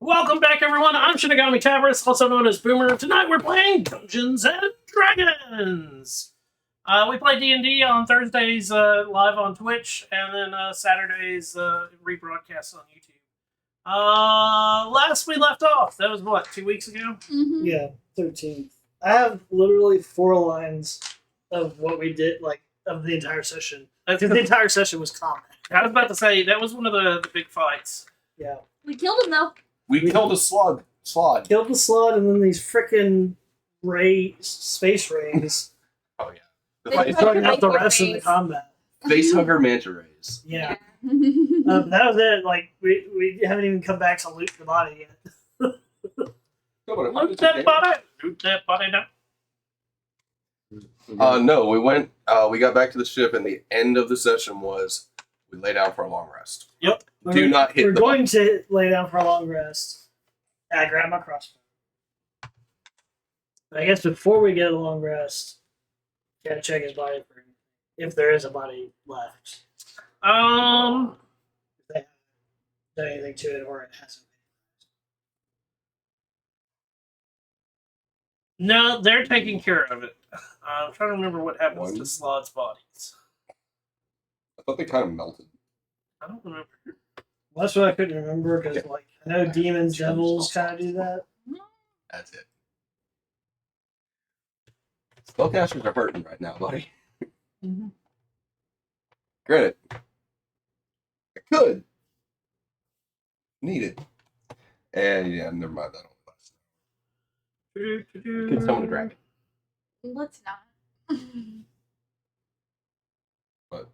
Welcome back, everyone. I'm Shinigami Tabris, also known as Boomer. Tonight we're playing Dungeons and Dragons. We play D&D on Thursdays live on Twitch, and then Saturdays rebroadcast on YouTube. Last we left off, that was what, 2 weeks ago? Mm-hmm. Yeah, 13th. I have literally 4 lines of what we did, like, of the entire session. Because the entire session was combat. I was about to say, that was one of the big fights. Yeah. We killed him though. We killed a slug. Killed the slug, and then these frickin' space rays Oh yeah. The They face, tried starting out the Make your rest of the face. combat. face hugger manta rays. Yeah. Yeah. That was it. Like, we haven't even come back to loot the body yet. Loot that body down. No, we went. We got back to the ship, and the end of the session was we lay down for a long rest. Yep. Do not hit We're the going to lay down for a long rest. I grab my crossbow. But I guess before we get a long rest, gotta check his body for if there is a body left. If they haven't done anything to it or it hasn't. No, they're taking care of it. I'm trying to remember what happens to Slod's bodies. I thought they kind of melted. I don't remember. Well, that's what I couldn't remember because, Okay. like, I know demons, devils kind of do that. That's it. Spellcasters are hurting right now, buddy. Mm-hmm. Granted, I could need it, and yeah, never mind that. Could summon a dragon, Let's not. but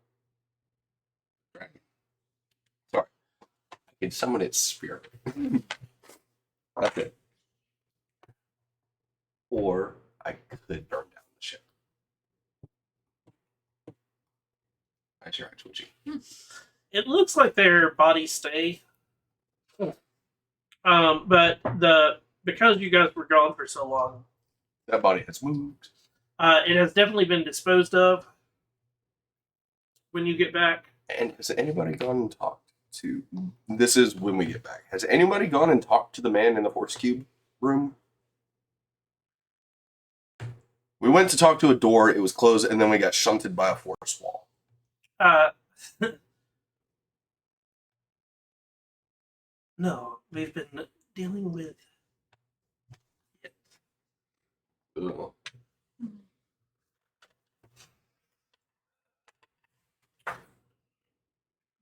dragon. Sorry, I could summon its spirit. That's it. Or I could burn down the ship. That's your twitching. It looks like their bodies stay. But because you guys were gone for so long, That body has moved. it has definitely been disposed of when you get back. And has anybody gone and talked to? This is when we get back. Has anybody gone and talked to the man in the horse cube room? We went to talk to a door. It was closed, and then we got shunted by a force wall. No, we've been dealing with. Ugh.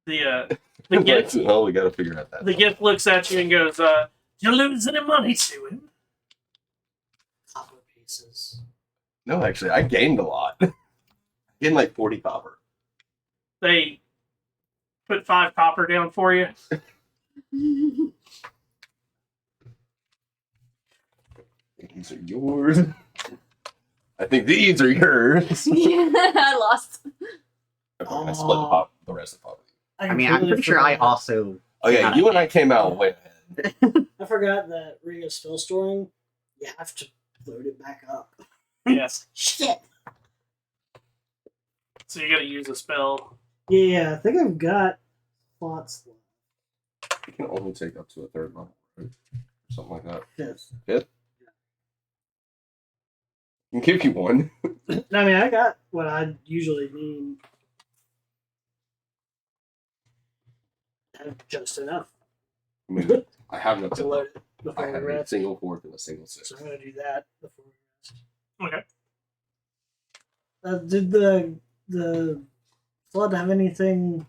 The gift. Well, we got to figure out that. The gift looks at you and goes, "You lose any money to him?" Copper pieces. No, actually, I gained a lot. I gained like 40 copper. They put 5 copper down for you. These are yours. I think these are yours. Yeah, I lost. Okay, I split the rest of the pop. I mean, I'm pretty sure I also. Oh yeah, you and I came out way ahead. I forgot that Ring of Spell Storing, you have to load it back up. Yes. Shit. So you got to use a spell. Yeah, I think I've got slots left. You can only take up to a third level, right? Something like that. Fifth. Fifth? I can give you one. I mean, I got what I usually need. I have just enough I mean, I have to nothing. load it I before we have a rest. single fourth and a single sixth. So I'm going to do that before we rest. Okay. Did the flood have anything?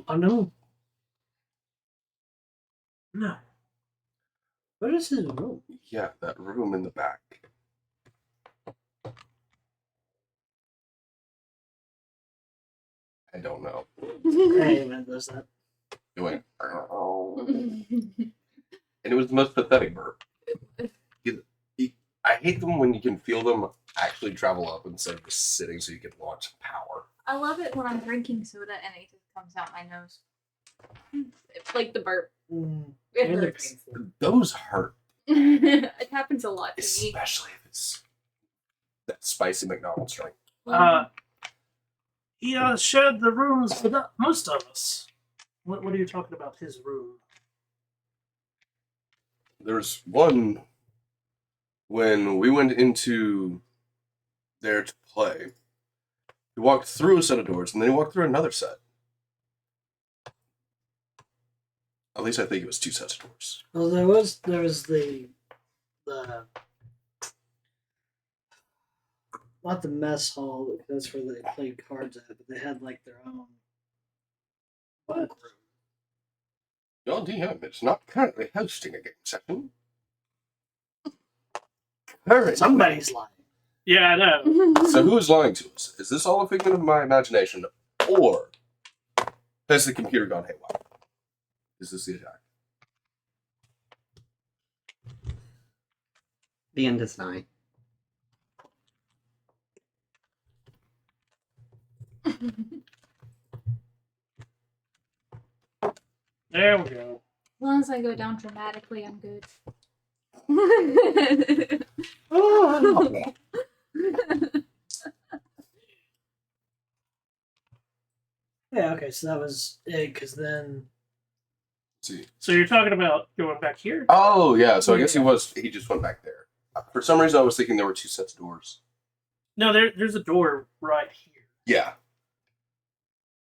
Oh no. No. What is his room? Yeah, that room in the back. I don't know. Hey, man, does that? It went. And it was the most pathetic burp. I hate them when you can feel them actually travel up instead of just sitting so you can launch power. I love it when I'm drinking soda and it just comes out my nose. It's like the burp. It Those are hurts. painful. Those hurt, It happens a lot to me. especially if it's that spicy McDonald's drink. He shared the rooms with most of us. What are you talking about? His room? there's one when we went into there to play. He walked through a set of doors, and then he walked through another set. At least I think it was 2 sets of doors. Well, there was the not the mess hall. That's where they played cards at, but they had like their own. What? Your DM is not currently hosting a game session. Currently. Somebody's lying. Yeah, I know. So who is lying to us? Is this all a figment of my imagination, or has the computer gone haywire? Is this the attack? The end is nigh. There we go. As long as I go down dramatically, I'm good. Yeah. Okay. So that was it. Because then. Let's see. So you're talking about going back here? Oh yeah, so I guess he just went back there. For some reason I was thinking there were 2 sets of doors. No, there's a door right here. Yeah.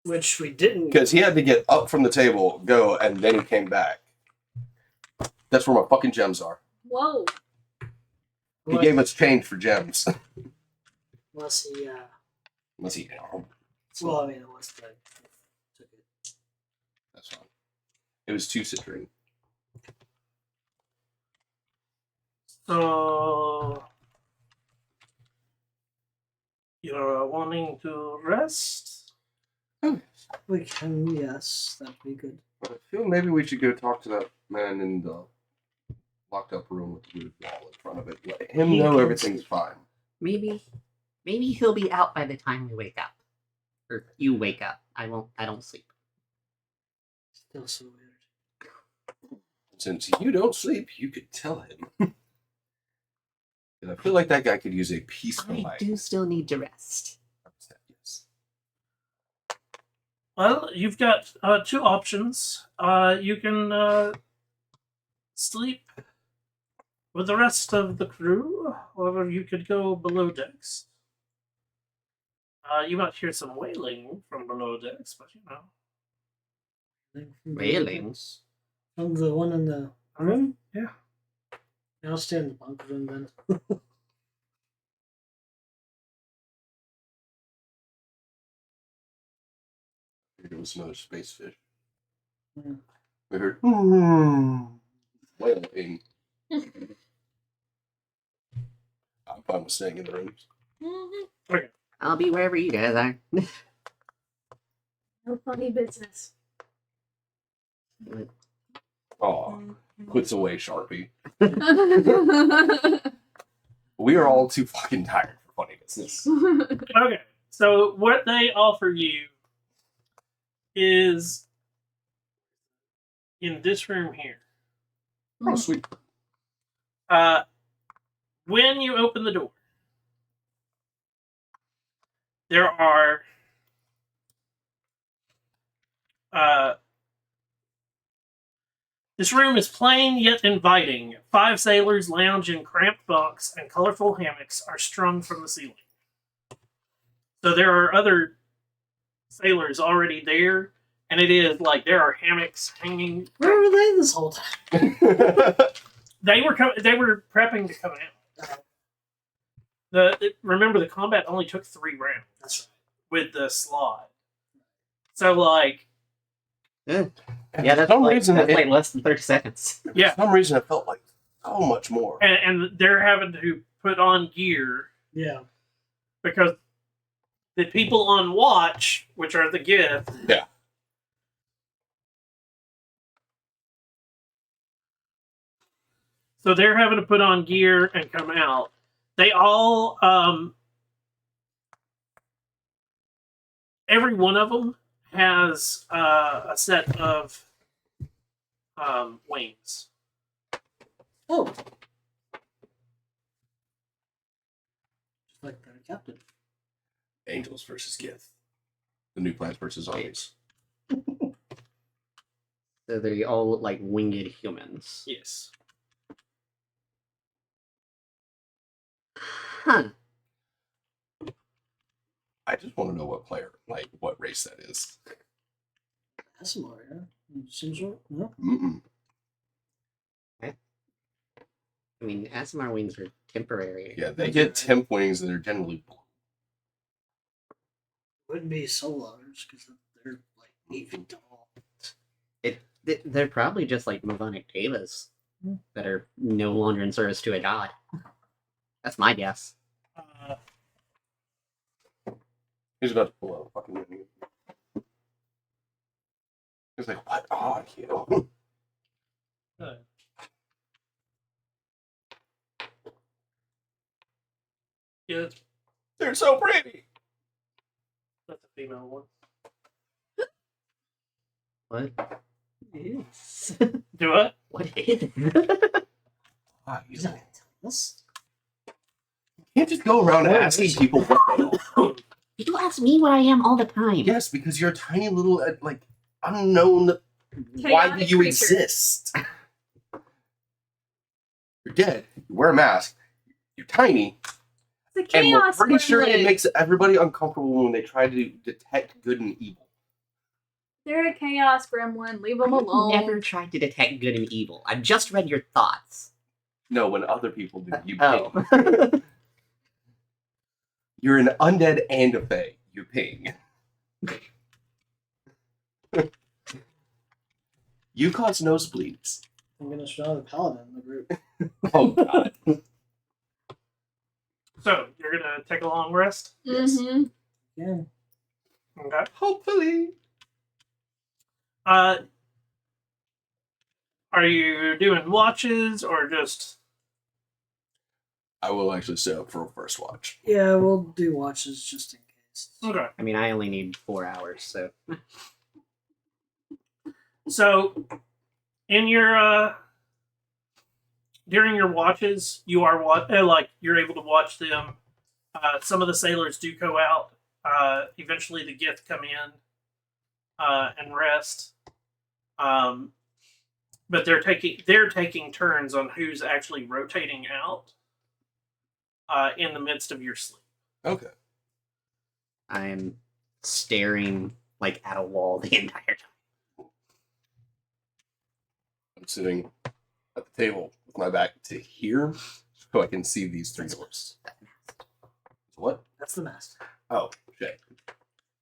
Which we didn't. Because he had to get up from the table, go, and then he came back. That's where my fucking gems are. Whoa. He gave us change for gems. Unless he. Unless he. Well, I mean, unless they took it. That's fine. It was 2 citrine. So you're wanting to rest? We can, yes, that'd be good. I feel maybe we should go talk to that man in the locked up room with the wood wall in front of it. Let him know everything's fine. Maybe he'll be out by the time we wake up. Or you wake up. I don't sleep. Still so weird. Since you don't sleep, you could tell him. And I feel like that guy could use a peaceful I night. do still need to rest. Yes. Well, you've got 2 options. You can sleep with the rest of the crew, or you could go below decks. You might hear some wailing from below decks, but you know. Railings? From the one in the room? Yeah. I'll stay in the bunk room then. It was another space fish. Yeah. We heard wailing. I'm fine with staying in the rooms. Okay. I'll be wherever you guys are. No funny business. Aw, puts away Sharpie. We are all too fucking tired for funny business. Okay. So what they offer you is in this room here. Oh, sweet. When you open the door, there are this room is plain yet inviting. 5 sailors lounge in cramped bunks, and colorful hammocks are strung from the ceiling. So there are other sailors already there, and it is like there are hammocks hanging. Where were they this whole time? They were prepping to come out. Remember, the combat only took 3 rounds. That's right. With the slot. So like, Yeah, that's some like, reason that's it- like less than 30 seconds. yeah, For some reason, it felt like so much more. and they're having to put on gear Yeah. because the people on watch, which are the gift, Yeah. so they're having to put on gear and come out. They all, every one of them has a set of wings. Oh. Just like the captain. Angels versus Gith. The new Plants versus Zombies. So they all look like winged humans. Yes. Huh. I just want to know what player, like, what race that is. Asimar, yeah. Some sort. No. Mm-mm. I mean, ASMR wings are temporary. Yeah, they get temp wings and they're generally blue. Wouldn't be solars because they're like 8 feet tall. They're probably just like Movonic Devas that are no longer in service to a god. That's my guess. He's about to pull out a fucking menu. He's like, what are you? Yeah, They're so pretty. that's a female one. What is? Do what? What is? Ah, Is that us? You can't just go around asking people what they are. You ask me what I am all the time. Yes, because you're a tiny little, like, unknown. Why do Chaotic you creature. exist? You're dead. You wear a mask. You're tiny. It's a And we're chaos pretty sure it gremlin. makes everybody uncomfortable when they try to detect good and evil. They're a chaos gremlin. Leave them I've alone. never tried to detect good and evil. I've just read your thoughts. No, when other people do, you Oh. ping. You're an undead and a fae. You ping. You cause nosebleeds. I'm gonna show the paladin in the group. Oh god. So you're gonna take a long rest. Yes. Mm-hmm. Yeah. Okay. Hopefully. Are you doing watches or just? I will actually stay up for a first watch. Yeah, we'll do watches just in case. Okay. I mean, I only need 4 hours, so. So, in your during your watches, you are like you're able to watch them. Some of the sailors do go out. Eventually, the Gith come in and rest. But they're taking turns on who's actually rotating out in the midst of your sleep. Okay. I'm staring like at a wall the entire time. I'm sitting at the table with my back to here so I can see these 3 doors. What? That's the master. Oh, shit.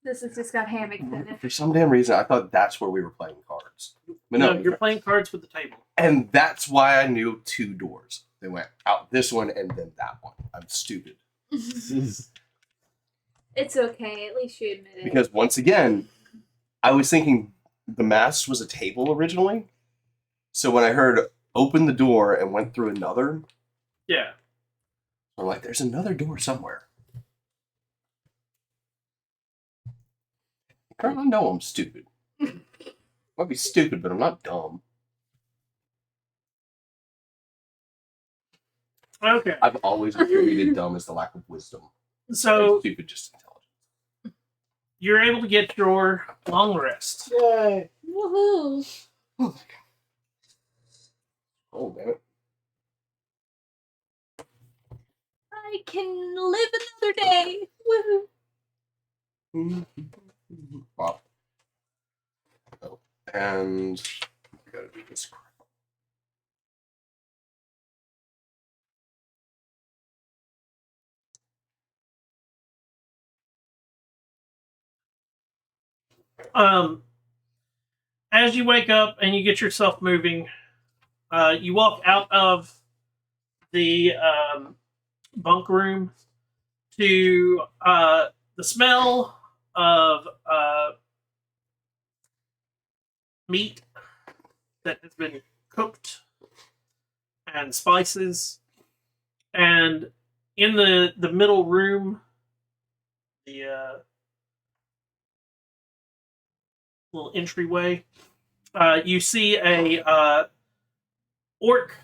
This has just got hammocks in it. For some damn reason, I thought that's where we were playing cards. But No, no, you're playing cards with the table. And that's why I knew 2 doors. They went out this one and then that one. I'm stupid. It's okay. At least you admit it. Because once again, I was thinking the mast was a table originally. So when I heard open the door and went through another, Yeah. I'm like, there's another door somewhere. Girl, I know I'm stupid. Might be stupid, but I'm not dumb. Okay. I've always attributed dumb as the lack of wisdom. So Stupid, just intelligent. you're able to get your long rest. Yay! Woohoo! Oh, damn it. I can live another day. Woohoo! Wow. Oh, and I gotta do this crap. As you wake up and you get yourself moving, you walk out of the bunk room to the smell of meat that has been cooked and spices, and in the middle room, the little entryway, you see a orc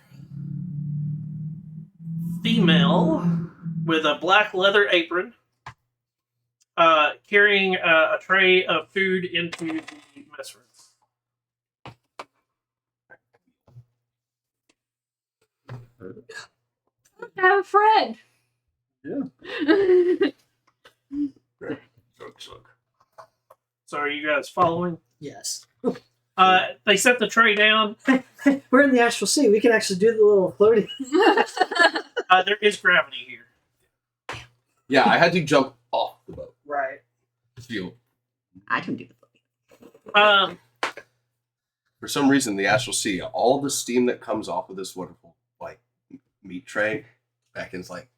female with a black leather apron, carrying a tray of food into the mess room. I have a friend. So are you guys following? Yes. They set the tray down. We're in the Astral Sea. We can actually do the little floating. There is gravity here. Yeah, I had to jump off the boat. Right. Feel. I can do the floating. For some reason, the Astral Sea, all the steam that comes off of this wonderful like meat tray, Beckon's like,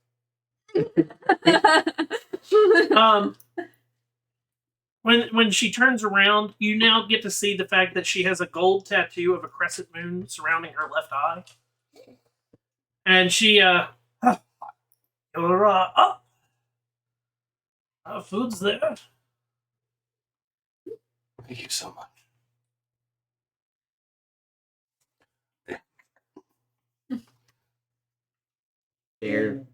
when she turns around, you now get to see the fact that she has a gold tattoo of a crescent moon surrounding her left eye, and she you're up. Food's there. thank you so much. Bear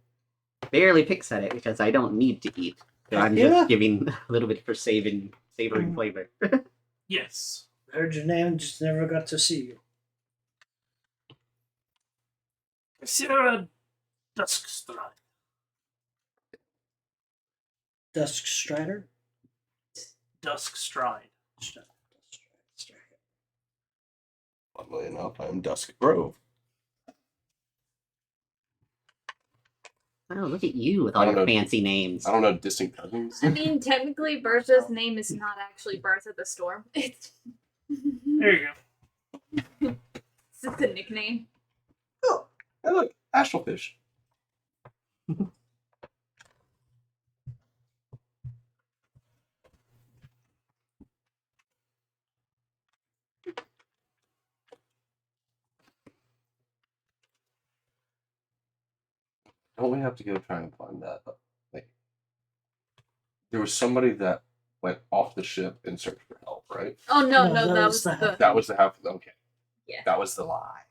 barely picks at it because I don't need to eat. So I'm Yeah. just giving a little bit for savoring Mm. flavor. Yes. Heard your name, just never got to see you. Sarah Duskstride. Dusk Strider? Duskstride. Funnily enough, I'm Dusk Grove. Oh, look at you with I all don't your know. fancy names. I don't know distant cousins. I mean, technically, Bertha's name is not actually Bertha the Storm. It's There you go. it's just a nickname. Oh, hey look, astral fish. Don't we have to go try and find that? Like, there was somebody that went off the ship in search for help, right? Oh no, No, no, that that was was the- the That was the half. Okay. Yeah. That was the lie.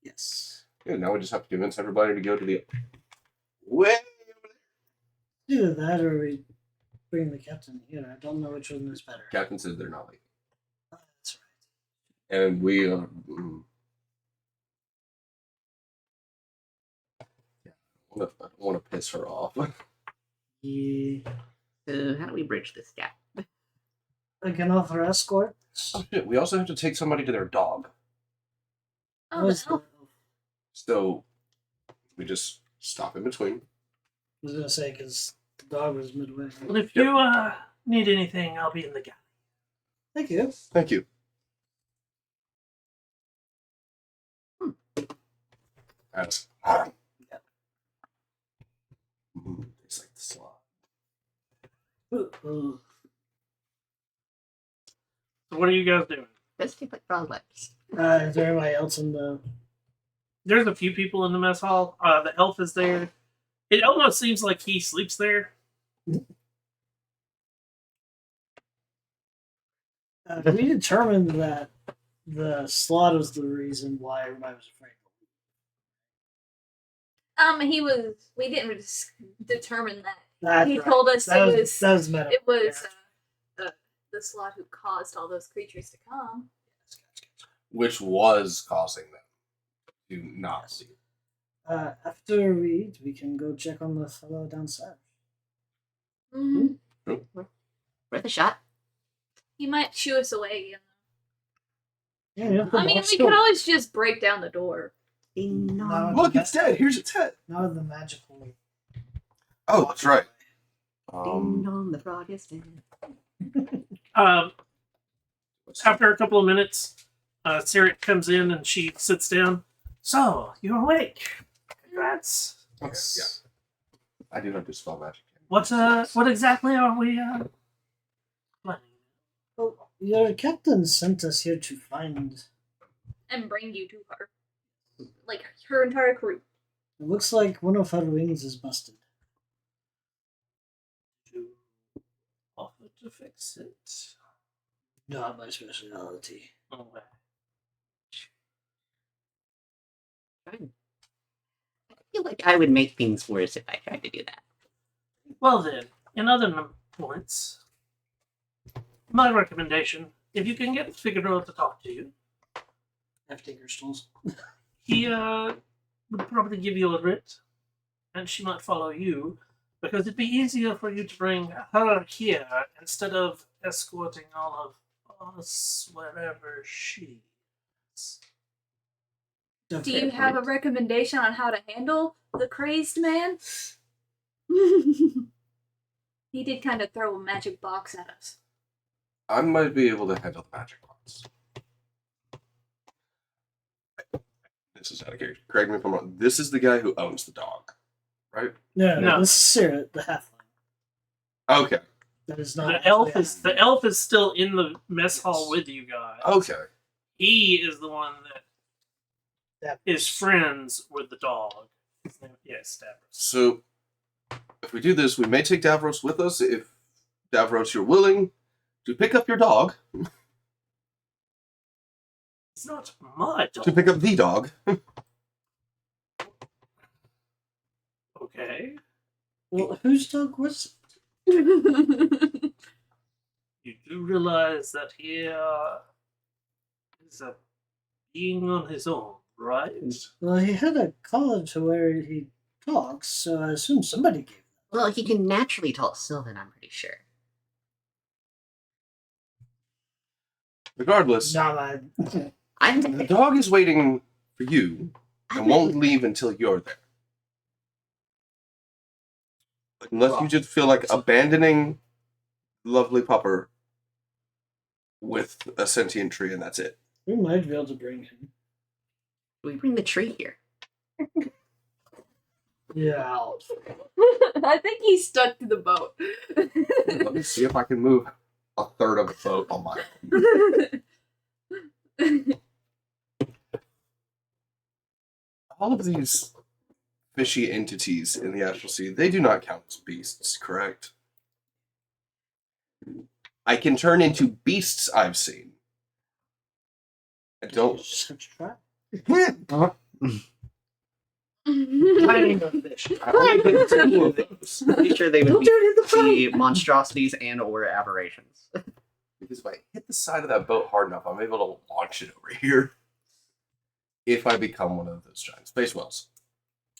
Yes. Good. Now we just have to convince everybody to go to the way over there. Either that or we bring the captain here. I don't know which one is better. Captain says they're not leaving, Oh, that's right. and we I don't want to piss her off. Yeah. How do we bridge this gap? I can offer escort. Oh shit! We also have to take somebody to their dog. oh, Where's the elf. So we just stop in between. I was gonna say because the dog was midway. Well, if you need anything, I'll be in the galley. Thank you. Thank you. That's it's like the slot. Ooh. So what are you guys doing? Let's take like frog legs. Is there anybody else in the? There's a few people in the mess hall. The elf is there. It almost seems like he sleeps there. We determined that the slot was the reason why everybody was afraid. He was. We didn't determine that. That's He right. told us That it was was. that was meta. It was the slot who caused all those creatures to come. Which was causing them to not see. After we eat, we can go check on the fellow downstairs. Mm-hmm. Worth a shot. He might shoo us away. Yeah, I mean, we could always just break down the door. Ding No. dong. Look, it's dead. Here's its head. Now with the magical. Oh, that's right. Ding dong, the frog is dead. After a couple of minutes, Sirit comes in and she sits down. So, you're awake. Congrats. Okay, yeah. I do not do spell magic. What exactly are we planning? Well, your captain sent us here to find. And bring you to her. Like, her entire crew. It looks like one of her wings is busted. To offer to fix it. Not my speciality. Okay. I feel like I would make things worse if I tried to do that. Well then, in other points, my recommendation, if you can get Figaro to talk to you, Have to take your stools. he would probably give you a writ, and she might follow you. Because it'd be easier for you to bring her here instead of escorting all of us wherever she is. Do you have a recommendation on how to handle the crazed man? He did kind of throw a magic box at us. I might be able to handle the magic ones. This is out of character. Correct me if I'm wrong. This is the guy who owns the dog, right? No. This is Sarah, the halfling. Okay. That is not. The elf is still in the mess hall with you guys. Okay. He is the one that Yeah. is friends with the dog. His name, yes, Stavros. So, if we do this, we may take Davros with us. If Davros, you're willing to pick up your dog, It's not my to dog. pick up the dog. Okay. Well, whose dog was You do realize that he is a being on his own, right? it? Well, he had a collar to where he talks, so I assume somebody gave him. Well, he can naturally talk Sylvan, I'm pretty sure. Regardless, Not mine. the dog is waiting for you and won't leave until you're there. Unless you just feel like abandoning lovely pupper with a sentient tree and that's it. We might be able to bring him. We bring the tree here. Yeah. I think he's stuck to the boat. Let me see if I can move a third of the boat on my own. All of these fishy entities in the Astral Sea, they do not count as beasts, correct? I can turn into beasts I've seen. I don't. Just have to try. Tiny fish. I only did two of those. Pretty sure they would be monstrosities and or aberrations. Because if I hit the side of that boat hard enough, I'm able to launch it over here. If I become one of those giant space whales.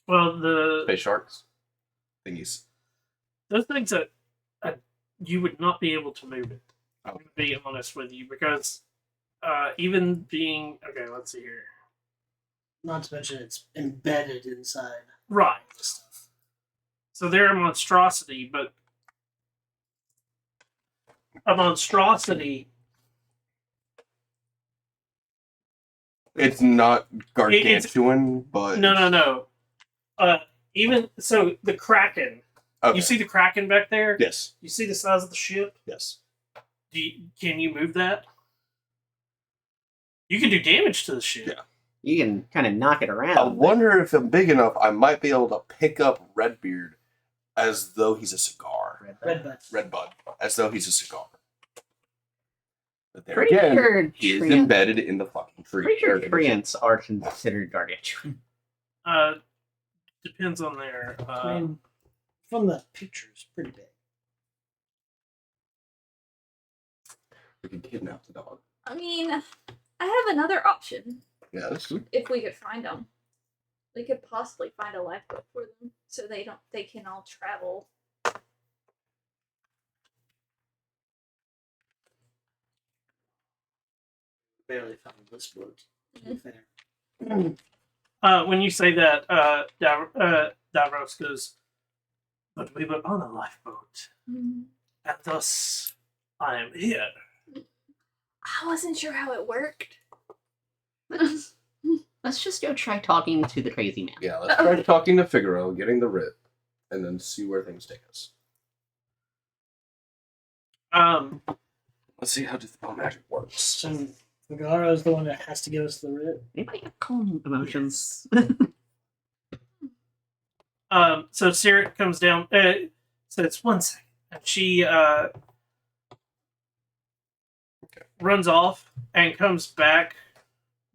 Well, the Space sharks. Thingies. those things that you would not be able to move it. I'm Oh. going to be honest with you because even being okay, let's see here. Not to mention it's embedded inside Right. the stuff. So they're a monstrosity, but a monstrosity. It's not gargantuan, but No. Even so, the Kraken. okay. You see the Kraken back there? Yes. You see the size of the ship? Yes. Can you move that? You can do damage to the ship. Yeah. You can kind of knock it around. I wonder if I'm big enough, I might be able to pick up Redbeard as though he's a cigar. Redbud. As though he's a cigar. But there Pretty again, sure he is treants- embedded in the fucking tree. Pretty sure Or- treants are considered gargantuan. Depends on their. I mean, from the pictures, pretty big. We can kidnap the dog. I mean, I have another option. Yeah, that's good. If we could find them, we could possibly find a lifeboat for them, so they can all travel. Barely found this boat. To be fair. When you say that, Davros goes, but we were on a lifeboat, and thus I am here. I wasn't sure how it worked. Let's just go try talking to the crazy man. Yeah, let's try talking to Figaro, getting the writ, and then see where things take us. Let's see how dispel magic works. So Figaro is the one that has to give us the writ. Anybody have calm emotions? So Sirit comes down, says 1 second, and she runs off and comes back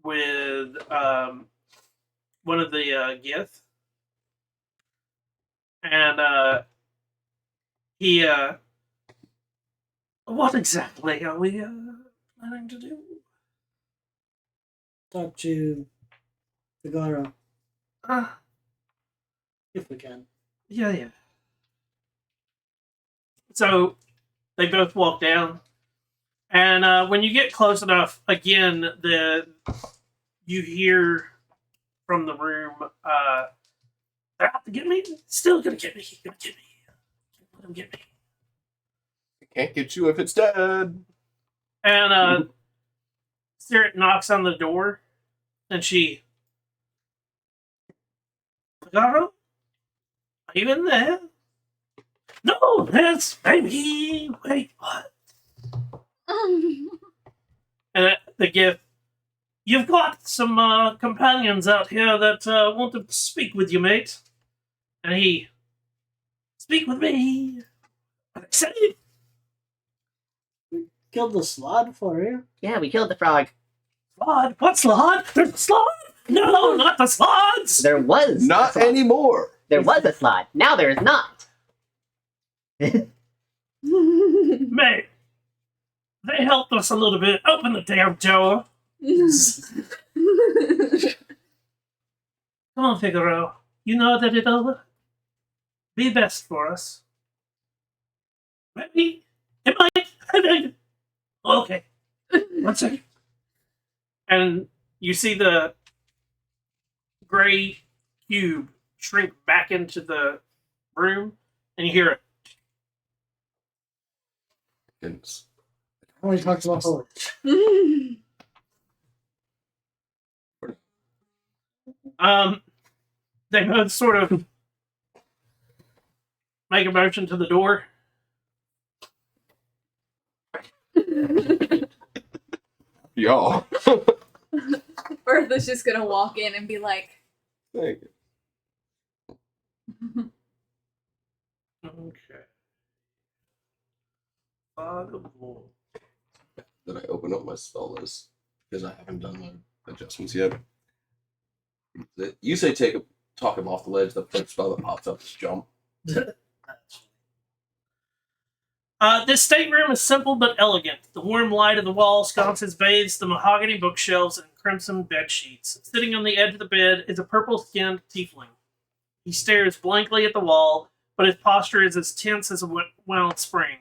with one of the Gith. And he, what exactly are we planning to do? Talk to Figaro Uh, if we can. yeah. So they both walk down, and when you get close enough, again, you hear from the room, they're out to get me. Still gonna get me. Gonna get me. Let them get me. Can't get you if it's dead. And Spirit knocks on the door, and she, Garo, are you in there? No, that's baby. Wait, what? And the gift. You've got some companions out here that want to speak with you, mate. And he, speak with me. Say, Killed the slod for you. Yeah, we killed the frog. Slod? What slod? There's a slod? No, not the slods. There was Not a slot. anymore. There was a slot. Now there is not. Mate, they helped us a little bit. Open the damn door. Come on, Figaro. You know that it'll be best for us. Maybe it might. Okay. 1 second. And you see the gray cube shrink back into the room, and you hear it. Goodness. Only talks about Polish. They both sort of make a motion to the door. Y'all. Bertha's just gonna walk in and be like, Thank you. Okay. Fog of War. Did I open up my spell list? Because I haven't done my adjustments yet. You say talk him off the ledge, the first spell that pops up is jump. This stateroom is simple but elegant. The warm light of the wall sconces bathes the mahogany bookshelves and crimson bed sheets. Sitting on the edge of the bed is a purple-skinned tiefling. He stares blankly at the wall, but his posture is as tense as a wound spring.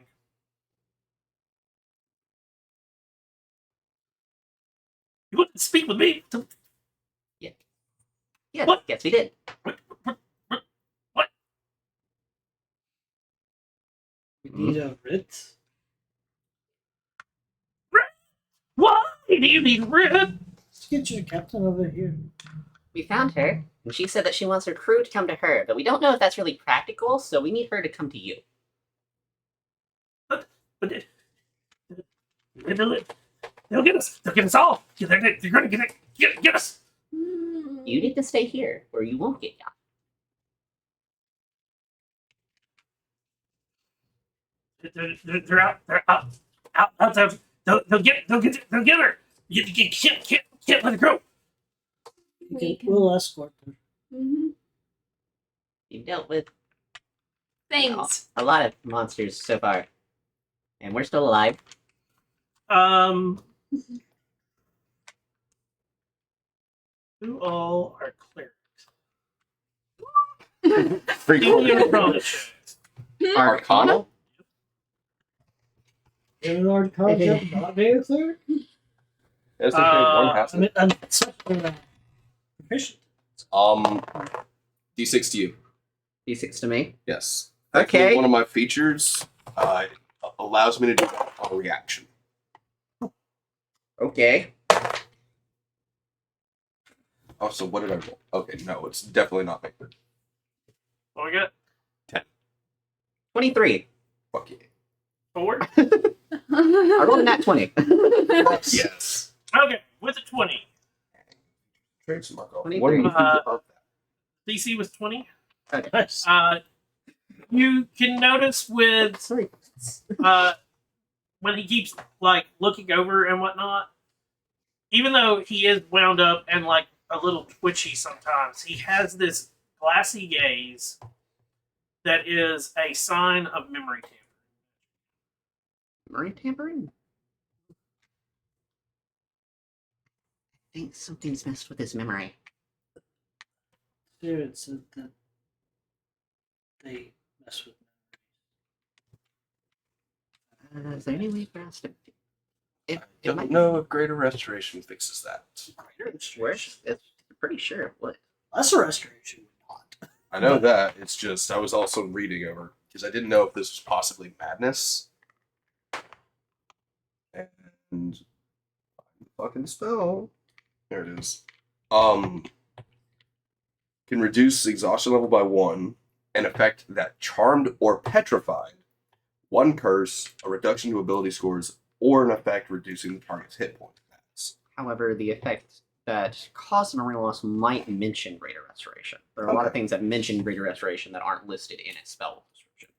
You wouldn't speak with me? Yeah, What? yes, we did. What? We need a writ. Why do you need rid? Let's get your captain over here. We found her, and she said that she wants her crew to come to her, but we don't know if that's really practical, so we need her to come to you. But they'll get us. They'll get us all. They're going to get us. You need to stay here, or you won't get got. They're out. They're out. They'll get her. You can't let it go. We'll escort them. You've dealt with things. a lot of monsters so far, and we're still alive. Who all are clerics? Free Give me a quarter. knowledge. Arcana? You have an large concept not being a cleric? That's okay. One has I mean, it. I'm such a proficient. D6 to you. D6 to me. Yes. Okay. Thankfully, one of my features allows me to do that on a reaction. Okay. Oh, so what did I roll? Okay, no, it's definitely not make good. What we got? 23. Fuck yeah. 4? I rolled a nat 20. Yes. Okay, with a 20. Trade some Marco. 23. What do you think Uh, of DC was 20. Nice. You can notice with Sorry. when he keeps like looking over and whatnot, even though he is wound up and like a little twitchy sometimes, he has this glassy gaze that is a sign of memory tampering. Memory tampering? I think something's messed with his memory. Spirit said that they mess with Is there any way for us to? I don't know if greater restoration fixes that. Greater restoration. It's pretty sure it would. Lesser restoration would not. I know that. It's just I was also reading over because I didn't know if this was possibly madness. And fucking spell. There it is. Can reduce exhaustion level by 1, an effect that charmed or petrified, 1 curse, a reduction to ability scores, or an effect reducing the target's hit points. However, the effect that caused an arena loss might mention greater restoration. There are a lot of Okay. things that mention greater restoration that aren't listed in its spell description.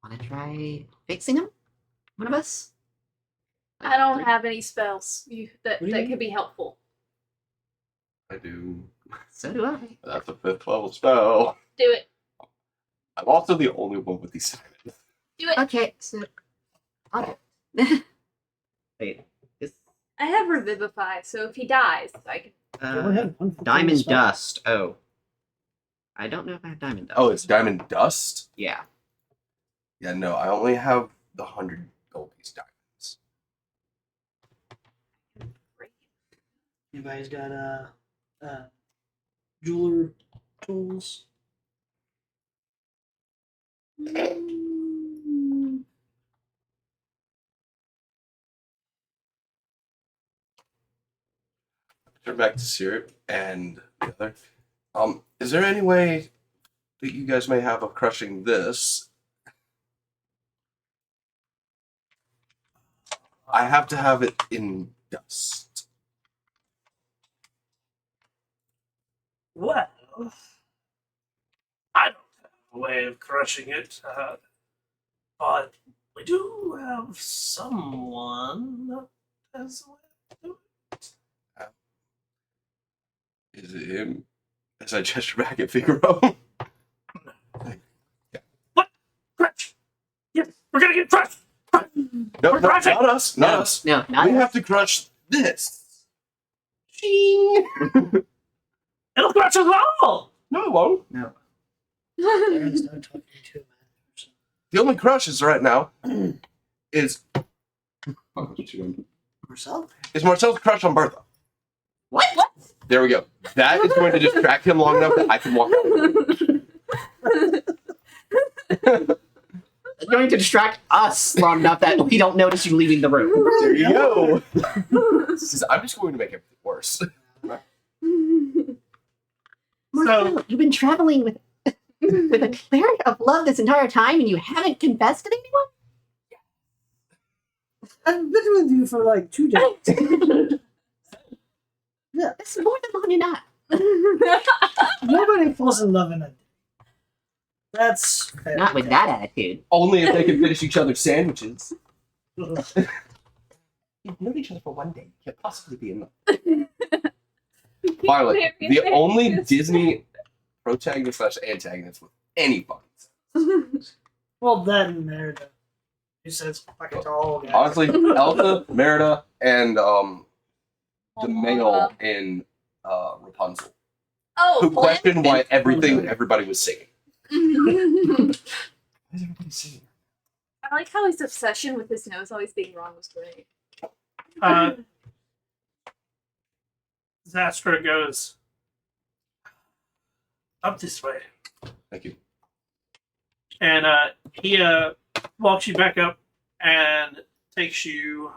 Want to try fixing him? One of us? I don't have any spells that What do you could be helpful. I do. So do I. That's a 5th level spell. Do it. I'm also the only one with these. Do it. Okay, so. I'll do it. Wait, is I have Revivify, so if he dies, I can. You only have one Diamond spell? Dust. Oh. I don't know if I have Diamond Dust. Oh, it's Diamond Dust? Yeah. Yeah, no, I only have the 100 gold piece diamonds. Anybody's got jeweler tools? Turn back to Syrup and the other. Is there any way that you guys may have of crushing this? I have to have it in dust. Well, I don't have a way of crushing it, but we do have someone that has a way to do it. Is it him? As I gesture back at Figaro. Crush! Yes, we're gonna get crushed! No, We're no, crushing! not us. Not No, us. no, not We us. have to crush this. Ching. It'll crush us all! No, it won't. There's no talking to him. The only crushes right now is Marcel? is Marcel's crush on Bertha. What? There we go. That is going to distract him long enough that I can walk out. It's going to distract us long enough that we don't notice you leaving the room. There you go. I'm just going to make everything worse. Marcel, you've been traveling with a cleric of love this entire time and you haven't confessed to anyone? I've been with you for like 2 days. Yeah, That's more than long enough. nobody falls in love in a day. That's fair. Not with that attitude. Only if they can finish each other's sandwiches. You've known each other for 1 day. You can't possibly be in love. Violet, the only Disney protagonist / antagonist with any fucking sense. Well, then Merida. Who says fucking tall guy? Honestly, Elsa, Merida, and the male in Rapunzel, Oh, who Flynn? questioned why everybody was singing. Why is everybody singing? I like how his obsession with his nose always being wrong was great. Zastra goes up this way. Thank you. And he walks you back up and takes you.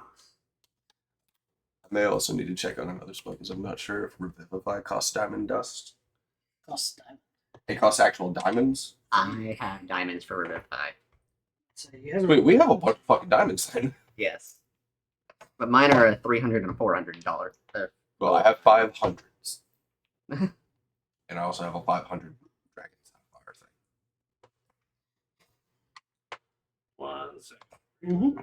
I may also need to check on another spell because I'm not sure if Revivify costs diamond dust. Costs time. It costs actual diamonds. I have diamonds for Revivify. So you have Wait, we have a bunch of fucking diamonds then. Yes. But mine are a $300 and $400. Well, I have 500s. And I also have a 500 dragon sapphire thing. 1 second. Mm-hmm.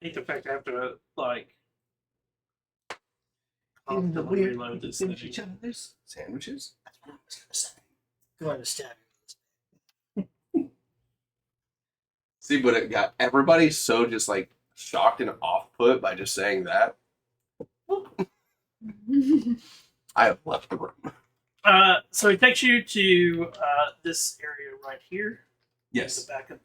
hate the fact I have to like Even the constantly weird reload this Finish thing. each other's sandwiches? That's what I was gonna say. Going to stab you. See, but it got everybody so just like shocked and off put by just saying that. I have left the room. So he takes you to this area right here. Yes. The back of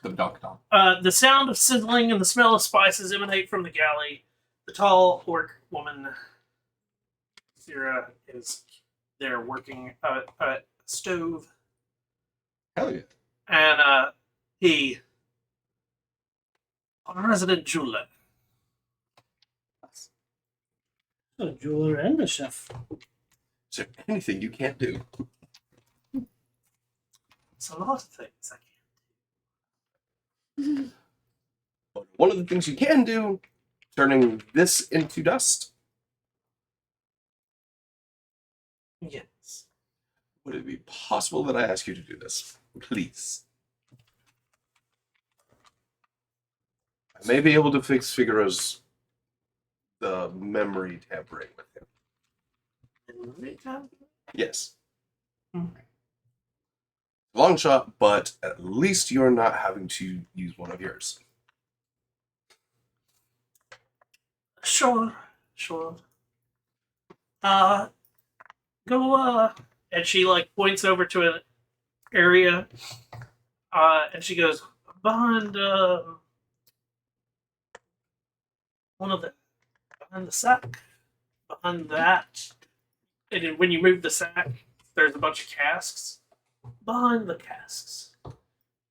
The dunk dunk. the sound of sizzling and the smell of spices emanate from the galley. The tall orc woman, Sira, is there working a stove. Hell yeah. And he, Resident Jeweler. A jeweler and a chef. Is there anything you can't do? It's a lot of things I can't. But one of the things you can do, turning this into dust. Yes. Would it be possible that I ask you to do this? Please. I may be able to fix Figaro's the memory tampering with him. Yes. Long shot, but at least you're not having to use one of yours. Sure. Go, and she, like, points over to an area, and she goes, behind, behind the sack, behind that, and then when you move the sack, there's a bunch of casks. Behind the casks.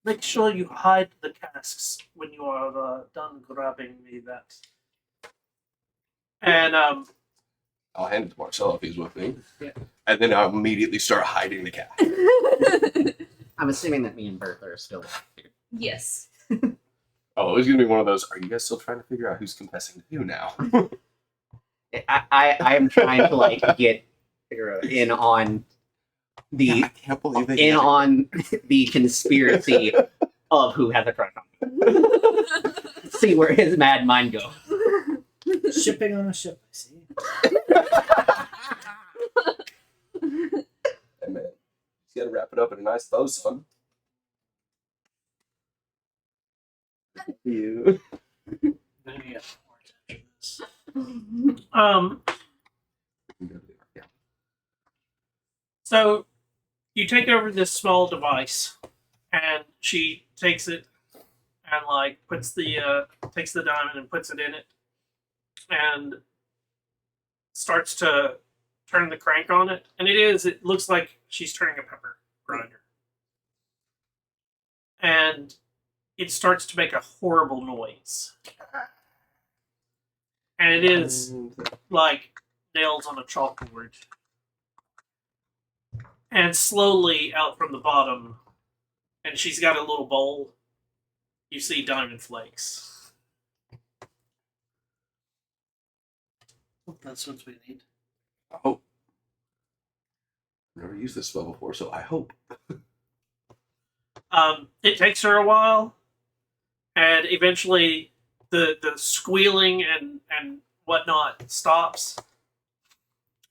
Make sure you hide the casks when you are done grabbing me that. And, I'll hand it to Marcel if he's with me. Yeah. And then I'll immediately start hiding the cat. I'm assuming that me and Bertha are still here. Yes. Oh, it's gonna be one of those. Are you guys still trying to figure out who's confessing to who now? I'm trying to like get in on the I can't believe they in on the conspiracy of who has a crush on him. See where his mad mind goes. Shipping on a ship, I see. Hey, man, you gotta wrap it up in a nice bow, son. You. Then you get more attention to this. Yeah. So you take over this small device, and she takes it and like puts the takes the diamond and puts it in it, and starts to turn the crank on it. And it looks like she's turning a pepper grinder, and it starts to make a horrible noise, and it is like nails on a chalkboard. And slowly out from the bottom, and she's got a little bowl, you see diamond flakes. That's what we need. I hope. I've never used this spell before, so I hope. It takes her a while, and eventually the squealing and whatnot stops,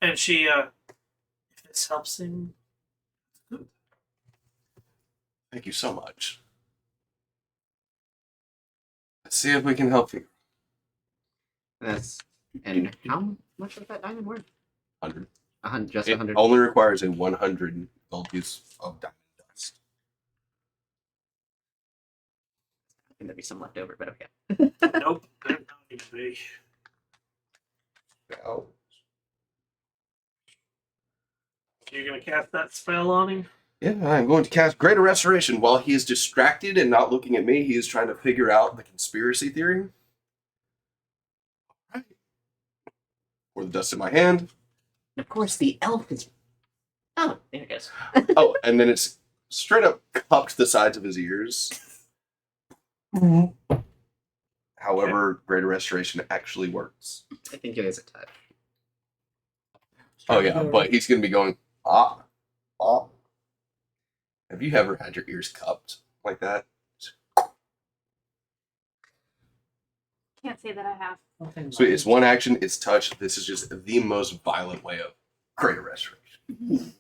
and she if this helps him. Thank you so much. Let's see if we can help you. And how much was that diamond worth? 100. Just It 100. only requires a 100 gold piece of diamond dust. I think there'd be some left over, but okay. Nope, there's not need to be. Oh. So you're gonna cast that spell on him? Yeah, I'm going to cast Greater Restoration. While he is distracted and not looking at me, he is trying to figure out the conspiracy theory. Alright. Pour the dust in my hand. And of course, the elf is. Oh, there it goes. Oh, and then it's straight up cupped the sides of his ears. However, Greater Restoration actually works. I think it is a touch. Oh yeah, but he's going to be going, ah. Have you ever had your ears cupped like that? Can't say that I have. So it's one action, it's touch. This is just the most violent way of Greater Restoration.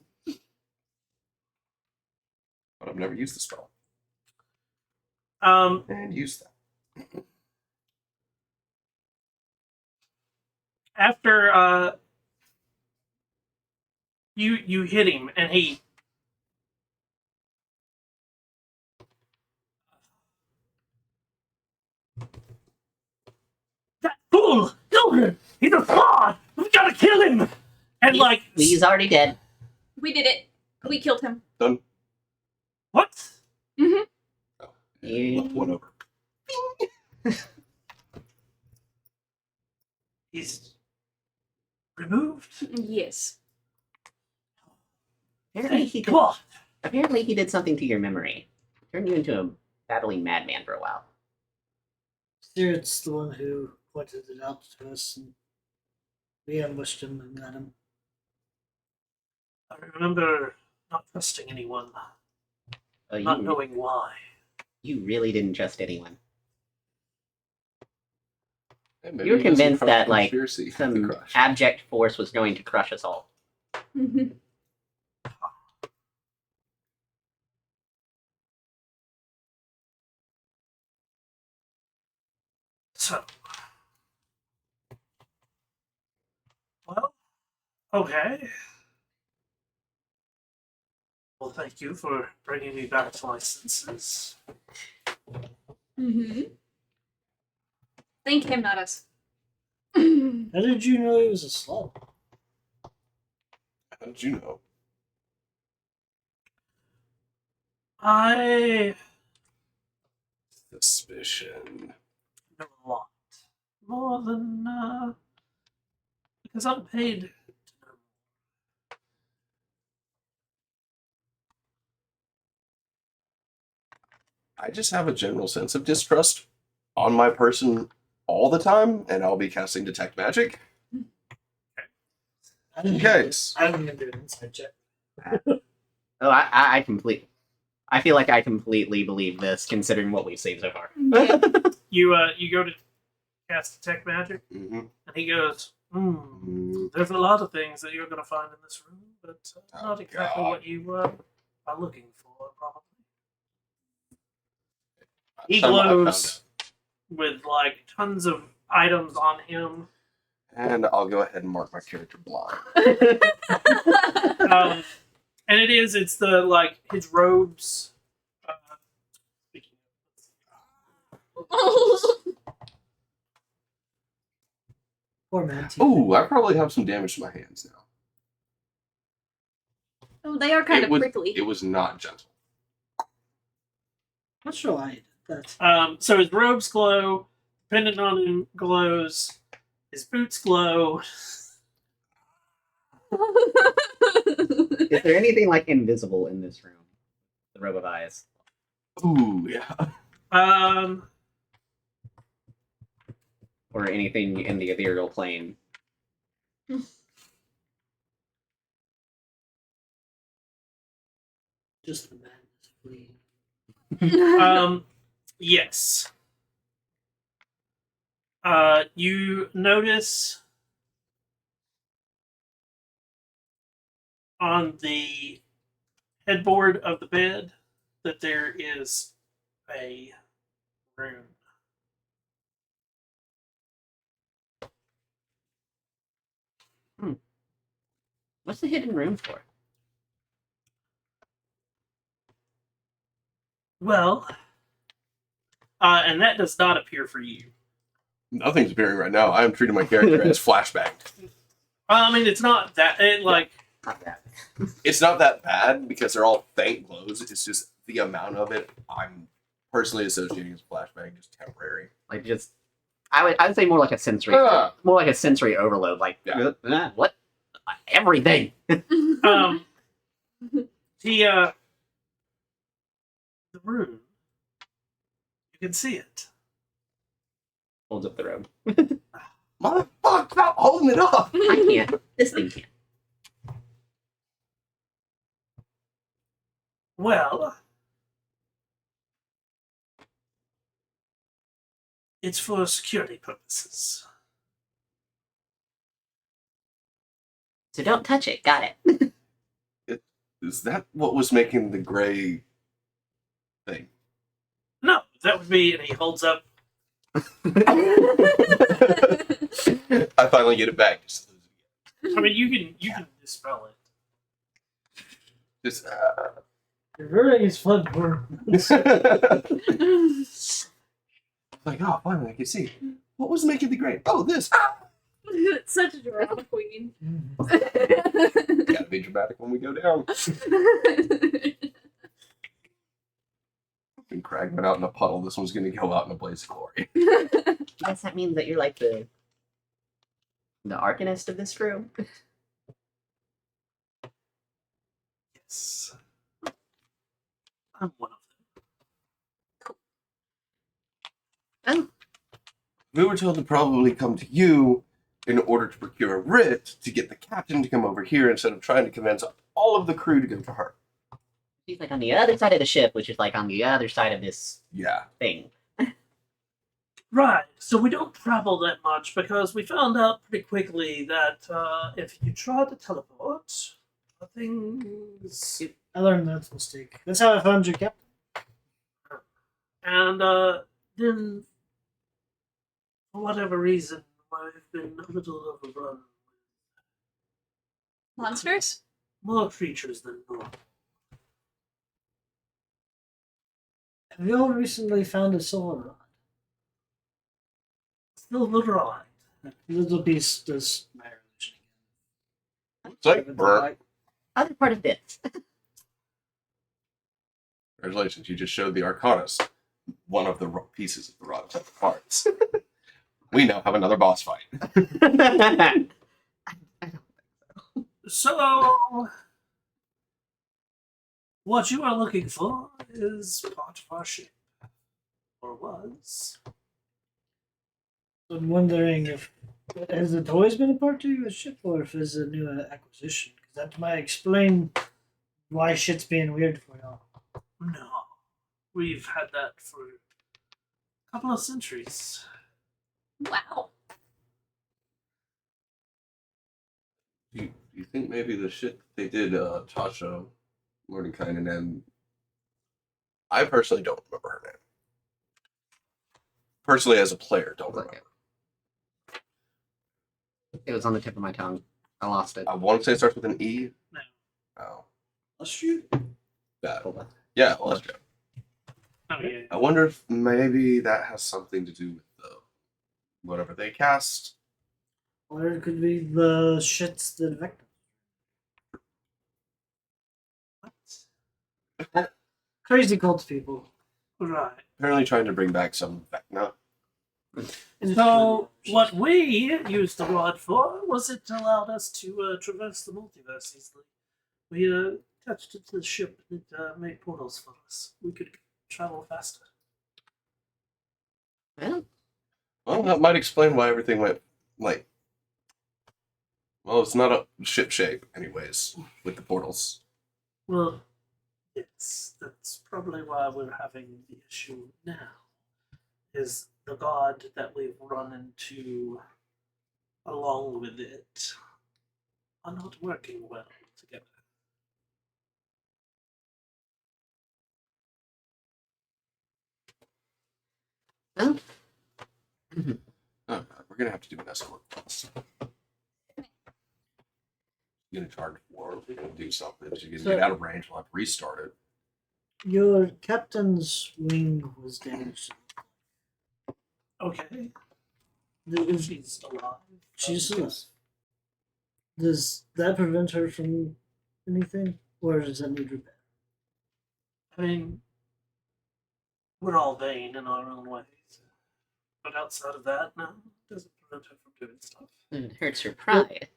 But I've never used the spell. And use that. After you hit him, and he. That fool! Gilbert! He's a fraud! We've got to kill him! And He's already dead. We did it. We killed him. Done. What? Mm-hmm. Left one over. He's removed. Yes. Thank God. Apparently he did something to your memory. Turned you into a battling madman for a while. Spirit's the one who pointed it out to us, and we ambushed him and got him. I remember not trusting anyone, Oh, not knowing why. You really didn't trust anyone. Hey, maybe You were he doesn't convinced trust that, the like, conspiracy, the some crush. abject force was going to crush us all. Mm-hmm. So, well, okay. Well, thank you for bringing me back to my senses. Mm-hmm. Thank him, not us. How did you know he was a slob? How did you know? I Suspicion. know a lot. More than, because I'm paid to know. I just have a general sense of distrust on my person all the time, and I'll be casting Detect Magic. I didn't Case. I didn't even do an inside check. Oh, I feel like I completely believe this, considering what we've seen so far. Yeah. You go to cast Detect Magic, Mm-hmm. and he goes, there's a lot of things that you're going to find in this room, but not exactly God. what you are looking for, probably. He I found glows with, like, tons of items on him. And I'll go ahead and mark my character blind. And it's the, like, his robes. Speaking Poor man. Ooh, I probably have some damage to my hands now. Oh, they are kind of prickly. It was not gentle. Not sure why he did that. So his robes glow, pendant on him glows, his boots glow. Is there anything like invisible in this room? The robe of eyes. Ooh, yeah. Or anything in the ethereal plane? Just the madness fleeing. Yes. You notice on the headboard of the bed that there is a rune. What's the hidden room for? Well, and that does not appear for you. Nothing's appearing right now. I am treating my character as flashbanged. I mean, it's not that Not that. It's not that bad because they're all faint glows. It's just the amount of it I'm personally associating as flashbang is temporary. Like just, I would say more like a sensory, more like a sensory overload. Like what? Everything. the rune. You can see it. Holds up the robe. Motherfucker, stop holding it up! I can't. This thing can't. Well, it's for security purposes. So don't touch it. Got it. Is that what was making the gray thing? No, that would be, and he holds up. I finally get it back. I mean, you can dispel it. Just. Reverting is fun for. Like, oh, finally, I can see. What was making the grade? Oh, this. It's such a drama queen. Gotta be dramatic when we go down. And Crag went out in a puddle. This one's gonna go out in a blaze of glory. I guess that means that you're like the arcanist of this crew. Yes. I'm one of them. Oh, We were told to probably come to you in order to procure a writ to get the captain to come over here instead of trying to convince all of the crew to go to her. she's like on the other side of the ship, which is like on the other side of this Yeah. thing. Right, so we don't travel that much because we found out pretty quickly that if you try to teleport, things. I learned that's a mistake. That's how I found your captain. And then, for whatever reason, I've been a little overrun Monsters? with more creatures than normal. Have you all recently found a silver rod? Silver rod. Little piece does my religion It's like, brr. Other part of this. Congratulations, you just showed the Arcanus one of the pieces of the rod parts. We now have another boss fight. So, what you are looking for is part of our ship. Or was. I'm wondering if has it always been a part of your ship, or if it's a new acquisition? Because that might explain why shit's being weird for y'all. No. We've had that for a couple of centuries. Wow. Do you think maybe the shit they did, Tasha, Mordenkainen, and I personally don't remember her name. Personally, as a player, don't remember. It was on the tip of my tongue. I lost it. I want to say it starts with an E. No. Oh. Let's shoot. Bad. Hold on. Yeah, well, let's go. Oh, yeah. I wonder if maybe that has something to do with whatever they cast. Or it could be the shits that Vecna. Crazy cult people. Right. Apparently trying to bring back some Vecna. So, what we used the rod for was it allowed us to traverse the multiverse easily. We attached it to the ship and it made portals for us. We could travel faster. Well, Well, that might explain why everything went, like... Well, it's not a ship shape, anyways, with the portals. Well, yes, that's probably why we're having the issue now. Is the god that we've run into along with it are not working well together. well. Oh, we're gonna have to do an escort class. You're gonna charge for we're gonna do something. If you can get out of range, we'll have to restart it. Your captain's wing was damaged. Okay. She's alive. She's alive. Does that prevent her from anything, or does that need repair? I mean, we're all vain in our own ways. But outside of that, no, it doesn't prevent her from doing stuff. It hurts her pride.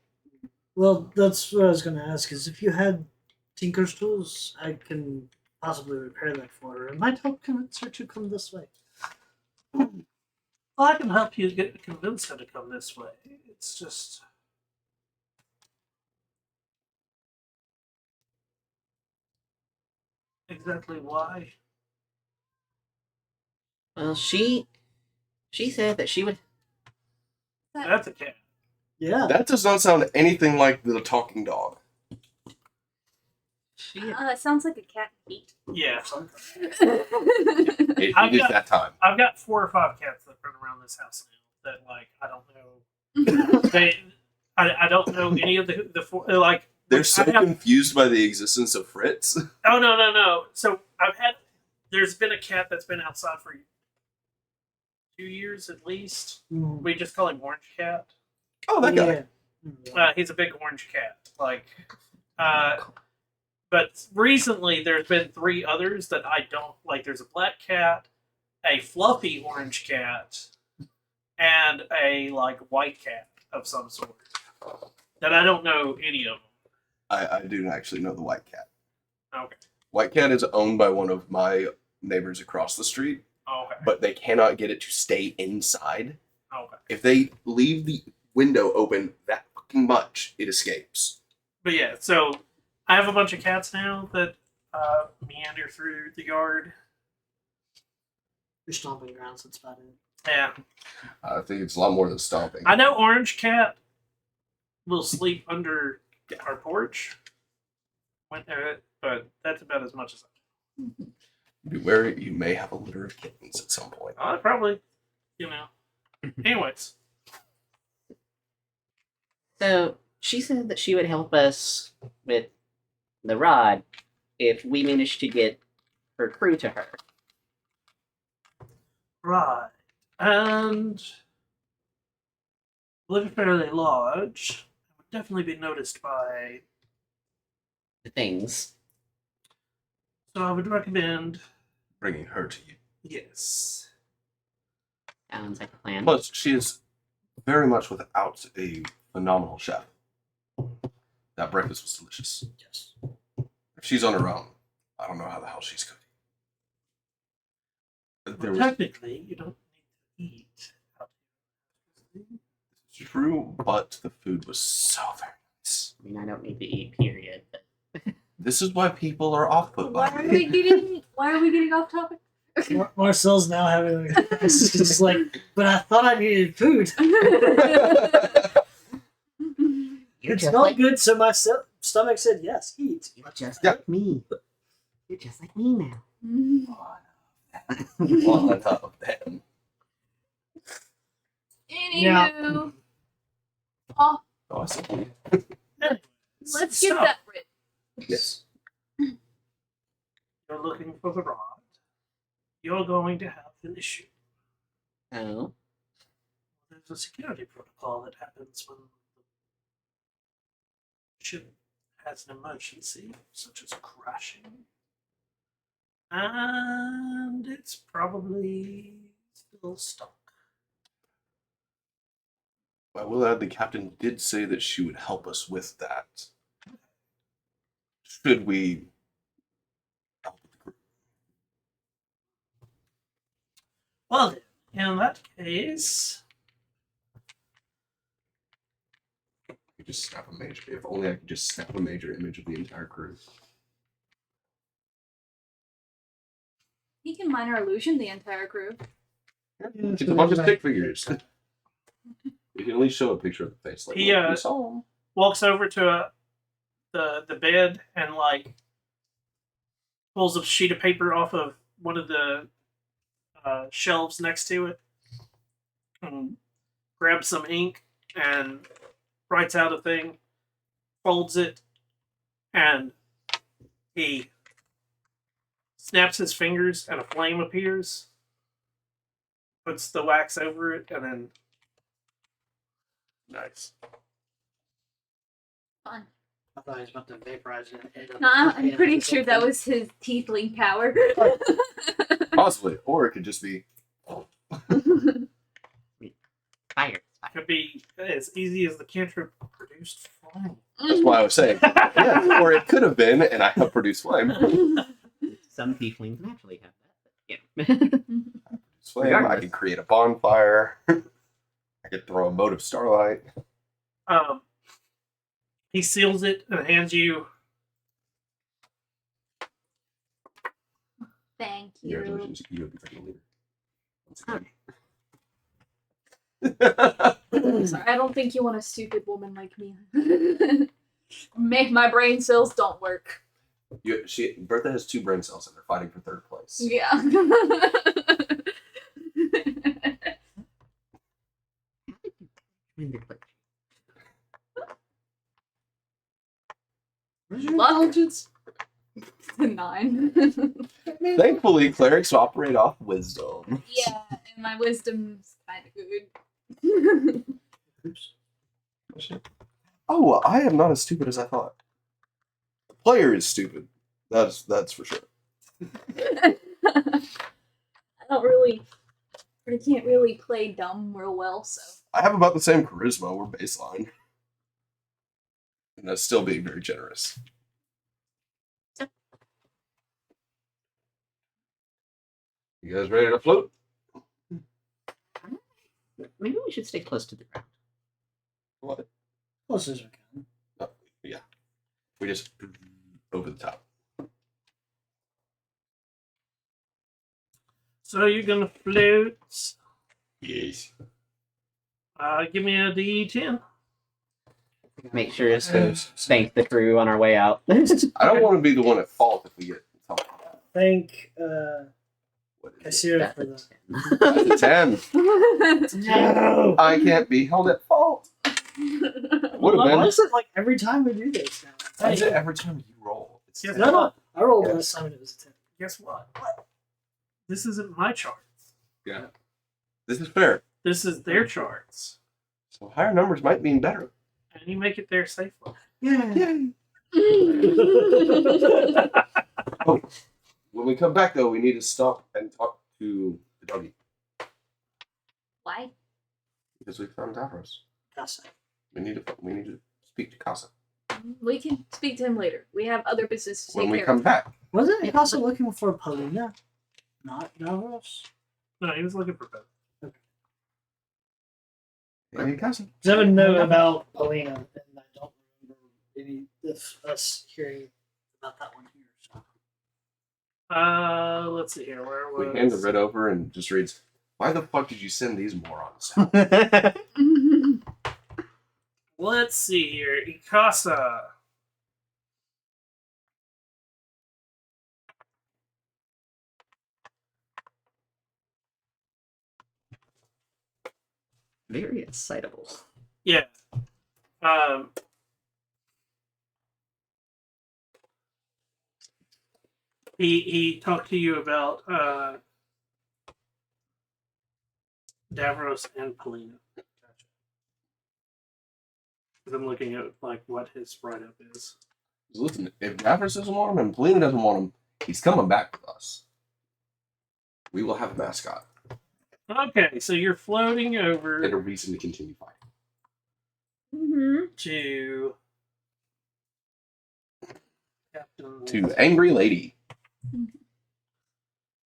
Well, that's what I was going to ask. Is if you had Tinker's tools, I can possibly repair that for her. It might help convince her to come this way. Well, I can help you convince her to come this way. It's just... exactly why. Well, she said that she would. That's a cat. Yeah. That does not sound anything like the talking dog. She It sounds like a cat feet. Yeah. It I've is got- that time. I've got 4 or 5 cats that run around this house now that, like, I don't know. I don't know any of the 4. Like, They're so I have- confused by the existence of Fritz. Oh no! So there's been a cat that's been outside for 2 years at least. Mm. We just call him Orange Cat. Oh, that guy. Yeah. He's a big orange cat. But recently there's been 3 others that I don't like. There's a black cat, a fluffy orange cat, and a white cat of some sort. That I don't know any of them. I do actually know the white cat. Okay. White cat is owned by one of my neighbors across the street, Okay. but they cannot get it to stay inside. Okay. If they leave the window open that fucking much, it escapes. But yeah, so I have a bunch of cats now that meander through the yard. Your stomping grounds, that's about it. Yeah. I think it's a lot more than stomping. I know Orange Cat will sleep under our porch. But that's about as much as Be wary, you may have a litter of kittens at some point. I probably, Anyways. So she said that she would help us with the rod if we managed to get her crew to her. Right. And live fairly large. Would definitely be noticed by. The things. So I would recommend. Bringing her to you. Yes. Sounds like a plan. Plus, she is very much without a phenomenal chef. That breakfast was delicious. Yes. If she's on her own, I don't know how the hell she's cooking. There was Technically, you don't need to eat. true, but the food was so very nice. I mean, I don't need to eat, period. But This is why people are off put Why by are me. we getting off topic? Marcel's now having it's just like, but I thought I needed food. you're It just smelled like good, so my stomach said yes, eat. you're just Yeah. like me. You're just like me now. One of them. Anywho. Oh, Oh, I see. let's get that written. Yes. You're looking for the rod. You're going to have an issue. Oh. There's a security protocol that happens when the ship has an emergency, such as crashing. And it's probably still stuck. I will add the captain did say that she would help us with that. Should we help with the group? Well, then, in that case, We just snap a major. If only I could just snap a major image of the entire crew. He can minor illusion the entire crew. It's a bunch of stick figures. You can at least show a picture of the face. Like, He, look, we saw him. walks over to the bed and pulls a sheet of paper off of one of the shelves next to it, and grabs some ink and writes out a thing, folds it, and he snaps his fingers and a flame appears, puts the wax over it, and then Nice. Fun. I thought he was about to vaporize it. No, I'm pretty sure that was his tiefling power. Possibly. Or it could just be. Fire. could be as easy as the cantrip produced flame. That's why I was saying. Yeah. Or it could have been, and I have produced flame. Some tieflings naturally have that. But yeah. Flame. I Regardless. could create a bonfire. I could throw a mote of starlight. He seals it and hands you. Thank Congratulations, you would be freaking leader. Sorry, I don't think you want a stupid woman like me. Make my brain cells don't work. Bertha has 2 brain cells and they're fighting for 3rd place. Yeah. Luck. intelligence? 9. Thankfully, clerics operate off wisdom. Yeah, and my wisdom's kind of good. Oops. Oh, well, I am not as stupid as I thought. The player is stupid. That's for sure. I can't really play dumb real well, so. I have about the same charisma. We're baseline. And that's still being very generous. You guys ready to float? Maybe we should stay close to the ground. What? Close as we can. Oh, yeah. We just over the top. So you're gonna float. Yes. Give me a D10. Make sure it's to thank the crew on our way out. I don't want to be the one at fault if we get something. Thank What is Cassia That's for a the 10. 10. No. I can't be held at fault. Would Why have been. is it like every time we do this now? That's it every time you roll. It's Yes. 10. No. I rolled Yeah. last time and it was a 10. Guess what? This isn't my charts. Yeah. This is fair. This is their charts. So higher numbers might mean better. And you make it there safely. Yeah. Yay. When we come back, though, we need to stop and talk to the doggy Why? because we found Davros. Casa. We need to speak to Casa We can speak to him later. We have other business to when take we care come of. back. Wasn't Casa looking for Polina? Not Davros? No, he was looking for both. Hey, Casa. Because I would know about Polina, and I don't remember any of us hearing about that one here. So. Let's see here. Where We was? hand the red over and just reads, "Why the fuck did you send these morons?" Let's see here. Ikasa. Very excitable. Yeah. He talked to you about Davros and Polina. Gotcha. I'm looking at like what his write up is. Listen, if Davros doesn't want him and Polina doesn't want him, he's coming back with us. We will have a mascot Okay, so you're floating over and a reason to continue fighting. to Captain. To Angry Lady.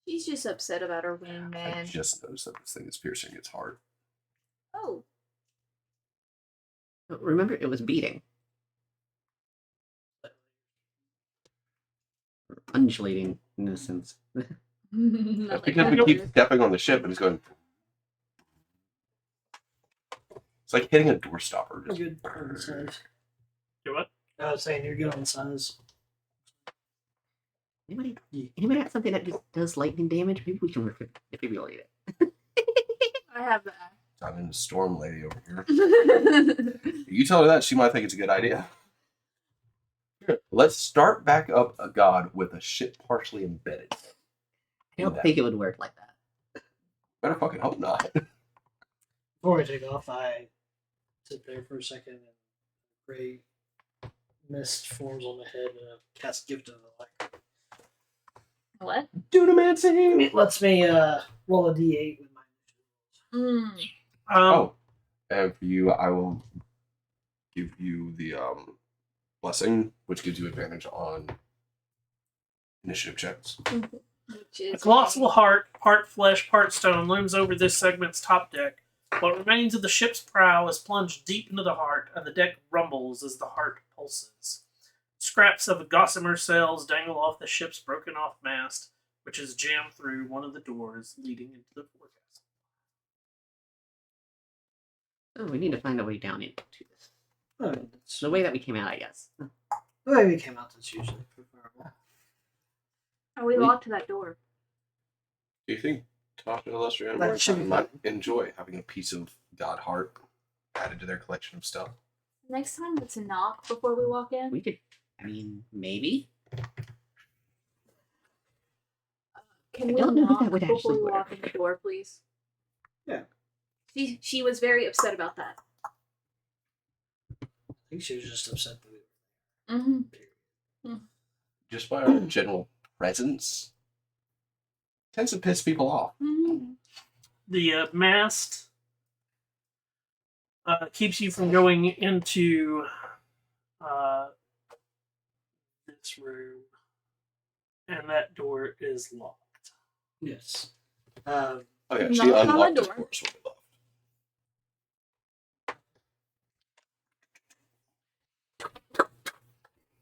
She's just upset about her I wingman. just noticed that this thing is piercing its heart. Oh. Remember, it was beating. Undulating, in a sense. That's Not like because we that. keep stepping on the ship and it's going. It's like hitting a door stopper. You're Just, good on the size. Do what? I was saying you're good on the size. Anybody have something that just does lightning damage? Maybe we can defibrillate it. I have that. I'm in a storm lady over here. You tell her that, she might think it's a good idea. Here, let's start back up a god with a ship partially embedded. I don't think it would work like that. Better fucking hope not. Before we take off, I sit there for a second and gray mist forms on my head and I cast Gift of the Light. What? Dunamancy! It lets me roll a d8 with my Oh, and for you, I will give you the blessing, which gives you advantage on initiative checks. Which A is colossal heart, part flesh, part stone, looms over this segment's top deck. What remains of the ship's prow is plunged deep into the heart, and the deck rumbles as the heart pulses. Scraps of gossamer sails dangle off the ship's broken-off mast, which is jammed through one of the doors leading into the forecast. Oh, we need to find a way down into this. I mean, it's The way that we came out, I guess. the way we came out that's usually preferable. Are we locked to that door? Do you think Tasha and Illustrian That should be might enjoy having a piece of God heart added to their collection of stuff? Next time, let's knock before we walk in. We could I mean, maybe. Can I we don't know if knock that would before actually we work. walk in the door, please? Yeah. She was very upset about that. I think she was just upset that we Mm-hmm. Just by our general presence, tends to piss people off. Mm-hmm. The mast keeps you from going into this room, and that door is locked. Yes. Oh yeah, Knock she on the unlocked door. of course when we left.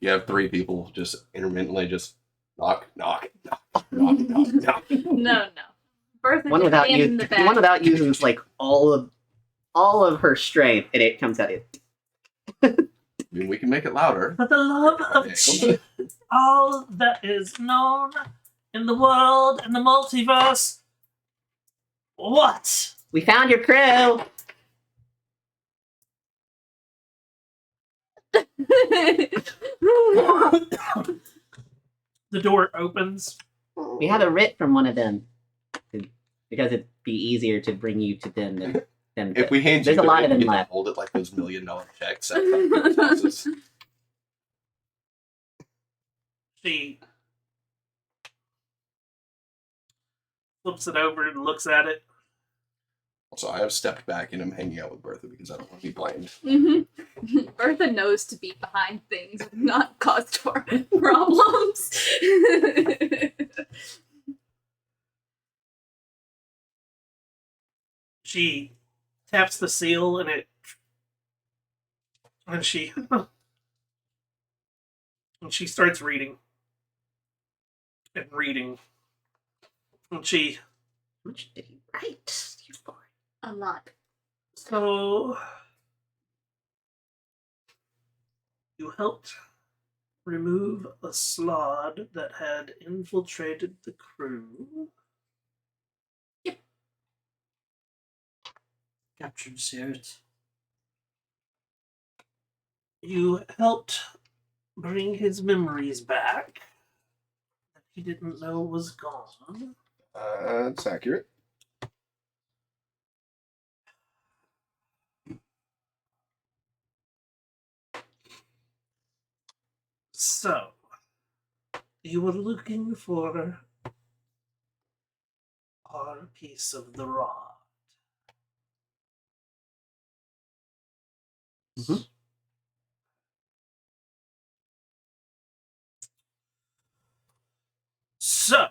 You have 3 people just intermittently just knock, knock, knock, knock, knock, knock. No. Bertha One just without stand in the back. one without using like all of her strength, and it comes out. I mean, we can make it louder. For the love of Yeah. all that is known in the world and the multiverse, what? We found your crew. The door opens. We have a writ from one of them, because it'd be easier to bring you to them than them. If we hand There's you a lot of them you can left. hold it like those $1 million checks at people's houses. She flips it over and looks at it. Also, I have stepped back and I'm hanging out with Bertha because I don't want to be blamed. Mm-hmm. Bertha knows to be behind things and not cause problems. She taps the seal and she starts reading and reading. And she How much did he write? You boy. A lot. So you helped remove a slod that had infiltrated the crew. captured Sears. You helped bring his memories back that he didn't know was gone. That's accurate. So, you were looking for our piece of the rod. Mhm. So,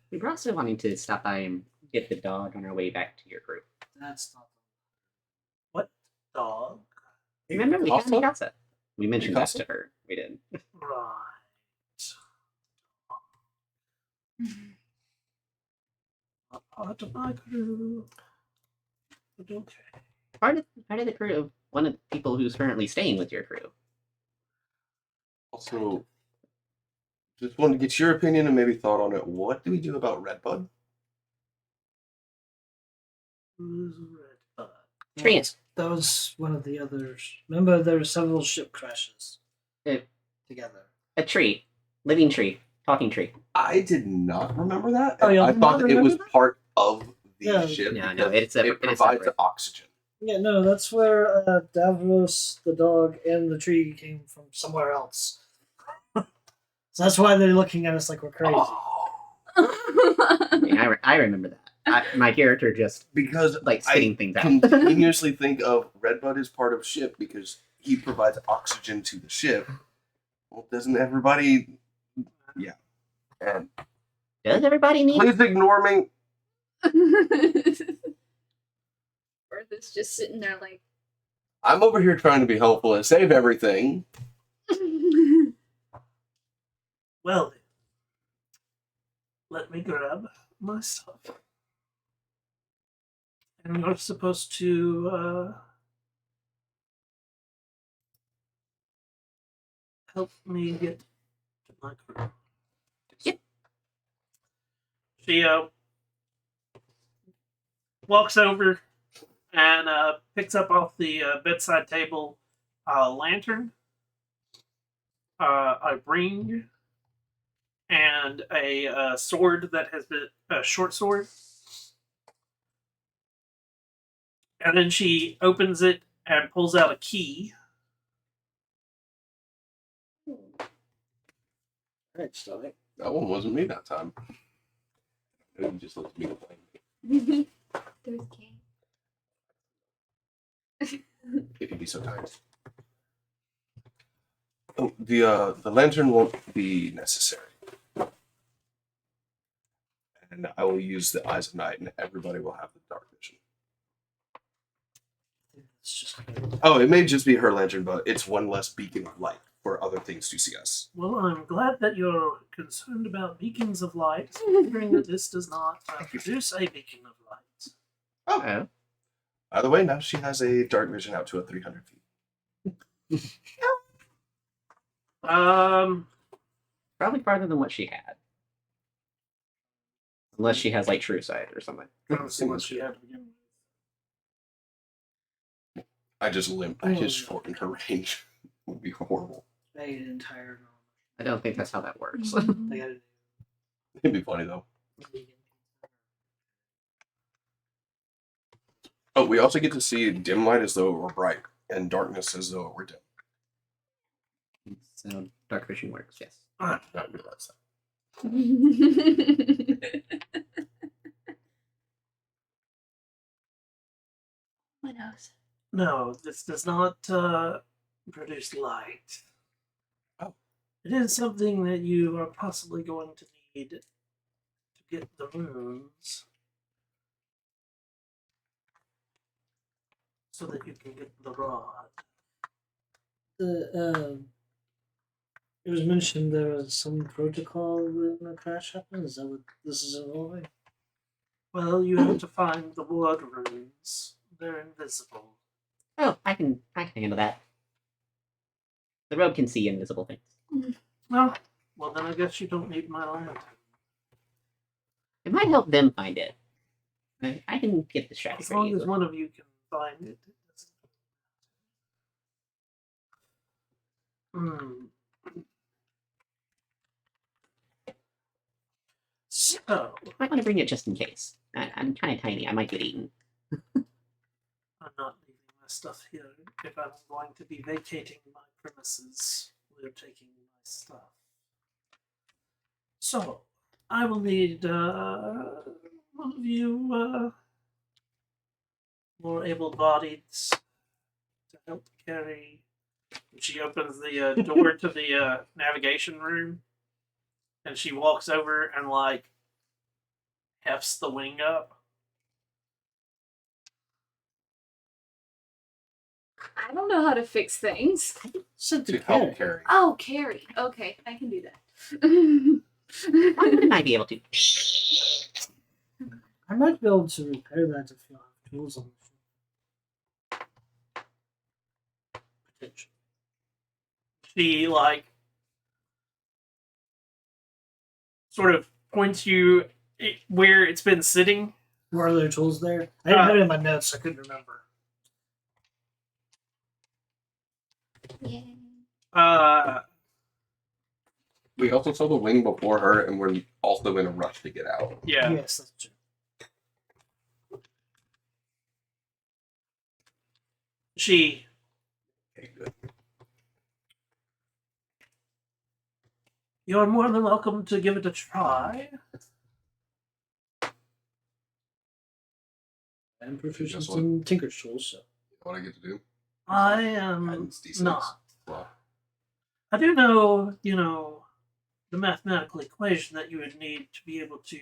We were also wanting to stop by and get the dog on our way back to your group. That's not. what dog? Remember, we had Mikasa? Mikasa. We mentioned that Mikasa? to her. We did. Right. Not part of my crew. But okay. Part of the crew of one of the people who's currently staying with your crew. Also, just wanted to get your opinion and maybe thought on it. What do we do about Redbud? Who's red bud? Trees. That was one of the others. Remember, there were several ship crashes together. A tree. Living tree. Talking tree. I did not remember that. Oh, y'all I did thought not that it was remember that? part of the Yeah. ship. No, no, because it's separate. it It is provides separate. oxygen. Yeah, no, that's where Davros, the dog, and the tree came from somewhere else. So that's why they're looking at us like we're crazy. Oh, I mean, I remember that. My character just because like spitting things out. continuously think of Redbud as part of ship because he provides oxygen to the ship. Well, doesn't everybody? Yeah. And Does everybody need? please ignore me. Bertha's just sitting there like. I'm over here trying to be helpful and save everything. Well, then, let me grab my stuff. And you're supposed to help me get to my crew. Yep. She walks over and picks up off the bedside table a lantern a ring, and a sword that has been a short sword. And then she opens it and pulls out a key. Alright, so That one wasn't me that time. It just looked at me playing. There's Kay. If you'd be so kind. Oh, the lantern won't be necessary. And I will use the eyes of night, and everybody will have the dark vision. it's just Oh, it may just be her lantern, but it's one less beacon of light for other things to see us. Well, I'm glad that you're concerned about beacons of light, considering that this does not produce a beacon of light. Oh. By the way, now she has a dark vision out to 300 feet. Probably farther than what she had. Unless she has like true sight or something. I don't see what she had to begin with. I just shortened her range. It would be horrible. made an entire I don't think that's how that works. They got It'd be funny though. Oh, we also get to see dim light as though it were bright, and darkness as though it were dim. So dark vision works, yes. I realize that. What else? No, this does not produce light. Oh. It is something that you are possibly going to need to get the runes so that you can get the rod. It was mentioned there was some protocol when a crash happened. Is that what this is involving? Well, you have to find the word runes. They're invisible. Oh, I can handle that. The robe can see invisible things. Well, then I guess you don't need my lantern. It might help them find it. I can get distracted. As very long as easily. one of you can find it. So, Might want to bring it just in case. I'm kind of tiny. I might get eaten. I'm not leaving my stuff here. If I'm going to be vacating my premises, we're taking my stuff. So, I will need one of you more able-bodied to help carry. She opens the door to the navigation room, and she walks over and like hefts the wing up. I don't know how to fix things. Said To help carry. Oh, carry. Okay, I can do that. Why wouldn't I be able to? I might be able to repair that if you have tools on the Potential. She like sort of points you where it's been sitting. Were there tools there? I didn't have it in my notes, so I couldn't remember. Yeah. We also saw the wing before her, and we're also in a rush to get out. Yeah. Yes, that's true. She Okay, good. You're more than welcome to give it a try. I'm proficient Guess what? in Tinker's tools, so. What I get to do? I am Guidance D6. not. Well, I do know, the mathematical equation that you would need to be able to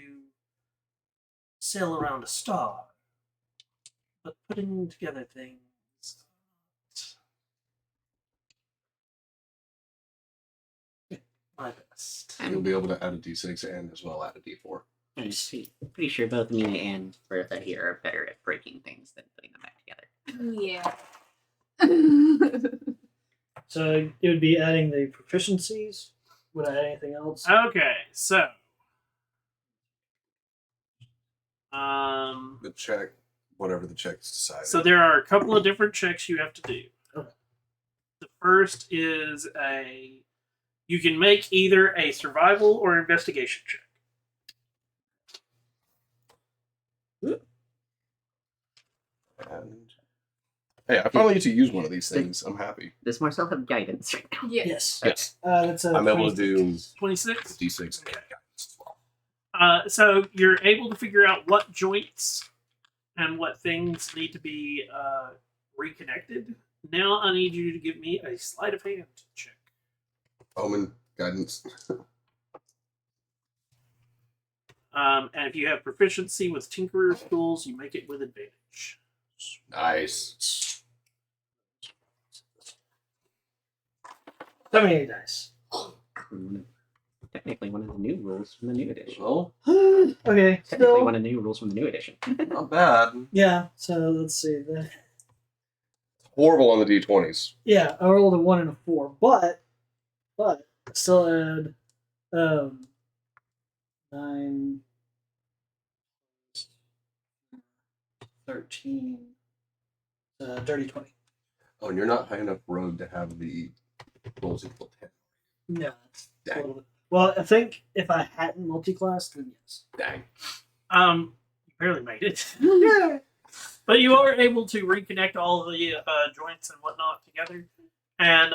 sail around a star. But putting together things. My best. you'll be able to add a D6 and as well add a D4. I'm pretty sure both me and Bertha here are better at breaking things than putting them back together. Yeah. So it would be adding the proficiencies. Would I add anything else? Okay, so. The check, whatever the check's decided. So there are a couple of different checks you have to do. Okay. The first is a You can make either a survival or investigation check. And hey, I finally get to use one of these things. I'm happy. Does Marcel have guidance right now? Yeah. Yes. Yes. That's a I'm able to do 26? D6. Okay. As well. So you're able to figure out what joints and what things need to be reconnected. Now I need you to give me a sleight of hand check. Omen guidance. And if you have proficiency with Tinkerer's tools, you make it with advantage. Nice. 78 dice. Technically, one of the new rules from the new edition. Well, Okay, Technically, so one of the new rules from the new edition. not bad. yeah. So let's see. Horrible on the D20s. Yeah, I rolled a 1 and a 4, but I still had 9, 13, dirty 20. Oh, and you're not high enough road to have the rolls equal 10. No, it's a Dang. little bit. Well, I think if I hadn't multi-classed, then yes. Dang. You barely made it. Yeah. But you are able to reconnect all of the joints and whatnot together. And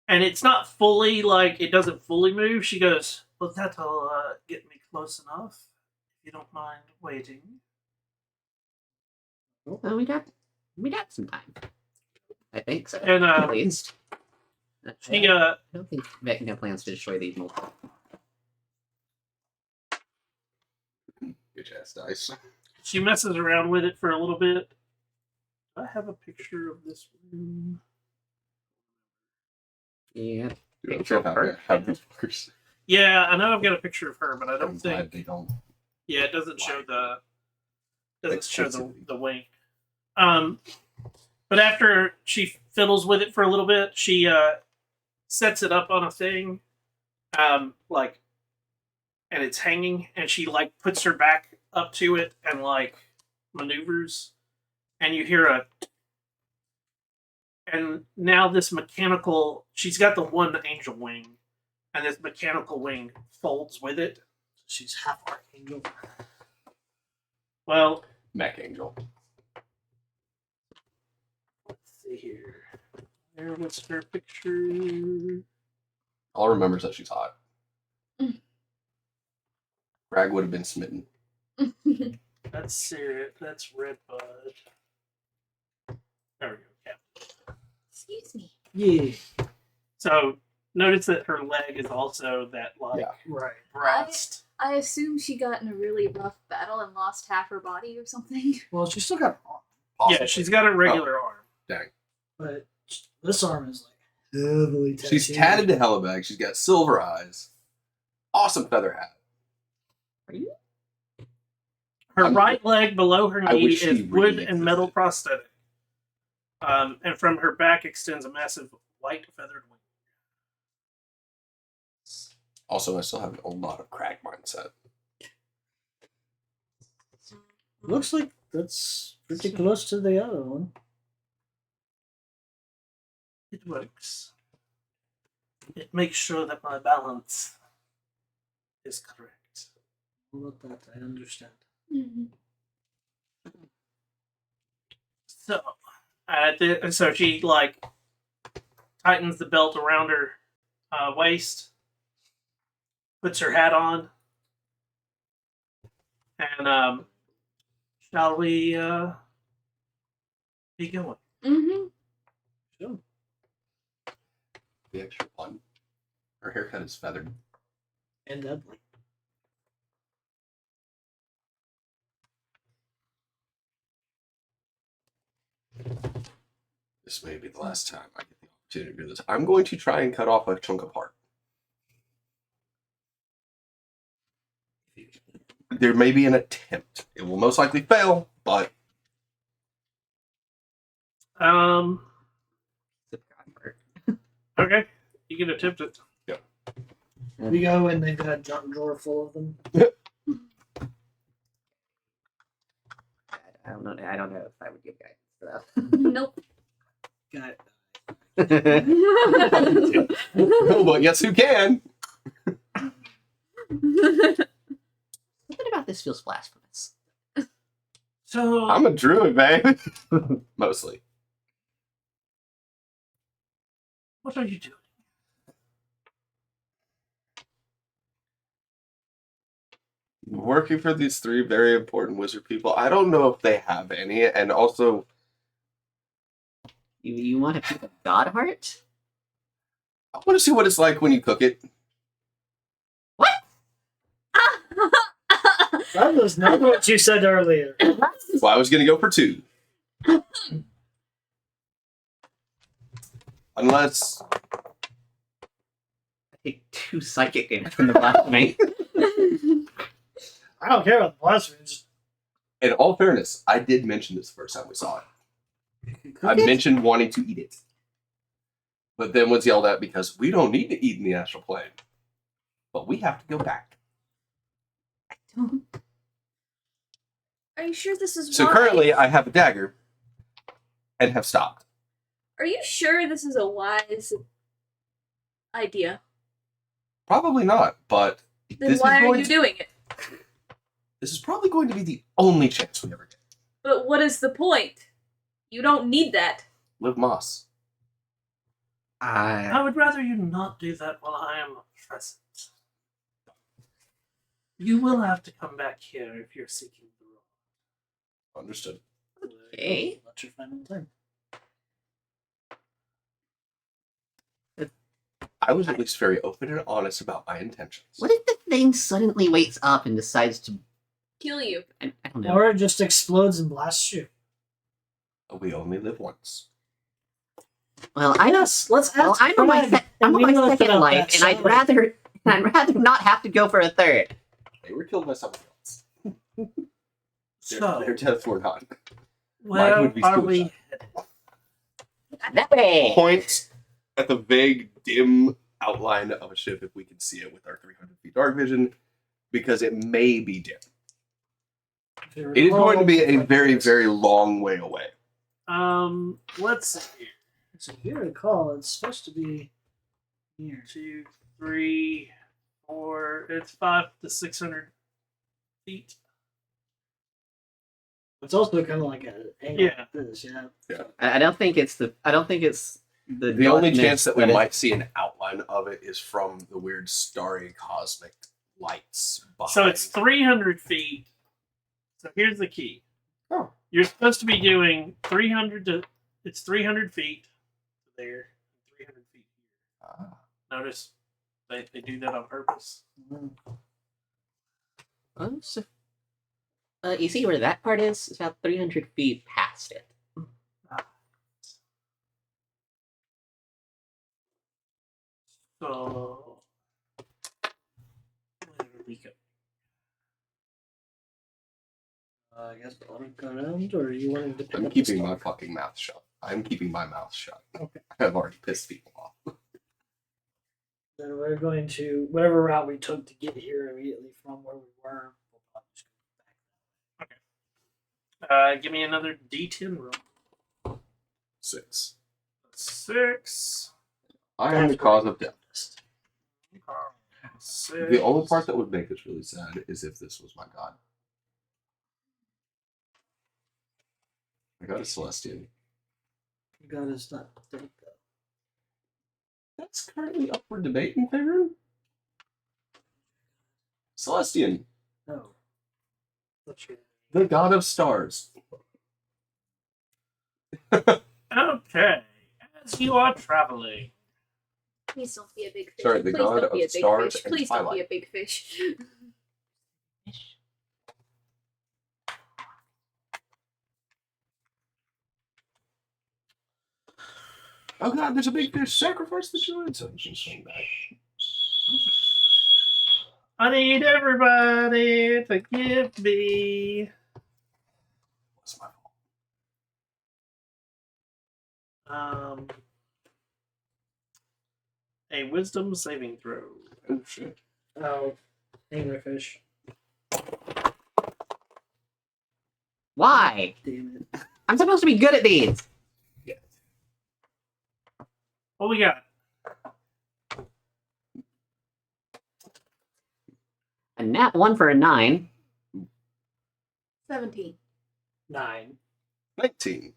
and it's not fully, like, it doesn't fully move. She goes, well, that'll get me close enough, if you don't mind waiting. Well, we got some time. I think so. And at least. she I don't think Vecna plans to destroy these multiple. Good ass dice. she messes around with it for a little bit. Do I have a picture of this room? Yeah. Dude, I'm Picture so of happy her? I have these markers. Yeah, I know I've got a picture of her, but I I'm don't glad think. they don't. Yeah, it doesn't show the. Doesn't show Extensively. the wing. But after she fiddles with it for a little bit, she sets it up on a thing, like, and it's hanging, and she like puts her back up to it and like maneuvers, and you hear a. And now this mechanical, she's got the one angel wing, and this mechanical wing folds with it. She's half archangel. Well, Mech Angel. let's see here. There was her picture. All I remember is that she's hot. Mm. Greg would have been smitten. That's Sarah. That's Redbud. There we go. Yeah. Excuse me. Yeah. So notice that her leg is also that like Yeah. Right. breast. I assume she got in a really rough battle and lost half her body or something. Well, she's still got an arm, Yeah, she's got a regular arm. Dang. but this arm is like heavily tattooed. She's tatted to hellebag. She's got silver eyes. Awesome feather hat. Are you? Her I'm- right leg below her I knee wish is she wood really and metal existed. prosthetic. And from her back extends a massive white feathered wing. Also, I still have a lot of crack mindset. Looks like that's pretty close to the other one. It works. It makes sure that my balance is correct. All of that I understand. Mm-hmm. So, so she like tightens the belt around her waist, puts her hat on, and shall we be going? Mm-hmm. Sure. The extra one. Her haircut is feathered. And deadly. This may be the last time I get the opportunity to do this. I'm going to try and cut off a chunk apart. There may be an attempt. It will most likely fail, but Okay, you can attempt it. We go and they've got a junk drawer full of them. I don't know if I would give guidance for Nope. Got that. No, but yes, who can? Something about this feels blasphemous. So I'm a druid, man. Mostly. what are you doing? Working for these 3 very important wizard people. I don't know if they have any, and also You want a piece of God heart? I want to see what it's like when you cook it. That was not what you said earlier. Well, I was going to go for 2. Unless I take 2 psychic damage from the blasphemy. I don't care about the blasphemy. Just in all fairness, I did mention this the first time we saw it. I it? mentioned wanting to eat it. But then was yelled at because we don't need to eat in the astral plane. But we have to go back. Are you sure this is So wise? currently I have a dagger and have stopped. Are you sure this is a wise idea? Probably not, but Then this why is are going you to, doing it? this is probably going to be the only chance we ever get. But what is the point? You don't need that. Live Moss. I would rather you not do that while I am present. You will have to come back here if you're seeking the role. Understood. Okay. That's your final turn. I was at least very open and honest about my intentions. What if the thing suddenly wakes up and decides to... Kill you. I don't know. Or it just explodes and blasts you. We only live once. Well, I Yes, let's Well, ask I'm on my, Fred, I'm on we my looked second up life, that and I'd salad. rather not have to go for a third. They were killed by somebody else. So, Their deaths were not. where would be are suicide. we headed? That way. Point at the vague, dim outline of a ship if we can see it with our 300 feet dark vision, because it may be dim. It is going to be a very, very long way away. Let's see here. So if you recall, it's supposed to be here. 2, 3, 4. It's 500 to 600 feet. It's also kind of like an angle Yeah. like this, yeah. I don't think it's the The only darkness chance that we is- might see an outline of it is from the weird starry cosmic lights behind. So it's 300 feet. So here's the key. Oh. You're supposed to be doing 300 to... It's 300 feet there. 300 feet here. Ah. Notice they do that on purpose. Oh, so, you see where that part is? It's about 300 feet past it. So... where do we go? I guess I'll look around, or you wanted to pick I'm up keeping the my stuff? fucking mouth shut. I'm keeping my mouth shut. Okay. I've already pissed people off. Then we're going to, whatever route we took to get here immediately from where we were, we'll probably just go back. Give me another D10 roll. 6. 6. I am the cause of death. 6. The only part that would make this really sad is if this was my god. My god is Celestian. God is not dead, though. That's currently up for debate in favor. Celestian, No. What's your the god of stars. Okay. As you are traveling, Please don't be a big fish. Sorry, the Please god don't be a of big stars fish. and Please don't be twilight. a big fish. Oh god, there's a big fish. Sacrifice the druid so he can swing back. I need everybody to give me What's my fault? a wisdom saving throw. Oh shit. Oh, anglerfish. Why? Damn it. I'm supposed to be good at these. What we got? A nat 1 for a 9. 17. 9. 19.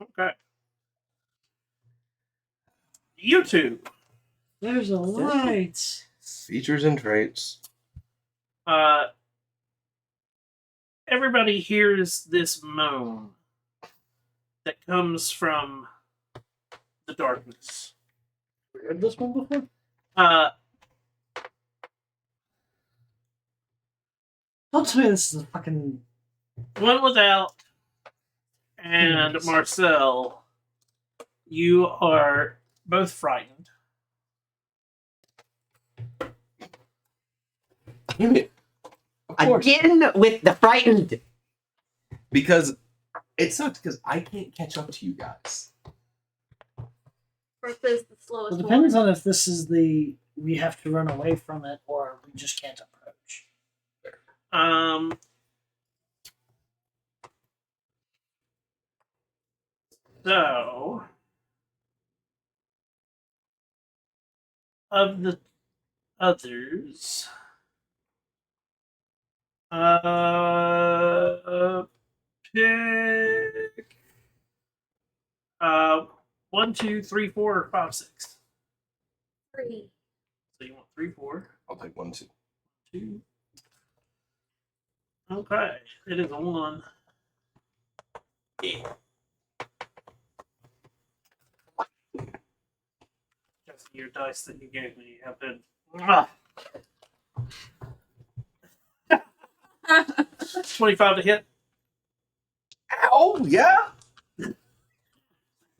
Okay. YouTube. There's a light. Features and traits. Everybody hears this moan that comes from the darkness. We heard this one before? Don't tell me this is a fucking. One without, and Marcel, you are both frightened. Damn it. Of course. Again with the frightened. Because it sucks because I can't catch up to you guys. Bertha's the slowest Well, it depends one. on if this is the we have to run away from it or we just can't approach. So, of the others, pick 1, 2, 3, 4, or 5, 6. 3. So you want 3, 4, I'll take 1, 2. 2. Okay, it is a 1. Yeah. Just your dice that you gave me have been. 25 to hit. Ow, yeah.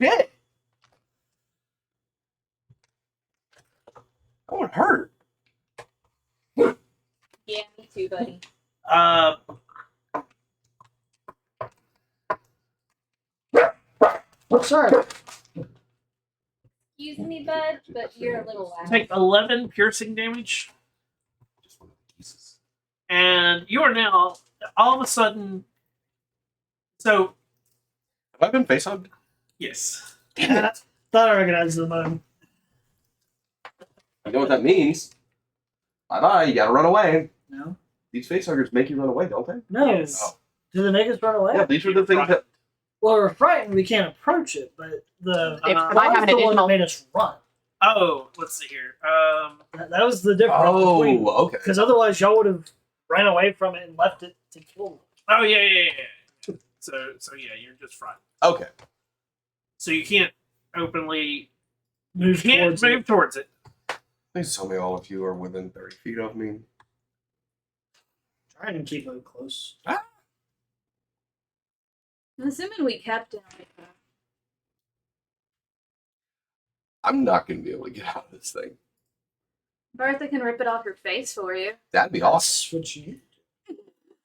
Shit. That would hurt. Yeah, me too, buddy. Oh, sorry. Excuse me, bud, but you're a little loud. Take 11 piercing damage, Just one of the pieces. and you are now all of a sudden. So, Have I been face hugged? yes. Thought I recognized the moan. You know what that means? Bye bye. You gotta run away. No. These face huggers make you run away, don't they? No. Yes. Oh. Do they make us run away? Yeah, these were the things that. Well, we're frightened. We can't approach it, but the If I I have an the one that additional. made us run. Oh, let's see here. That was the difference. Oh, okay. Because otherwise, y'all would have ran away from it and left it to kill them. Oh yeah. So yeah, you're just frightened. Okay. So you can't openly Move towards move it. towards it. Please tell me all of you are within 30 feet of me. Trying to keep it close. I'm assuming we kept it like that. I'm not gonna be able to get out of this thing. Bertha can rip it off your face for you. That'd be awesome. That's what you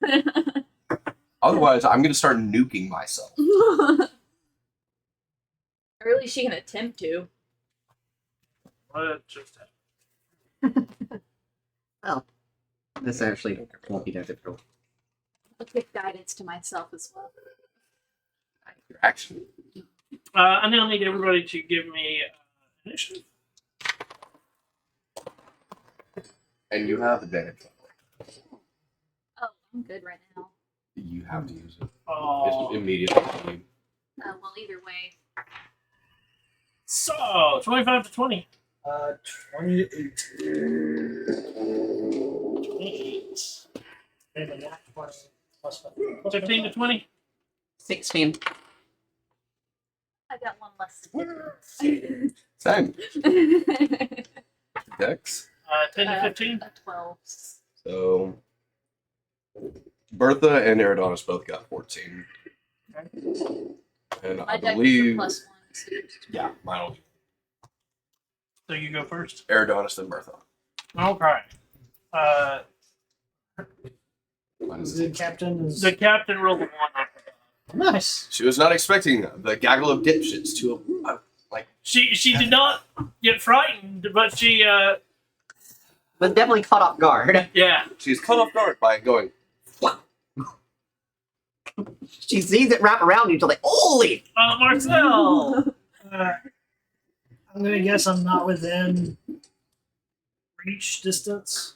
need. Otherwise, I'm gonna start nuking myself. Or at least she can attempt to. What just happened? Well, this actually won't be that difficult. I'll give guidance to myself as well. Your action. I now need everybody to give me initiative. And you have advantage. Oh, I'm good right now. You have to use it. Oh. It's immediately. Well, either way. So 25 to 20. 28. 28. And a nat 20 plus 15 to 20. 16. I got one less. Same. Dex. 10 to 15. 12. So Bertha and Eridonis both got 14. And My I dex is a believe +1. So yeah, mine will So you go first. Eridonis and Bertha. Okay. Mine is The captain is The captain rolled a 1. nice. She was not expecting the gaggle of dipshits to She did not get frightened, but she Was definitely caught off guard. yeah. she's caught off guard by going She sees it wrap around you until like, holy! Marcel! I'm gonna guess I'm not within reach distance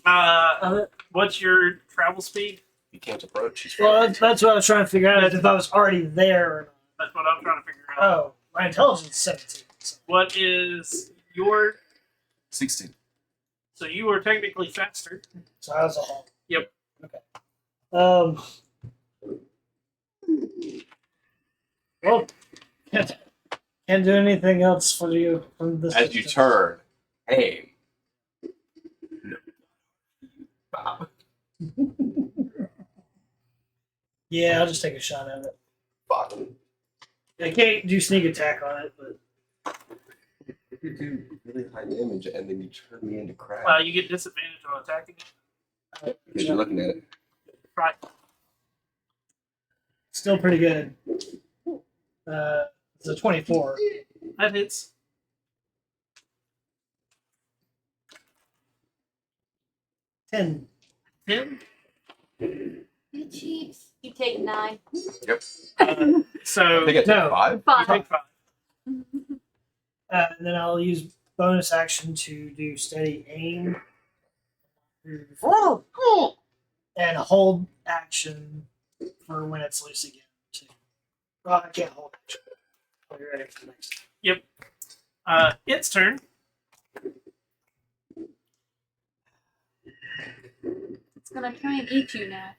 of it. What's your travel speed? You can't approach. She's Well, frozen. that's what I was trying to figure out, is if I was already there or That's what I'm trying to figure not. out. Oh, my intelligence is 17. So. What is your... 16. So you are technically faster. So I was ahead. Yep. Okay. Well, can't do anything else for you from this. As you distance. turn, hey. No. Bob. Yeah, I'll just take a shot at it. Fuck. I can't do sneak attack on it, but If you do really high damage and then you turn me into crap. You get disadvantage on attacking. Because you're looking at it. Right. still pretty good. It's a 24. That hits. 10. 10. You cheats. You take 9. Yep. So I think I took No. 5. you 5. take 5. And then I'll use bonus action to do steady aim. And hold action for when it's loose again. Too. Well, I can't hold action. I'll be ready for the next. Yep. Its turn. It's gonna try and eat you now.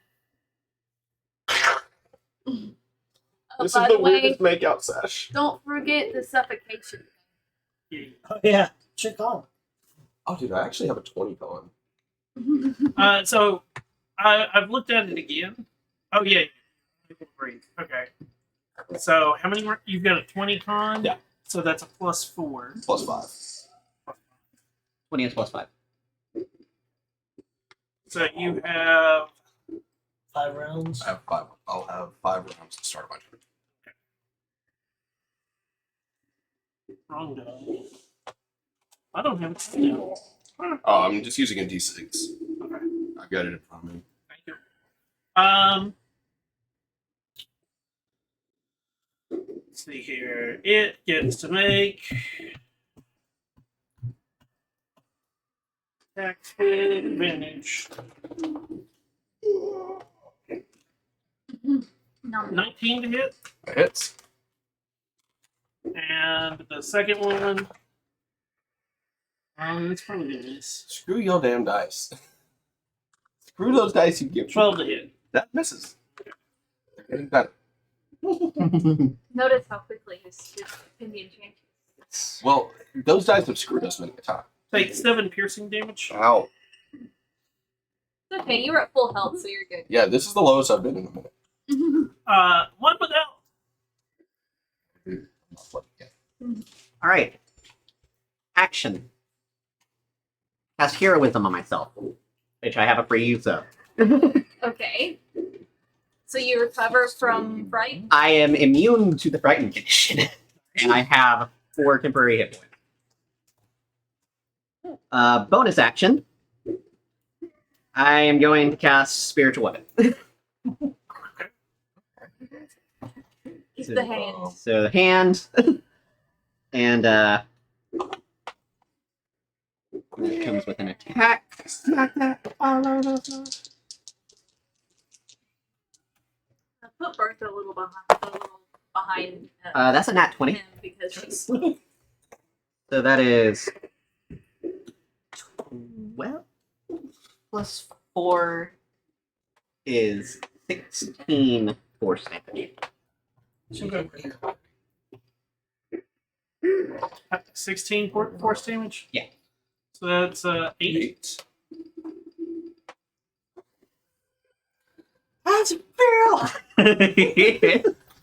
This By is the the way, weirdest makeout sesh. don't forget the suffocation. Oh, yeah. Check on. Oh, dude, I actually have a 20 con. So I've looked at it again. Oh yeah. Great. Okay. So how many? You've got a 20 con. Yeah. So that's a +4. Plus 5. 20 is plus 5. So you have 5 rounds. I have 5. I'll have 5 rounds to start my turn. wrong die. I don't have it now. Oh, I'm just using a D6. Okay. I've got it in front of me. Thank you. Let's see here. It gets to make attack with advantage. No. 19 to hit, That hits. and the second one. It's probably gonna miss. Screw your damn dice. Screw those dice you give me. 12 to hit. That misses. They're getting better. Notice how quickly his opinion changes. Well, those dice have screwed us many a time. Take 7 piercing damage. Ow. It's okay, you were at full health, so you're good. Yeah, this is the lowest I've been in a minute. One without. I'm not flooding yet. All right. Action. Cast Hero Wisdom on myself, which I have a free use of. Okay. So you recover from fright? I am immune to the frightened condition, and I have 4 temporary hit points. Bonus action. I am going to cast Spiritual Weapon. It's the hand. So the hand, and it comes with an attack. Put Bertha a little behind That's a nat 20. him because she's So that is 12 plus 4 is 16 force damage. 16 force damage? Yeah. So that's 8. That's Bill!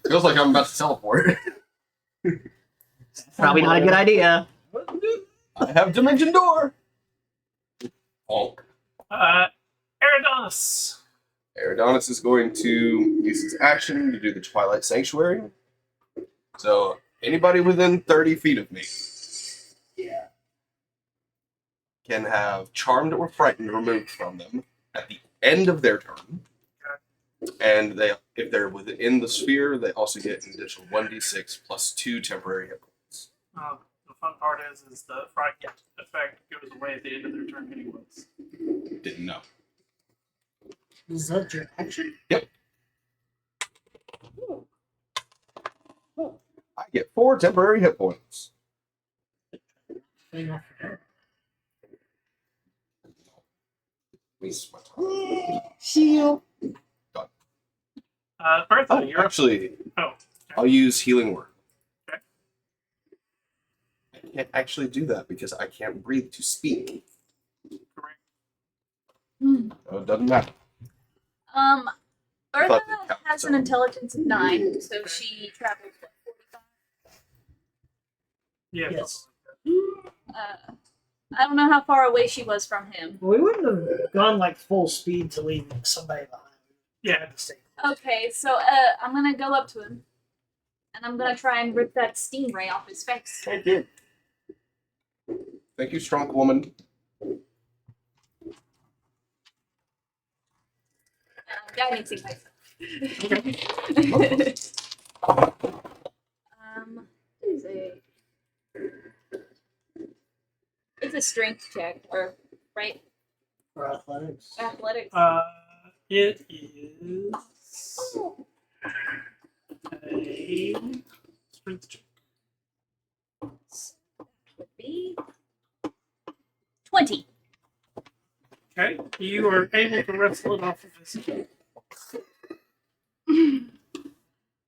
Feels like I'm about to teleport. Probably not a good idea. I have Dimension Door. Honk. Eridanus. Eridanus is going to use his action to do the Twilight Sanctuary. So, anybody within 30 feet of me can have Charmed or Frightened removed from them at the end of their turn. And if they're within the sphere, they also get an additional 1d6 plus 2 temporary hit points. The fun part is the fright effect goes away at the end of their turn anyways. Didn't know. Is that your action? Yep. I get 4 temporary hit points. Thing off the door. Waste my time. Shield. Bertha, Oh, you're up. actually, Oh, I'll use Healing Word. Okay. I can't actually do that because I can't breathe to speak. correct. So it doesn't matter. Bertha thought they counted, has so- an intelligence of 9, so she travels what, 45? Yeah. Yes. I don't know how far away she was from him. We wouldn't have gone like full speed to leave somebody behind. We Yeah. had to stay. Okay, so I'm gonna go up to him, and I'm gonna try and rip that steam ray off his face. Thank you. Thank you, strong woman. Guiding myself. It's a strength check, or right? For athletics. Athletics. It is a strength check. Would be 20. Okay, you are able to wrestle it off of his head.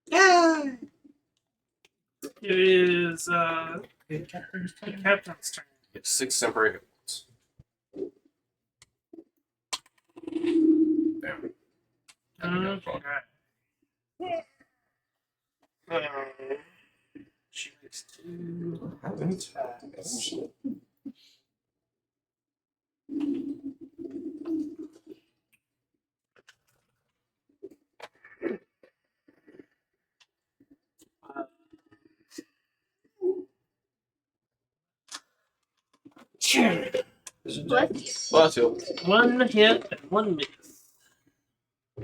Yeah. It is Good captain's the turn. captain's turn. Get 6 temporary hit points. There. Okay. She makes 2 attacks. Bless Bless you. 1 hit and 1 miss. I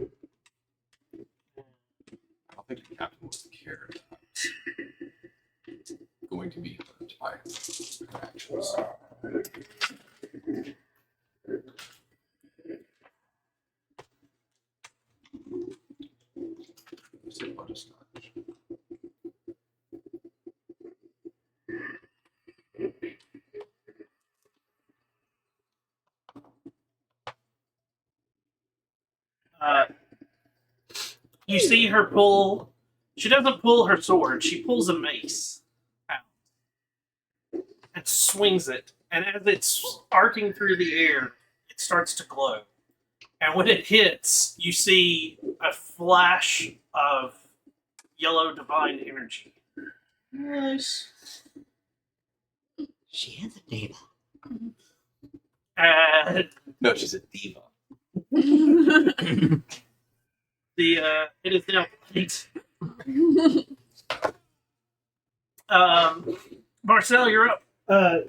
don't think the captain would care about going to be hurt by her actions. Say butterscotch. You see her pull. She doesn't pull her sword. She pulls a mace out and swings it. And as it's arcing through the air, it starts to glow. And when it hits, you see a flash of yellow divine energy. Nice. She is a diva. And No, she's a diva. it is now complete. Marcel, you're up.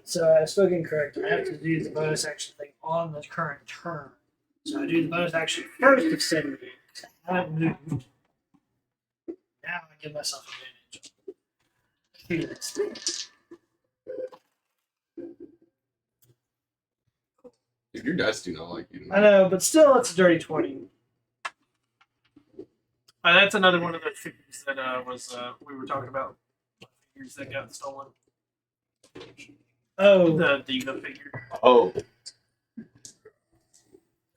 So I spoke incorrect. I have to do the bonus action thing on the current turn. So I do the bonus action first of sending it. I haven't moved. Now I give myself advantage. Dude, your dice do not like you. I know, but still, it's a dirty 20. That's another one of those figures that we were talking about. Figures that got stolen. Oh, The diva figure. Oh,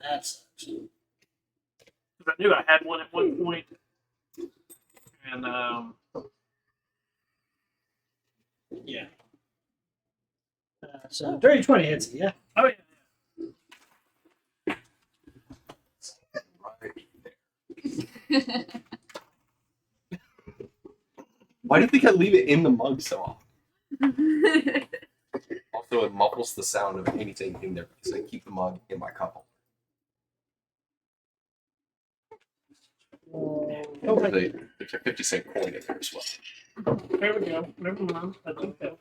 that sucks. Because I knew I had one at one point, and yeah. So dirty 20 hits it, yeah. Oh yeah. right there. Why do you think I leave it in the mug so often? Also, it muffles the sound of anything in there because I keep the mug in my cup. There's a 50-cent coin in there as well. There we go. Never mind. I think that.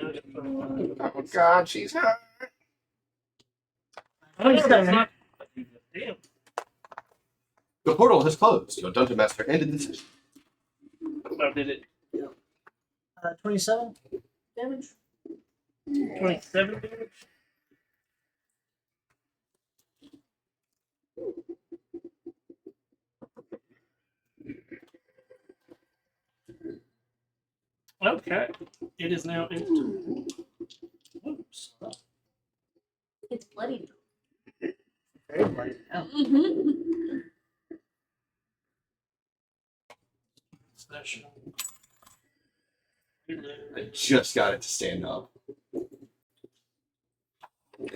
Oh God, she's hot. Oh, that's not. Damn. The portal has closed. Your dungeon master ended the session. Oh, did it? 27 damage. 27 damage? Okay. It is now in. Oops. It's bloody. Very bloody. Oh. Session. I just got it to stand up. And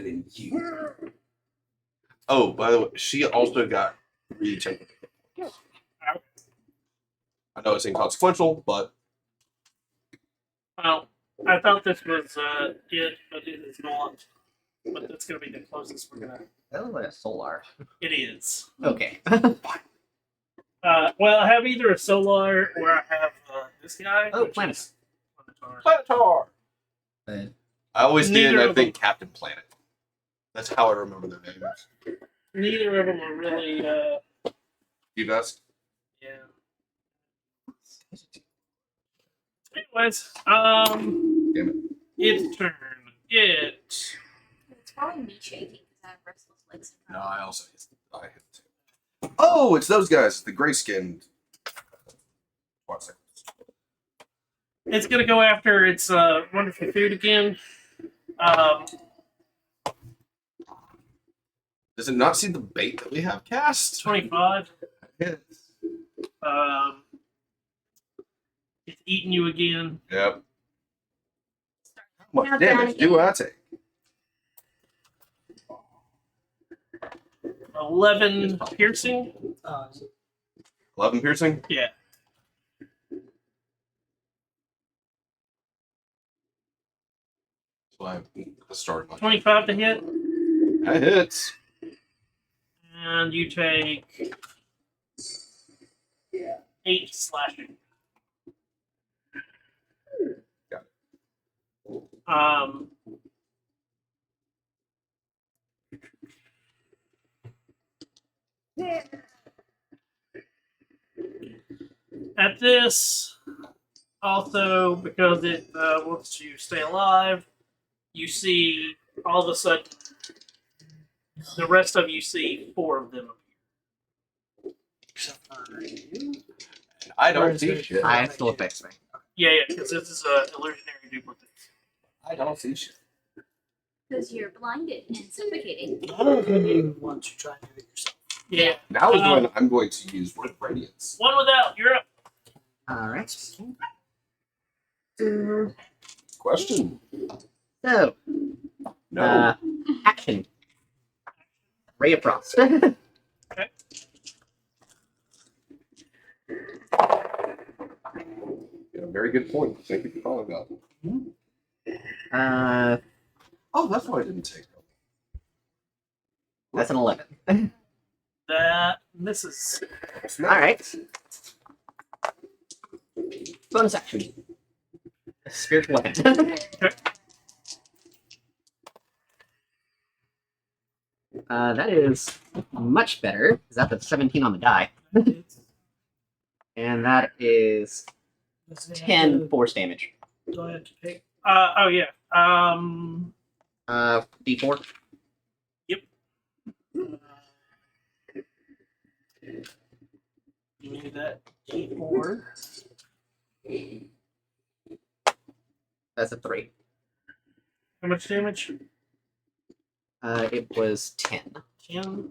then you. Oh, by the way, she also got 3 temporary hit points. I know it's inconsequential, but Well, I thought this was it, but it is not. But that's going to be the closest we're going to. That looks like a solar. It is. Okay. Well, I have either a Solar or I have this guy. Oh, which Planet. is Planetar. Planetar. I always did, Neither and I of think Captain Planet. That's how I remember their names. Neither of them are really. You guys? Yeah. Anyways, Damn it. its turn. It's probably me shaking because I have restless legs. No, I also hit too. Oh, it's those guys, the gray skinned. It's gonna go after its wonderful food again. Does it not see the bait that we have cast? 25. Hits. It's eating you again. Yep. How much Now damage down do I again. take? 11 piercing. 11 piercing? Yeah. So I started my 25 to hit. That hits. And you take 8 slashing. Got At this, also because it wants to stay alive, you see all of a sudden the rest of you see 4 of them. Except for you. I Or don't is see it- shit. I still affects me. Yeah, because this is illusionary duplicate. I don't see shit. Because you're blinded and suffocated. That is when you want to try and do it yourself. Yeah. Now is when I'm going to use Word of Radiance. One without, you're up. Alright. Question? So, No. action. Ray of Frost. Yeah, very good point. Thank you for calling that. Oh, that's why I didn't take it. That's an 11. That misses. Alright. Bonus action. Spiritual weapon. That is much better, because that's a 17 on the die. And that is Does it have 10 to- force damage. Do I have to pick? Oh yeah. D4. You need that D4. That's a 3. How much damage? It was 10. 10.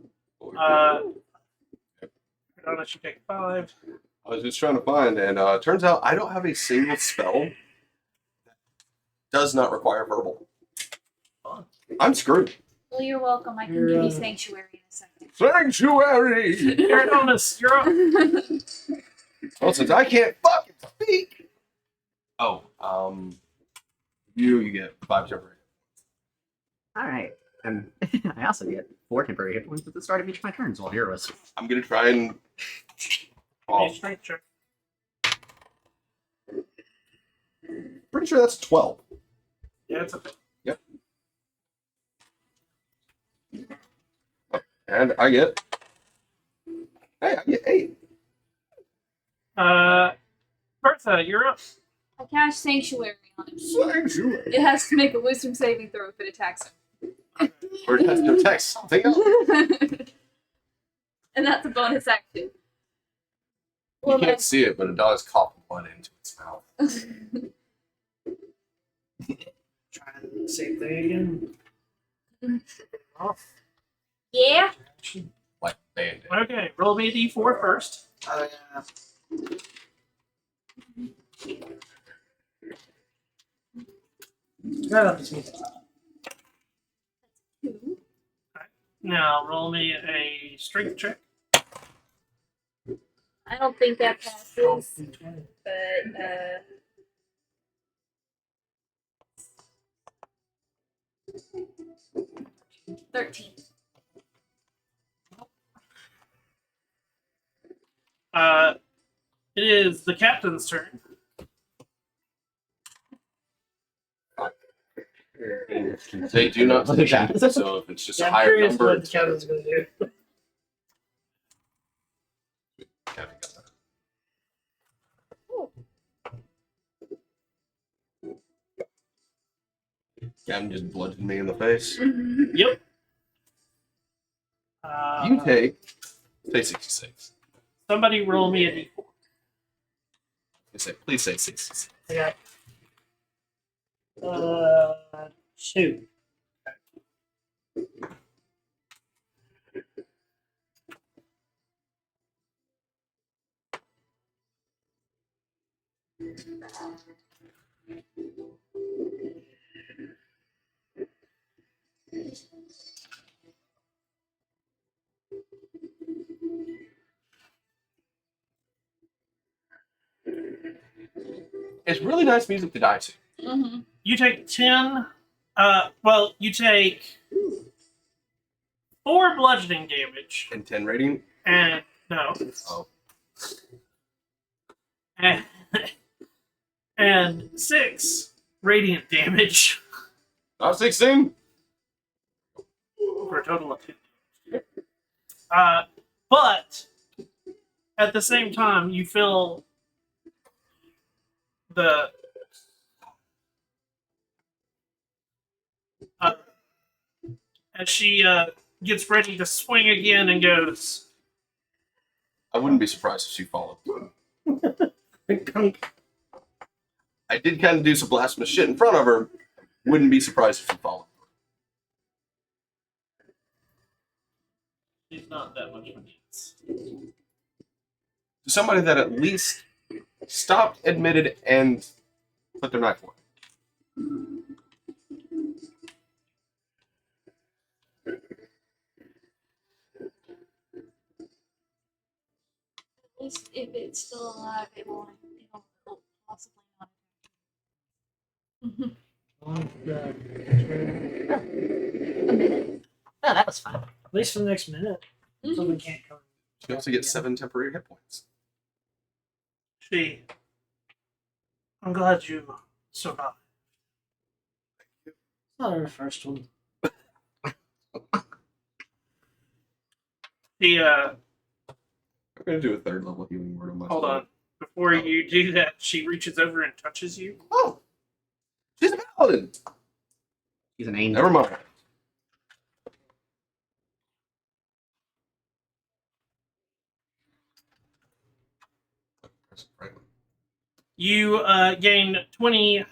I'll let you take 5. I was just trying to find, and turns out I don't have a single spell that does not require verbal. I'm screwed. Well, you're welcome. I can You're, give you Sanctuary in a second. Sanctuary! You're on this. You're up. Well, since I can't fucking speak. Oh, you get 5 temporary. Alright. And I also get 4 temporary hit points at the start of each of my turns while heroes. I'm gonna try and. Give me a strength check. Pretty sure that's 12. Yeah, it's okay. And I get. Hey, Hey, I get 8. Bertha, you're up. I cast Sanctuary on it. Sanctuary. It has to make a wisdom saving throw if it attacks Or it has to attack something else. him. And that's a bonus action. You can't see it, but it does cough blood into its mouth. Try the same thing again. Off. Yeah. Like Band-Aid. Okay, roll me a d4 first. Oh yeah. Right up his music. 2. Now roll me a strength check. I don't think that passes, but 13. It is the captain's turn. They do not do that, so if it's just Yeah, a I'm higher curious number, what the it's captain's gonna do. Kevin got that. Kevin just bludgeoned me in the face. Yep. You take 66. Somebody roll me a d4. Please say 66. I got 2. It's really nice music to die to. Mm-hmm. You take 10. Well, you take 4 bludgeoning damage, And 10 rating? and no, Oh. and, and 6 radiant damage Not 16? for a total of 10. But at the same time, you feel the as she gets ready to swing again and goes, I wouldn't be surprised if she followed. I did kind of do some blasphemous shit in front of her. Wouldn't be surprised if she followed. she's not that much of a dance. To somebody that at least stopped, admitted, and put their knife away. At least if it's still alive, it'll possibly not. Oh, that was fun. At least for the next minute. So we can't come. She also gets 7 temporary hit points. I'm glad you survived. It's not our first one. The I'm going to do a 3rd level healing word on myself. hold on. Before you do that, she reaches over and touches you. Oh! She's a paladin! He's an angel. Never mind. You gain 20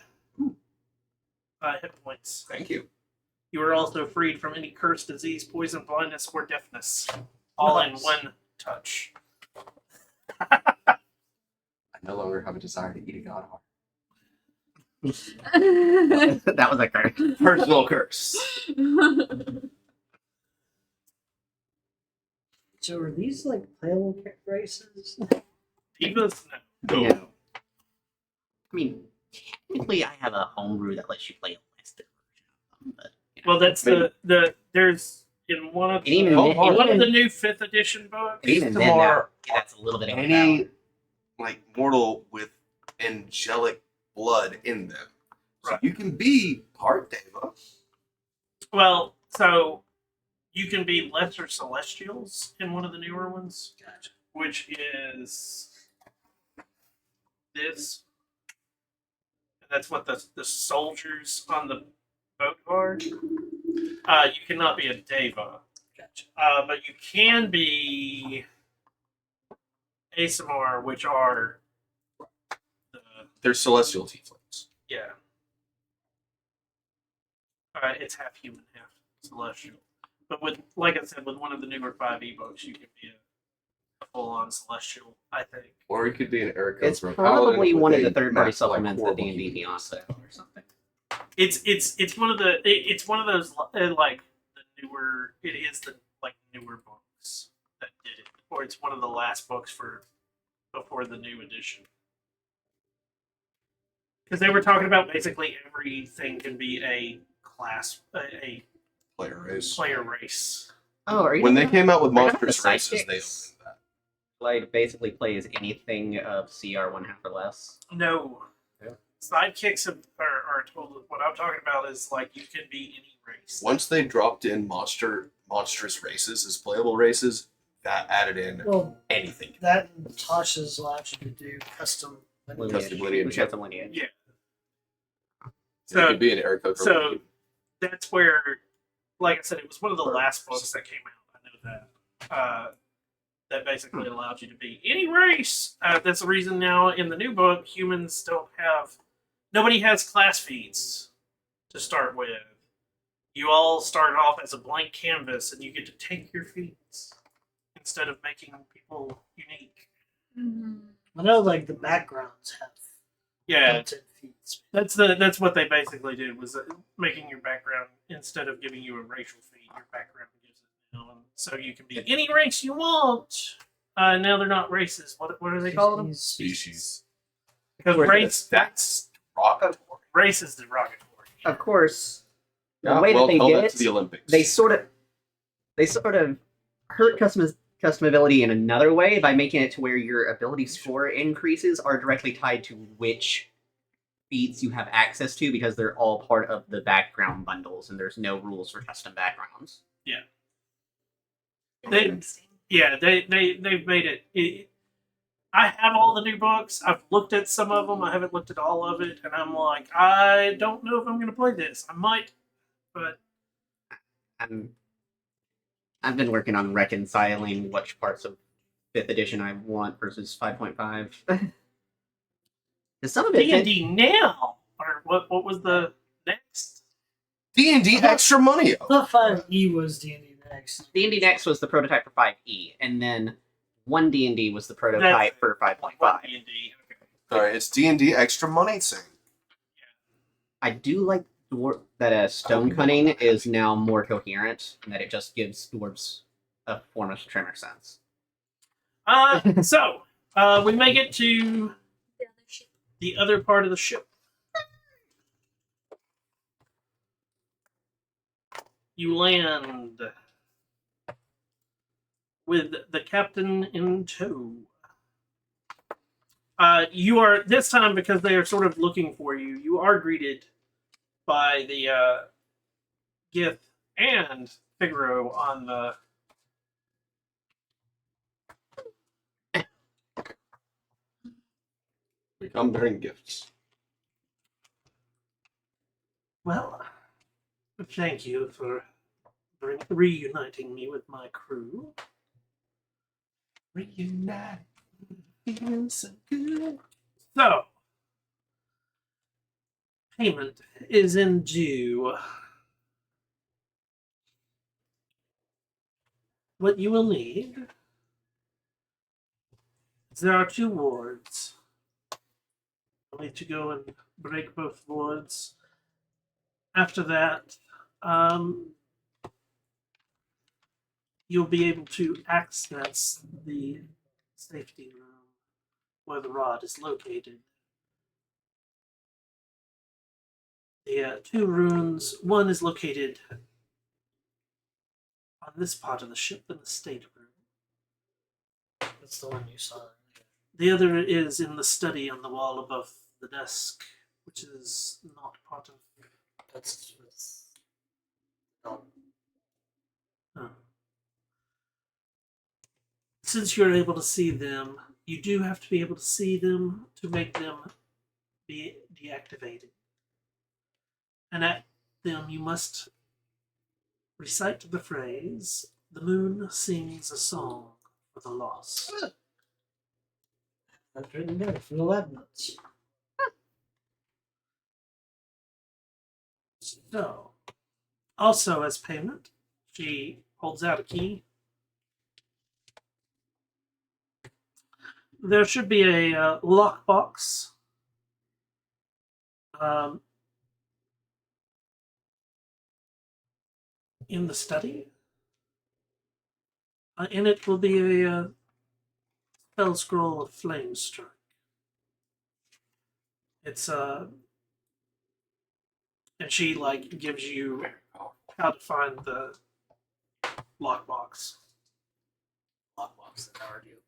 hit points. Thank you. You are also freed from any curse, disease, poison, blindness, or deafness. All in one touch. I no longer have a desire to eat a god heart. That was a curse. Personal curse. So are these like playable races? Divas? No. No. I mean, technically, I have a homebrew that lets you play a listed version of them, but you know. Well, that's there's in one of And even Oh, then- oh, and one of even- the new 5th edition books. even then, that's a little bit of a any like mortal with angelic blood in them. So Right. you can be part Deva. Well, so you can be lesser celestials in one of the newer ones. Gotcha. which is this. And that's what the soldiers on the boat are. You cannot be a Deva. Gotcha. But you can be ASMR, which are the They're celestial tieflings. yeah. It's half human, half celestial. But with, like I said, with one of the newer 5e books, you can be a full-on celestial. I think. Or it could be an Eric. It's probably one of the third-party supplements that D&D Beyond sell or something. It's one of those like the newer. It is the like newer books that did it, or it's one of the last books before the new edition. Because they were talking about basically everything can be a class, a player race. player race. Oh, are you When they talking came out with Are you monstrous talking about races, they sidekicks? opened that. like basically plays anything of CR 1/2 or less? No. Yeah. Sidekicks are total. What I'm talking about is like you can be any race. Once they dropped in monstrous races as playable races, that added in Well, anything. that and Tasha's allows you to do custom. Custom lineage. Which has a lineage. Yeah. So it could be an Eric. So that's where, like I said, it was one of the last books that came out. I know that. That basically allowed you to be any race. That's the reason now in the new book, humans don't have. Nobody has class feats to start with. You all start off as a blank canvas, and you get to take your feats instead of making people unique. I know, like the backgrounds have Yeah, built-in feeds. that's what they basically did was making your background instead of giving you a racial feat, your background gives it now, so you can be any race you want. Now they're not races. What are they called them? species. Because That's derogatory. race is derogatory. Of course, the Yeah, way well, that they tell did that it, to the Olympics. they sort of hurt customability in another way by making it to where your ability score increases are directly tied to which feats you have access to because they're all part of the background bundles and there's no rules for custom backgrounds. They've made it. I have all the new books. I've looked at some of them. I haven't looked at all of it, and I'm like, I don't know if I'm going to play this. I might, but I've been working on reconciling which parts of 5th edition I want versus 5.5. Some of it D&D now, or what was the next? D&D extra money. I thought 5e was D&D next. D&D Next was the prototype for 5e, and then 1 D&D was the prototype for 5.5. D&D. Okay. All right, it's D&D extra money thing. I do like that stone cutting is now more coherent, and that it just gives dwarves a form of tremor sense. So we make it to The other ship. the other part of the ship. You land with the captain in tow. You are, this time, because they are sort of looking for you, you are greeted by the Gith and Figaro on the. We come bearing gifts. Well, thank you for reuniting me with my crew. Reunite. Feeling so good. So, payment is in due. What you will need is there are 2 wards. You'll need to go and break both wards. After that, you'll be able to access the safety room where the rod is located. The 2 rooms, one is located on this part of the ship in the stateroom. That's the one you saw. The other is in the study on the wall above the desk, which is not part of. That's no. Oh. since you're able to see them, you do have to be able to see them to make them be deactivated. And at them, you must recite the phrase, "The moon sings a song for the lost." That's written there from the lab notes. So, also as payment, she holds out a key. There should be a lockbox in the study. In it will be a spell scroll of flame strike. It's and she like gives you how to find the lockbox. Lockbox that already opened.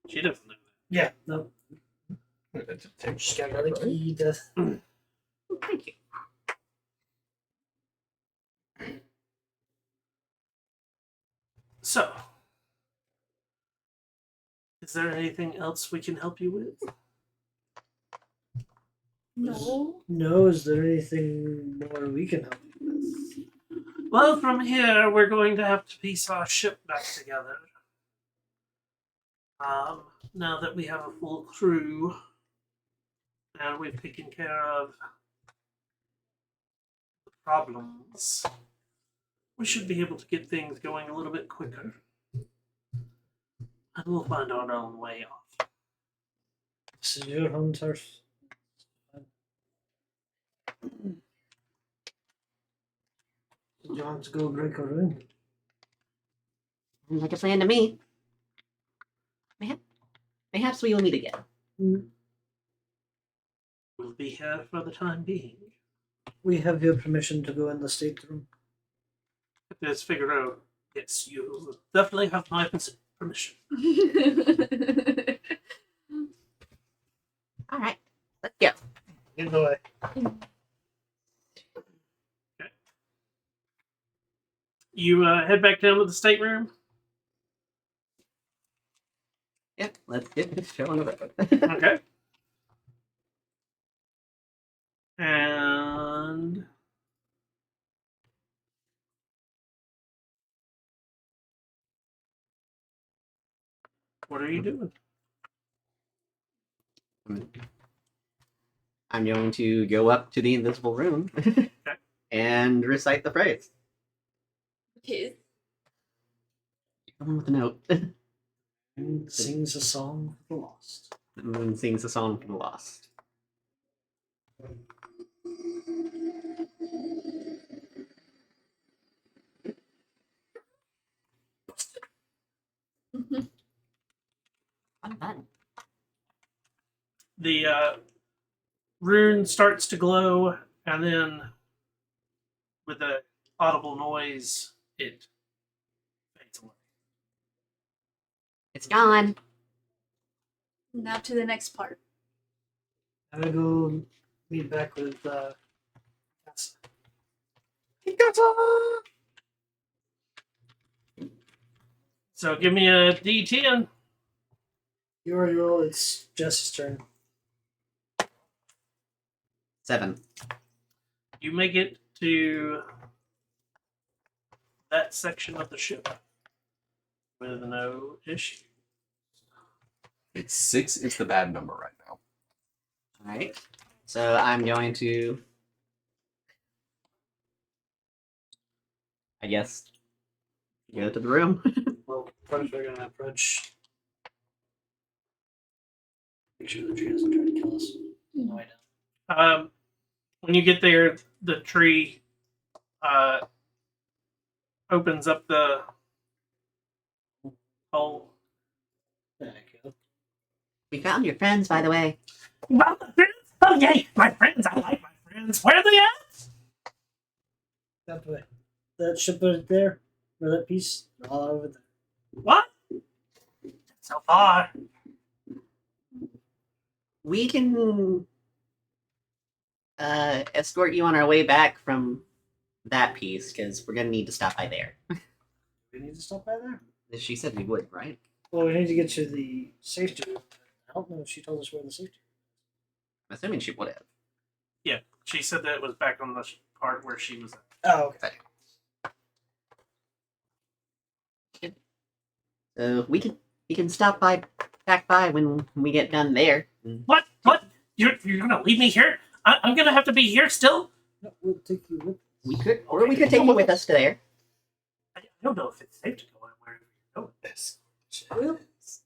She doesn't know that. Yeah, no. Just got another key to. Thank you. So, is there anything else we can help you with? No. No, is there anything more we can help you with? Well, from here, we're going to have to piece our ship back together. Now that we have a full crew and we've taken care of the problems, we should be able to get things going a little bit quicker. And we'll find our own way off. This is your home turf. You want to go break a room? Sounds like a plan to me. Perhaps we will meet again. We'll be here for the time being. We have your permission to go in the stateroom. Let's figure out. Yes, you definitely have my permission. All right, let's go. In the way. You head back down to the stateroom. Yep, let's get this show on the road. Okay. And what are you doing? I'm going to go up to the invisible room and recite the phrase. Okay. Come with a note. And sings a song for the lost. The moon sings a song for the lost. I'm done. The rune starts to glow, and then with an audible noise, it fades away. It's gone. Now to the next part. I'm gonna go meet back with Cass. So give me a D10. You already roll, it's Jesse's turn. 7. You make it to that section of the ship with no issue. It's 6 is the bad number right now. Alright. So I'm going to, I guess, go to the room. Well, first we're gonna approach. Make sure the tree doesn't try to kill us. No, I don't. When you get there, the tree opens up the hole. There you go. We found your friends, by the way. Well, my friends? Oh, yay! My friends! I like my friends. Where are they at? That way. That ship right there, or that piece, all over there. What? So far. We can escort you on our way back from that piece, because we're going to need to stop by there. We need to stop by there. She said we would, right? Well, we need to get to the safety room. I don't know if she told us where the safety I'm assuming she would have. Yeah, she said that it was back on the part where she was at. room. Oh, okay. So we can stop back by when we get done there. What? What? You're gonna leave me here? I'm gonna have to be here still? No, we'll take you with. We could, or we could take you with us to there. I don't know if it's safe to go anywhere. No. This. Well,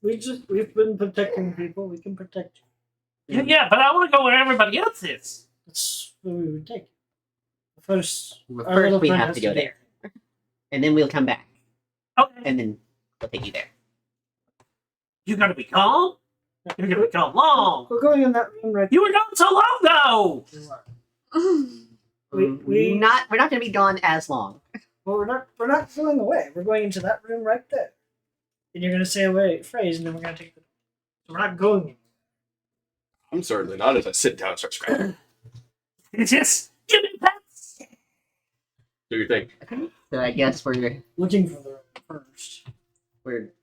we've been protecting people. We can protect you. Yeah, but I want to go where everybody else is. That's where we would take you. First, Well, our first little we friend have has to go get there, and then we'll come back, Okay. and then we'll take you there. You gotta be calm. You're gonna be calm long. We're going in that room right You were gone so long though. We we're not going to be gone as long. Well, we're not going away. We're going into that room right there. And you're gonna say a phrase, and then we're gonna take the. So we're not going anywhere. I'm certainly not as I sit down and start scratching. Just give me pets. Do your thing. So I guess we're Looking for the room first.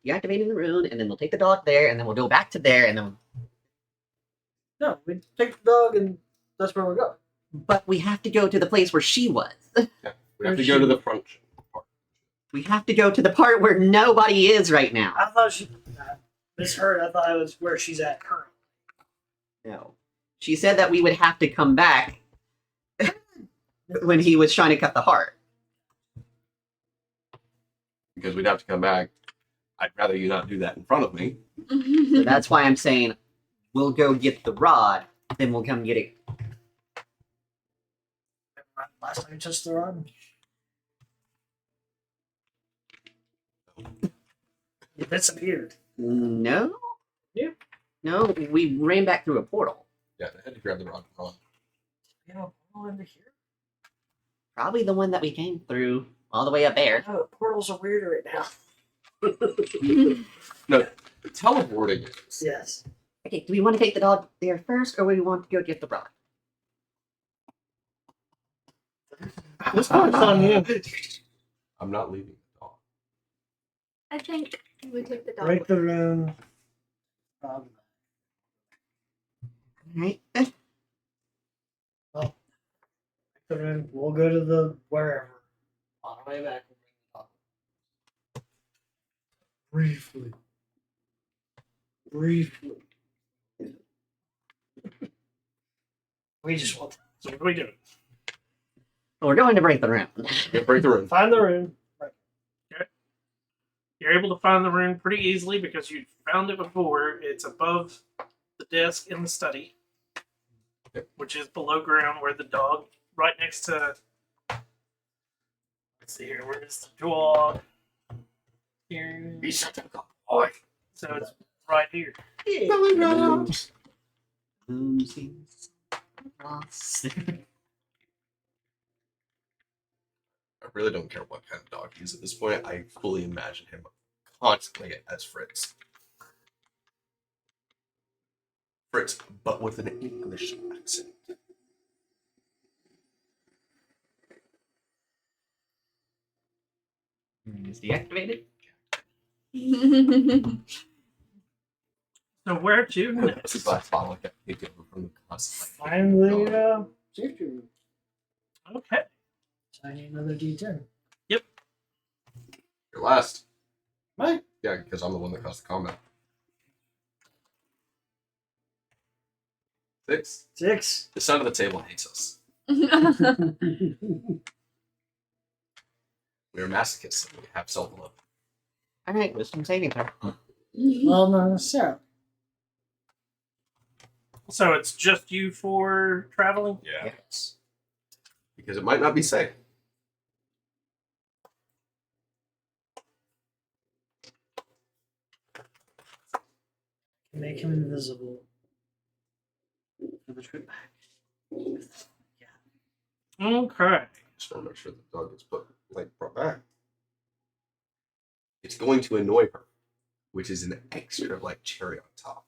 deactivating the rune, and then we'll take the dog there, and then we'll go back to there, and then. No, we take the dog, and that's where we're going. But we have to go to the place where she was. We have to go to the front part. We have to go to the part where nobody is right now. I thought she misheard. I thought it was where she's at currently. No. She said that we would have to come back when he was trying to cut the heart. Because we'd have to come back. I'd rather you not do that in front of me. So that's why I'm saying we'll go get the rod, then we'll come get it. Last time you touched the rod. It disappeared. No? Yeah. No, we ran back through a portal. Yeah, I had to grab the rod and run. You know, portal into here. Probably the one that we came through all the way up there. No, portals are weirder right now. No, teleporting is. Yes. Okay, do we want to take the dog there first, or we want to go get the rod? This part's on you. I'm not leaving the dog. I think you would take the dog. Break with the room. Um, Alright. break the room. We'll go to the wherever. On the way back, we'll bring the dog. Briefly. We just want So what do we do? We're going to break the room. Yeah, break the to room. find the room. You're able to find the room pretty easily because you found it before. It's above the desk in the study, which is below ground where the dog, right next to. Let's see here. Where is the dog? Here. He's such a good boy. So it's right here. Room seems lost. I really don't care what kind of dog he is at this point. I fully imagine him constantly as Fritz. Fritz, but with an English accent. Is deactivated? So where to This next? is last bottle I got picked over from the class. Find the safety room. Okay. So I need another D10. You're last. Right. Yeah, because I'm the one that caused the combat. 6. 6. The son of the table hates us. We are masochists and we have self-love. Alright, wisdom saving throw. Well, not necessarily. So it's just you for traveling? Yeah. Yes. Because it might not be safe. Make him invisible. For the trip back. Okay. Just want to make sure the dog gets brought back. It's going to annoy her, which is an extra cherry on top.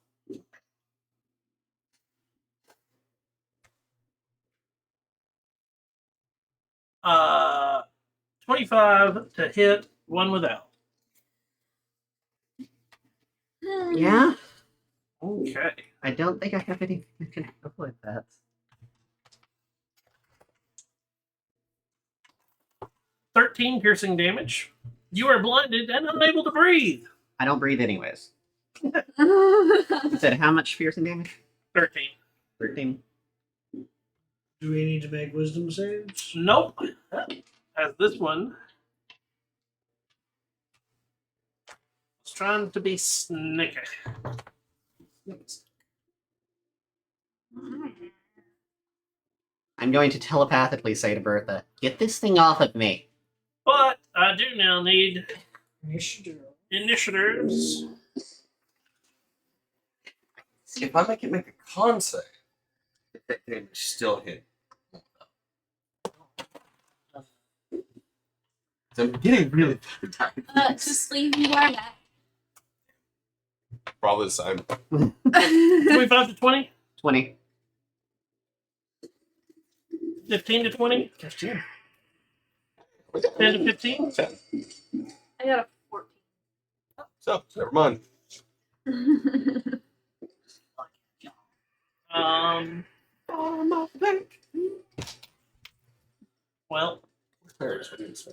25 to hit, one without. Yeah, Okay. I don't think I have anything that can help with that. 13 piercing damage. You are blinded and unable to breathe. I don't breathe anyways. You said how much piercing damage? 13. 13. Do we need to make wisdom saves? Nope. As this one was trying to be sneaky. I'm going to telepathically say to Bertha, "Get this thing off of me." But I do now need Initiative. initiatives. If I make it make a con save, that damage still hit. So I'm getting really fucking tired. Just leave me where I'm at. Probably the same. 25 to 20? 20. 15 to 20? 15. 10 to 15? 10. I got a 14. So, never mind. Well, There it is.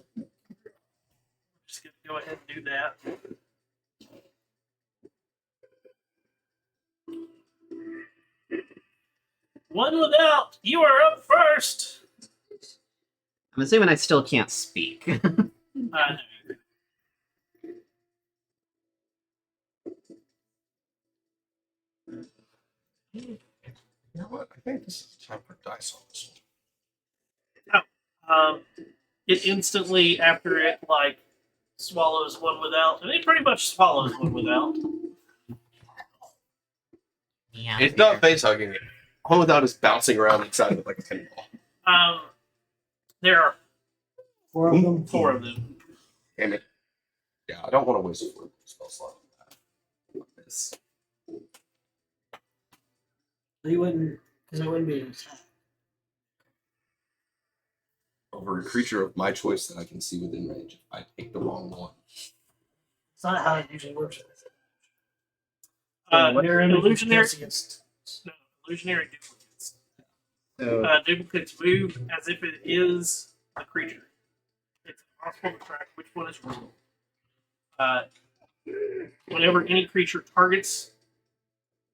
just gonna go ahead and do that. One without. You are up first. I'm assuming I still can't speak. No. You know what? I think this is time for dice on this one. It instantly, after it like swallows one without, and it pretty much swallows one without. Yeah, It's not face hugging it. One without is bouncing around inside of it like a pinball. There are 4 of them. 4 of them. Damn it. Yeah, I don't want to waste a spell slot on that. Like this. You wouldn't, because it wouldn't be an attack. Over a creature of my choice that I can see within range if I take the wrong one. It's not how it usually works. Illusionary Against. No, illusionary duplicates. So, Duplicates move as if it is a creature. It's impossible to track which one is real. Whenever any creature targets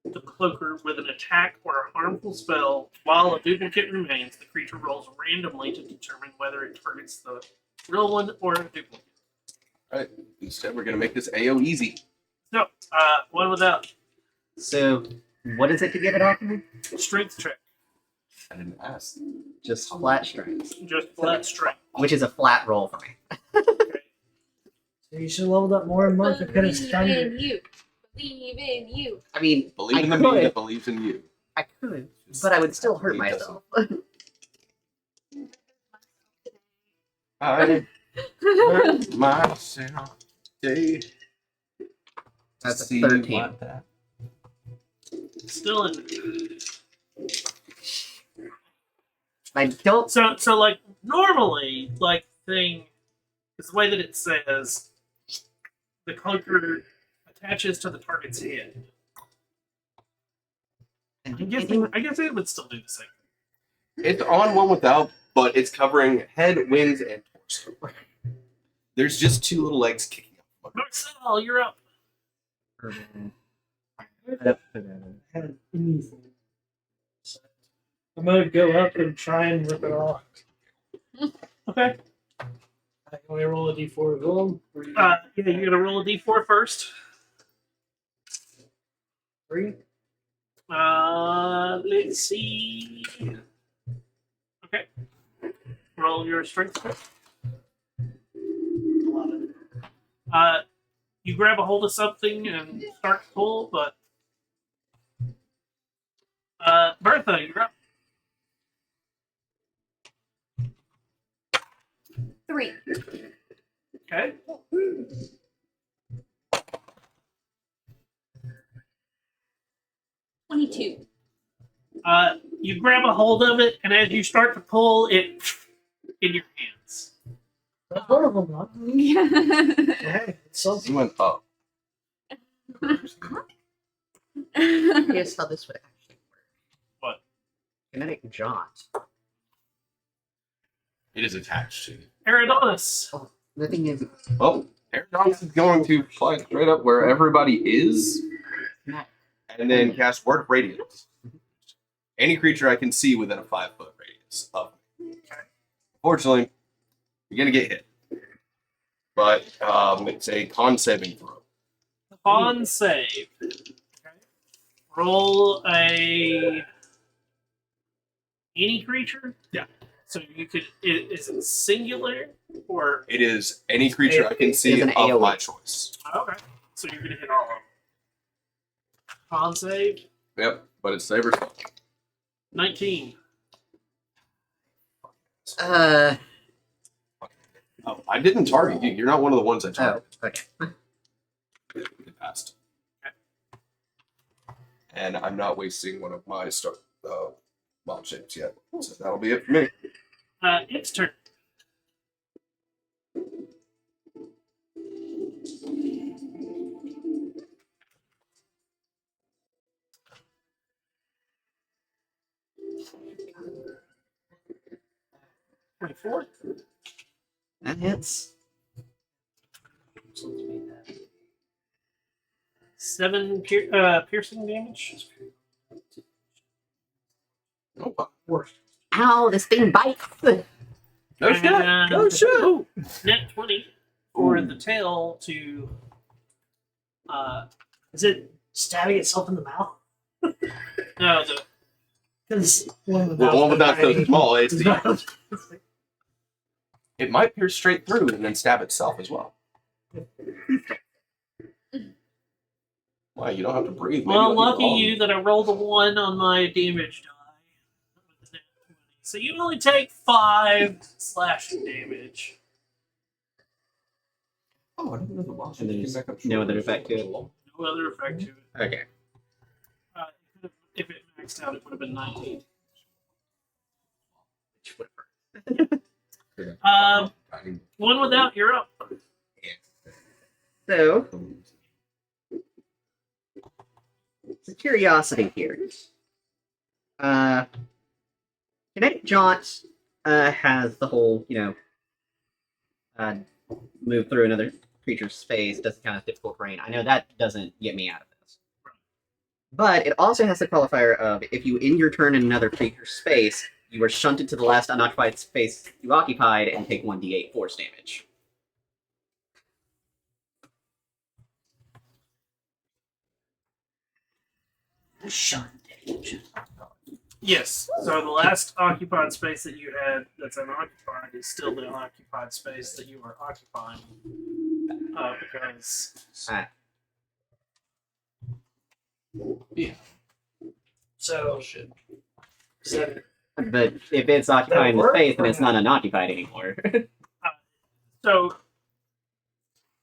the cloaker with an attack or a harmful spell, while a duplicate remains, the creature rolls randomly to determine whether it targets the real one or a duplicate. Alright, instead we're going to make this AO easy. No, one without. so what is it to get it off of me? Strength check. I didn't ask. Just flat strength, Just flat strength. which is a flat roll for me. So you should have leveled up more and more to could have stunned Believe in it. you. Believe in you. I mean, Believe I in the me could. that believes in you. I could, but I would still hurt He myself. I hurt myself. Day. That's a See 13. what that- Still in. I don't. So like normally, like thing is the way that it says the cloaker attaches to the target's head. I guess it would still do the same. It's on one without, but it's covering head, wings, and torso. There's just 2 little legs kicking up. Marcel, you're up. Had anything. So I'm gonna go up and try and rip it off. Okay. Can we roll a d4 as well? Yeah, you're gonna roll a d4 first. 3? Let's see. Okay. Roll your strength check. You grab a hold of something and start to pull, but Bertha, you're up. 3. Okay. $22. You grab a hold of it, and as you start to pull it in your hands. That's one of them, huh? Yeah. Hey, it's something. You went up. Here's how this would actually work. What? Kinetic jaunt. It is attached to. Aerodonus. The thing is, Well, Aerodonus is going to fly straight up where everybody is, and then cast Word of Radiance. Any creature I can see within a 5-foot radius of me. Unfortunately, you're gonna get hit. But it's a con saving throw. Con save. Okay. Roll a any creature. Yeah. So you could. Is it singular or? It is any creature I can see It's an of AoE. my choice. Okay. So you're gonna hit all of them. Con save. Yep, but it's saber spell. 19. uh, Oh, I didn't target you. You're not one of the ones I oh, targeted. okay. It passed. And I'm not wasting one of my mob shapes yet. So that'll be it for me. Its turn. $24. That hits. 7 piercing damage. Oh, Worst. Ow, this thing bites! no shit. And- No shit. Ooh, net 20 for the tail to. Is it stabbing itself in the mouth? No, the Because one of the Well, one without so mouths- small, it might pierce straight through and then stab itself as well. Why? You don't have to breathe. Maybe well, it'll be lucky wrong. you that I rolled a 1 on my damage die. So you only take 5 slashing damage. Oh, I didn't know the boss. And there's came back up no short. other effect to it? No other effect to it. Okay. If it maxed out, it would have been 19. One without, you're up. So, it's a curiosity here. Kinetic Jaunt has the whole, move through another creature's space, does kind of difficult terrain. I know that doesn't get me out of this. But it also has the qualifier of if you end your turn in another creature's space, you are shunted to the last unoccupied space you occupied and take 1d8 force damage. Yes. So the last occupied space that you had that's unoccupied is still the unoccupied space that you are occupying. Because. Yeah. So, Shit. seven. But if it's occupying the space, then it's not unoccupied anymore. So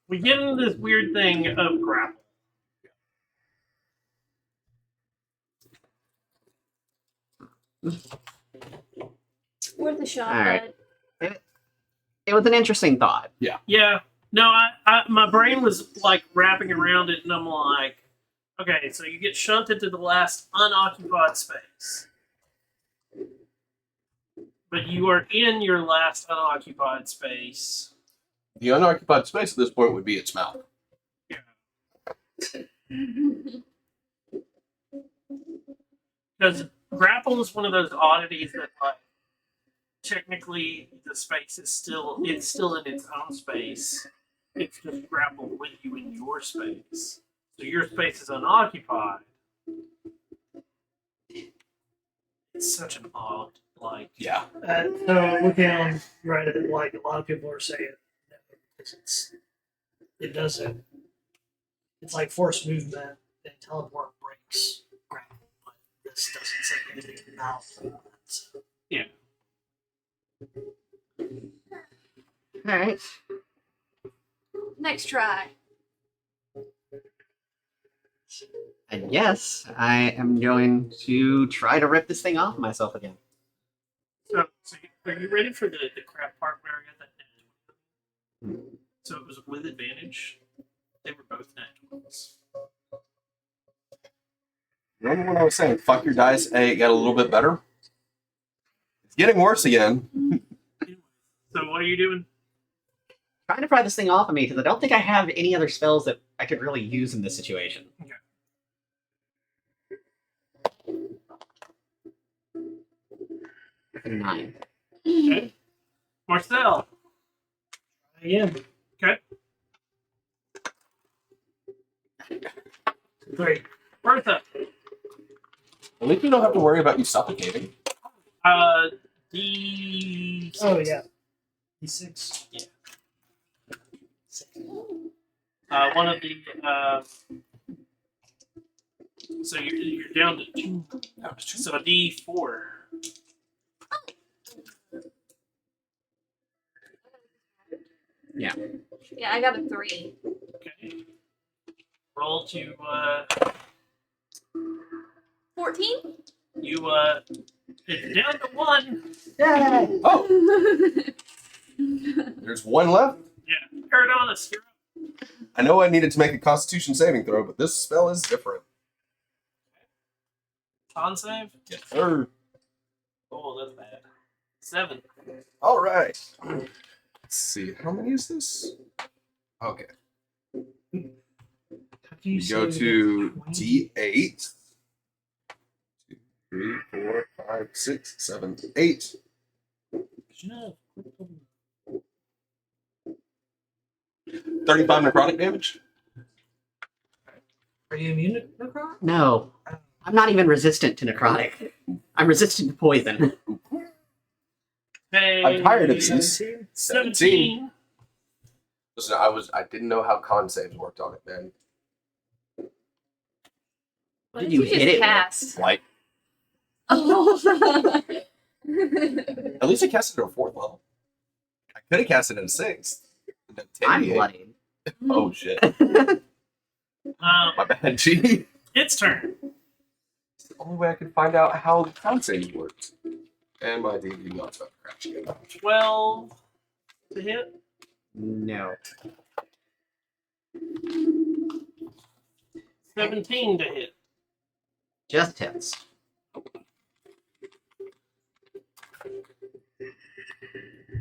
we get into this weird thing of grapple. Worth a shot, All right. bud. It was an interesting thought. Yeah. No, I my brain was like wrapping around it, and I'm like, okay, so you get shunted to the last unoccupied space. But you are in your last unoccupied space. The unoccupied space at this point would be its mouth. Because grapple is one of those oddities that, like, technically the space is still in its own space. It's just grappled with you in your space. So your space is unoccupied. It's such an odd, like. Yeah. So looking on Reddit, like a lot of people are saying, because it doesn't. It's like force movement and teleport breaks grapple, but this doesn't say anything about that. So. Yeah. Alright. Next try. And yes, I am going to try to rip this thing off myself again. So are you ready for the crap part where I got that net? So it was with advantage. They were both net 20s. Remember when I was saying, fuck your dice, hey, it got a little bit better? It's getting worse again. So what are you doing? Trying to pry this thing off of me because I don't think I have any other spells that I could really use in this situation. A 9. Okay. Marcel. Again. Okay. 3. Bertha. At least we don't have to worry about you suffocating. D. Oh, yeah. D6. Yeah. One of the. So you're down to 2. So a D4. Yeah, I got a 3. Okay. Roll to 14? you it's down to 1. Yay! Oh, there's one left. Yeah. Paradonis, you're up. I know I needed to make a Constitution saving throw, but this spell is different. Con save? Yes, sir. Oh, that's bad. 7. All right. Let's see. How many is this? Okay. We go to D8. 2, 3, 4, 5, 6, 7, 8. 35 necrotic damage. Are you immune to necrotic? No. I'm not even resistant to necrotic. I'm resistant to poison. Hey, I'm tired of this. 17? 17. Listen, I didn't know how con saves worked on it, man. What Did did you you hit just it? cast? Like, Oh. at least I cast it at a 4th level. I could have cast it at a 6th. I'm bloodied. Oh shit. Um, My bad, G. its turn. It's the only way I could find out how the con saves worked. And my D&D god's about to crash again. 12 to hit. No. 17 to hit. Just hits.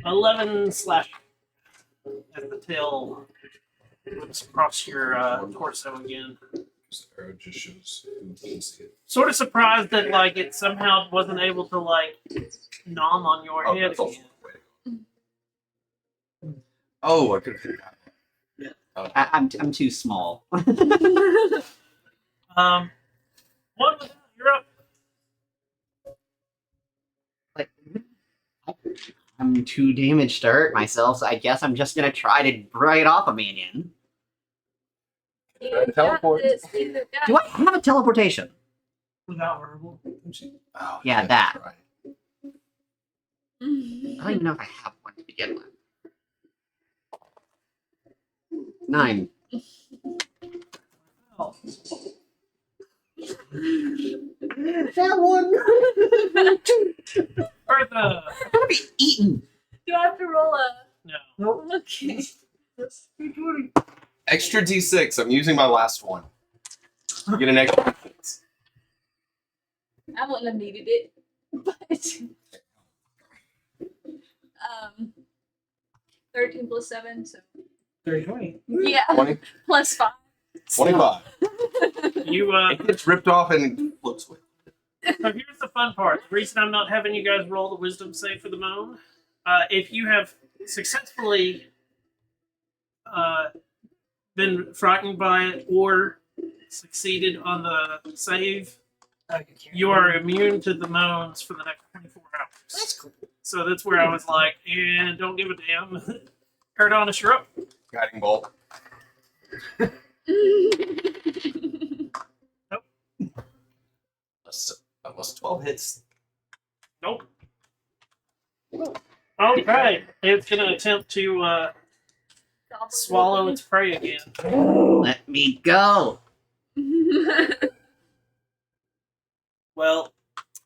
11 slash as the tail whips across your torso again. The arrow just shows who can see it. Sort of surprised that like it somehow wasn't able to like nom on your Oh, head that's also again. way to go. Oh, I could have figured that out. I'm too small. One with that, you're up. Like, I'm too damaged to hurt myself, so I guess I'm just gonna try to bite off a minion. You Try to teleport. got this, you got Do I have a teleportation? Without verbal. Oh, Yeah, shit, that. right. I don't even know if I have one to begin with. 9. Oh. That one! Bertha. I'm gonna be eaten! Do I have to roll a... No. Nope. Okay. That's 320. Extra D6. I'm using my last one. You get an extra D6. I wouldn't have needed it. But... 13 plus 7, so... 320. Yeah. 20, Plus 5. 25. You It gets ripped off and floats away. So here's the fun part. The reason I'm not having you guys roll the wisdom save for the moan, if you have successfully been frightened by it or succeeded on the save, you are immune to the moans for the next 24 hours. That's cool. So that's where I was like, and don't give a damn. Paradonis, you're up. Guiding bolt. Plus 12 hits. Nope. Okay. It's going to attempt to swallow its prey again. Let me go! Well,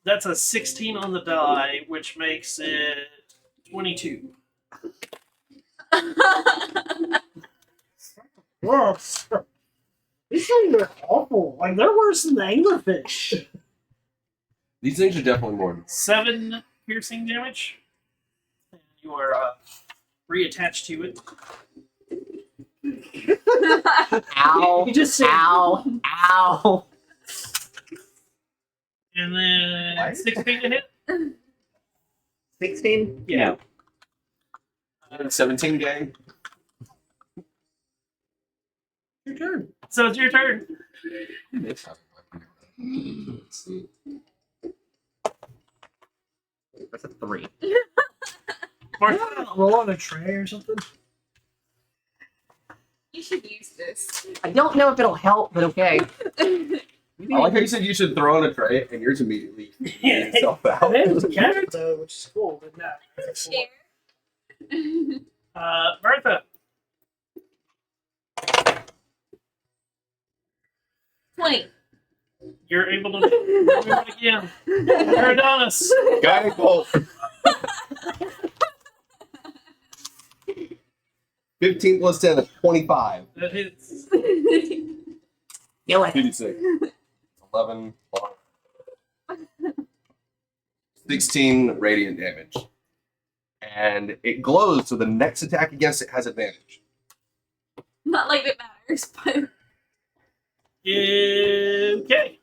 that's a 16 on the die, which makes it 22. Whoa. These things are awful. Like, they're worse than the anglerfish. These things are definitely more. 7 piercing damage. And you are reattached to it. Ow. You just said, Ow. Ow. And then What? 16 to hit. 16? Yeah. No. 17 gang. your turn. So it's your turn. Let's see. That's a 3. Martha, Roll on a tray or something. You should use this. I don't know if it'll help, but okay. I like how you said you should throw in a tray, and yours immediately Yeah. itself out. It was a carrot, though, which is cool, but no. Share. Martha. 20. You're able to move it again. Adonis. Guiding bolt. 15 plus 10 is 25. That hits. Kill it. 56. 11. 16 radiant damage. And it glows, so the next attack against it has advantage. Not like it matters, but Okay.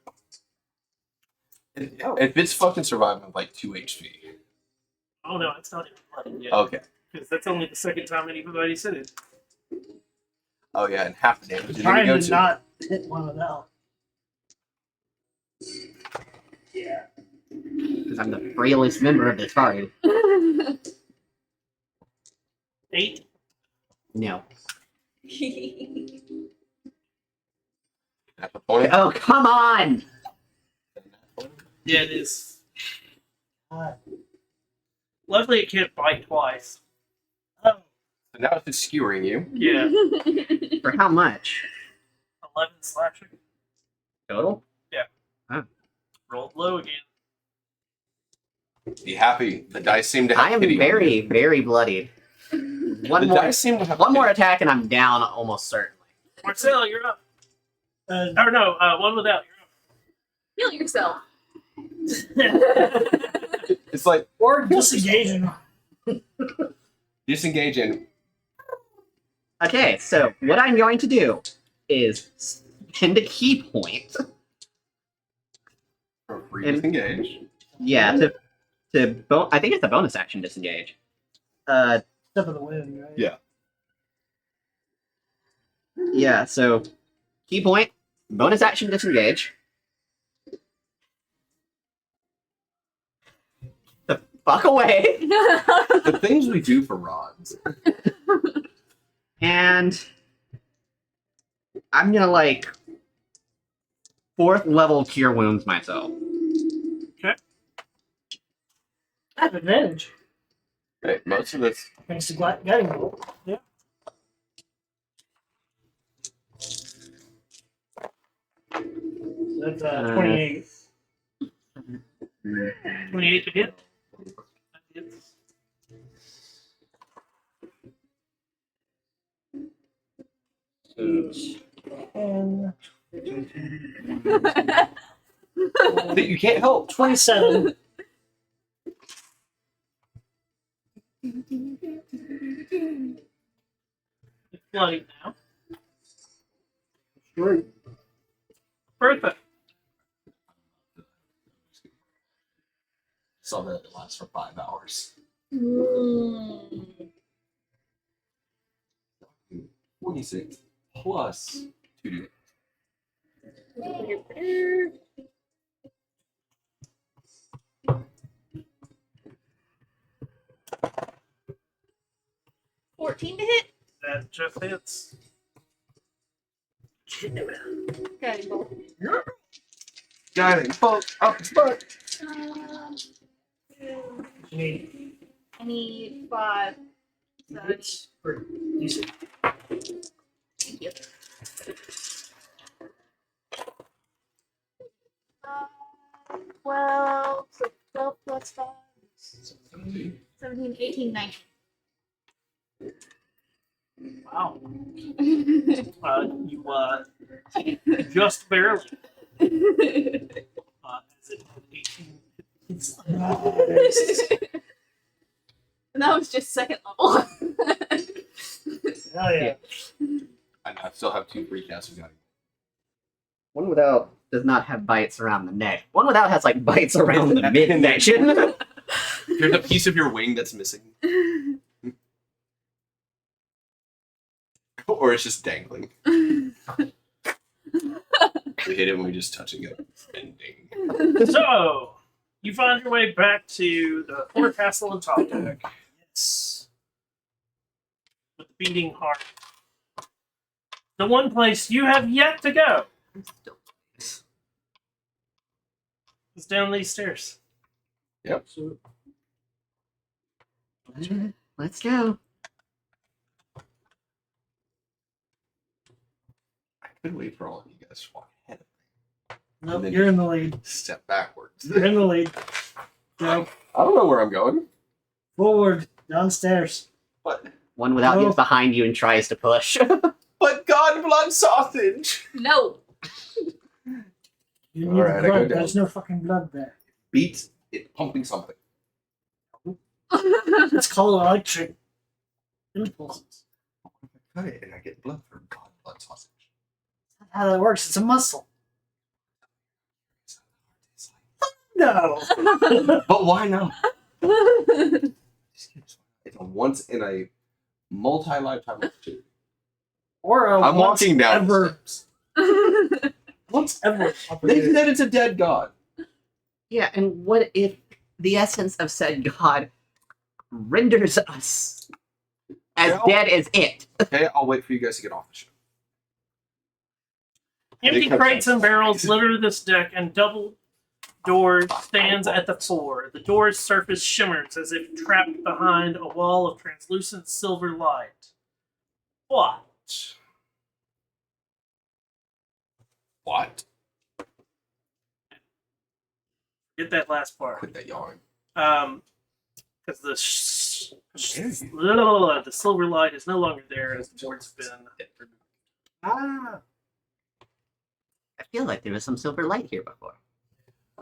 If it's fucking surviving with like 2 HP. Oh no, it's not even bloody yet. Okay. Because that's only the second time anybody said it. Oh yeah, and half the damage is Trying gonna go to to. not hit one of them. Yeah. Because I'm the frailest member of this party. 8. No. Half a point. Oh, come on! Yeah, it is. Uh, Luckily, it can't bite twice. oh, So now it's just skewering you. Yeah. For how much? 11 slashing. Total? Rolled low again. Be happy. The dice seem to have I am pity on very, you. very bloodied. The One more, dice seem to have one more pity. attack and I'm down almost certainly. Marcel, you're up. uh, Or no, one without. Heal yourself. It's like or disengaging. disengage and Okay, so what I'm going to do is spend a key point. disengage. Yeah, I think it's a bonus action disengage. Step of the wind, right? Yeah. Yeah, so key point, bonus action disengage. The fuck away. The things we do for rods. And I'm gonna like 4th level cure wounds myself. I have advantage. Right, most of this. Thanks to guiding bolt. Yeah. So that's 28. 28 to hit. That hits. And That you can't help. 27. It's bloody now. Great. Bertha. Saw that it lasts for 5 hours. 46 plus 2d. $14 to hit. That just hits. Guiding bolt. Guiding bolt up its butt. You need I need 5. So it's pretty decent. thank you. 12, so 12 plus 5, 17, 18, 19. Wow. You Just barely. As it had 18. And that was just second level. Hell yeah. I still have 2 free casts. One without does not have bites around the neck. One without has like bites around the midsection. There's a piece of your wing that's missing. Or it's just dangling. We hit him and we just touching it. Bending. So, you find your way back to the forecastle and top deck. Yes. With the beating heart. The one place you have yet to go is down these stairs. Yep. Let's go. I could wait for all of you guys to walk ahead of Nope, And then- you're in the lead. me. Step backwards. You're in the lead. Go I don't know where I'm going. forward, downstairs. But One without No. gets behind you and tries to push. God, blood sausage. No. You All need right, I go blood. down. There's no fucking blood there. Beat it pumping something. It's called electric impulses. Cut it and I get blood for blood sausage. That's how that works. It's a muscle. No. But why not? It's a once in a multi-lifetime opportunity. Or a I'm once walking down. ever. Once ever. They said it's a dead god. Yeah, and what if the essence of said god renders us as Yeah. dead as it? Okay, I'll wait for you guys to get off the ship. Empty They cut crates that. and barrels litter this deck, and double door stands at the fore. The door's surface shimmers as if trapped behind a wall of translucent silver light. What? What? Get that last part. Quit that yarn. Because the the silver light is no longer there as the door's been removed. Ah. I feel like there was some silver light here before.